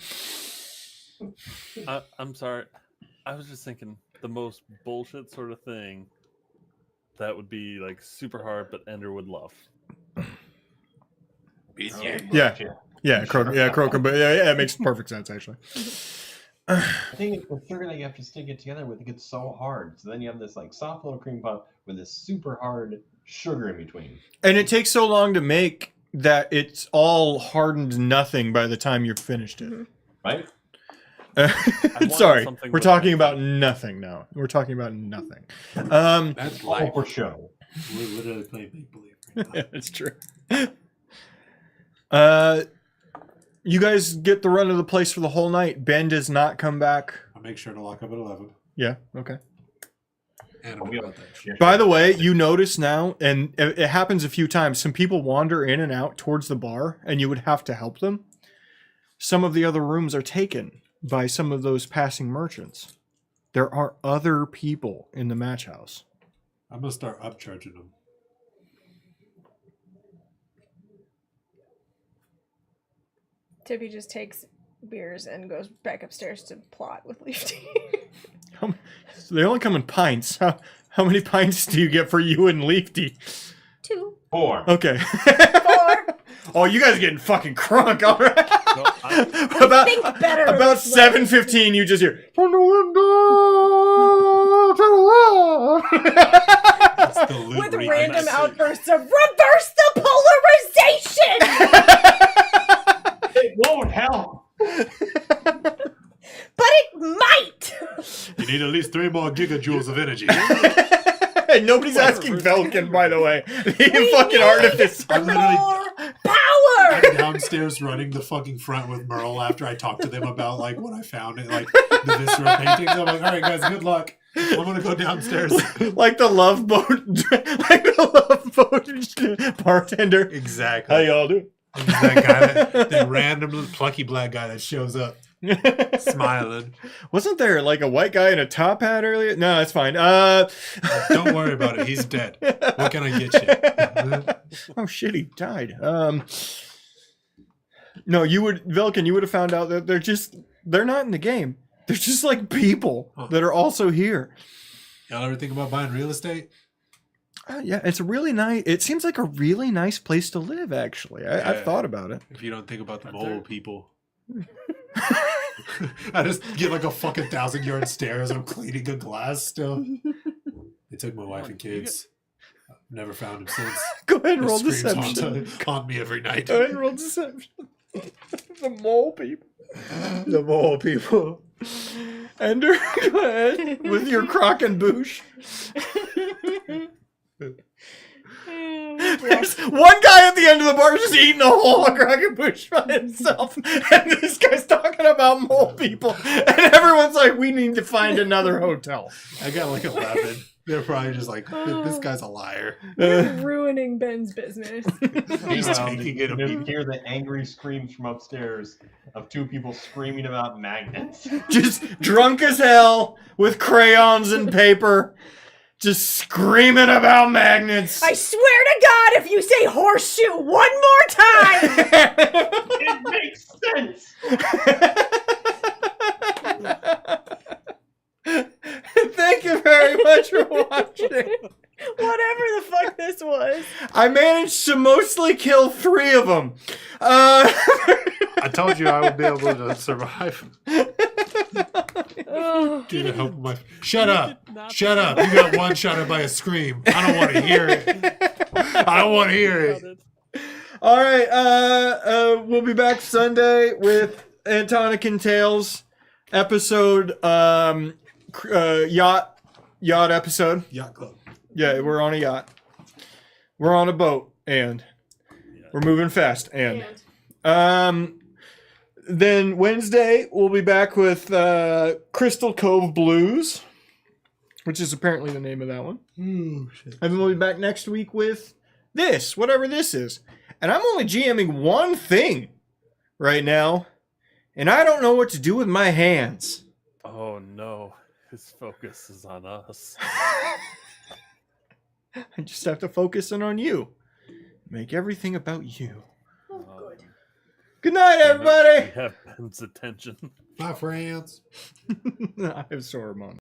I'm sorry. I was just thinking the most bullshit sort of thing that would be like super hard, but Ender would love. Yeah, croquembouche. But yeah, it makes perfect sense actually. I think it's the sugar that you have to stick it together with. It gets so hard. So then you have this like soft little cream puff with this super hard sugar in between. And it takes so long to make that it's all hardened nothing by the time you've finished it. Right? Sorry, something we're with talking that. about nothing now. We're talking about nothing. That's All life. for show. We're literally playing make believe right now. Yeah, it's true. You guys get the run of the place for the whole night. Ben does not come back. I'll make sure to lock up at 11. Yeah, okay. And I'm about that shit. By the way, you notice now, and it happens a few times, some people wander in and out towards the bar, and you would have to help them. Some of the other rooms are taken by some of those passing merchants. There are other people in the match house. I'm going to start upcharging them. Tippy just takes beers and goes back upstairs to plot with Leafy. So they only come in pints. How many pints do you get for you and Leafy? 2. 4. Okay. 4. Oh, you guys are getting fucking crunk, all right? No, I, about think better about this way. 7:15, you just hear from the window to the wall. It's the Lou With Reed random message. outbursts of reverse the polarization! It won't help. But it might! You need at least 3 more gigajoules of energy. And nobody's asking Velkin, by the way. He We fucking need artifice. I'm literally More power! I'm downstairs running the fucking front with Merle after I talked to them about like what I found and like the visceral paintings. I'm like, all right, guys, good luck. I'm gonna go downstairs. Like the love boat, like the love boat bartender. Exactly. How y'all doing? He's that guy, that random little plucky black guy that shows up smiling. Wasn't there like a white guy in a top hat earlier? No, it's fine. Don't worry about it. He's dead. What can I get you? Oh shit, he died. No, Velkin, you would have found out that they're not in the game. They're just like people that are also here. Y'all ever think about buying real estate? Yeah, it's a really nice. It seems like a really nice place to live. Actually, I've thought about it. If you don't think about the Right there. mole people. I just get like a fucking 1,000-yard stare as I'm cleaning a glass still. They took my wife and kids. I've never found them since. Go ahead and It roll screams deception. haunt me every night. Go ahead and roll deception. The mole people. The mole people. Ender, go ahead with your crock and boosh. There's one guy at the end of the bar just eating a whole crock and boosh by himself, and this guy's talking about mole people, and everyone's like, "We need to find another hotel." I got like 11. They're probably just like, this guy's a liar. You're ruining Ben's business. He's Meanwhile, taking it a you beat. hear the angry screams from upstairs of 2 people screaming about magnets. Just drunk as hell with crayons and paper, just screaming about magnets. I swear to God, if you say horseshoe one more time! It makes sense. Thank you very much for watching. Whatever the fuck this was. I managed to mostly kill 3 of them. I told you I would be able to survive. Oh. Due to help my. Shut up! Shut up! You got one shot by a scream. I don't want to hear it. I don't want to hear it. All right, we'll be back Sunday with Antonican Tales episode, yacht episode. Yacht Club. Yeah, we're on a yacht. We're on a boat, and we're moving fast, and then Wednesday we'll be back with Crystal Cove Blues, which is apparently the name of that one. Ooh, shit. And then we'll be back next week with this, whatever this is. And I'm only GMing one thing right now, and I don't know what to do with my hands. oh no, his focus is on us. I just have to focus in on you. Make everything about you. Good. Good night, We everybody. have Ben's attention. My friends. I have Soromon.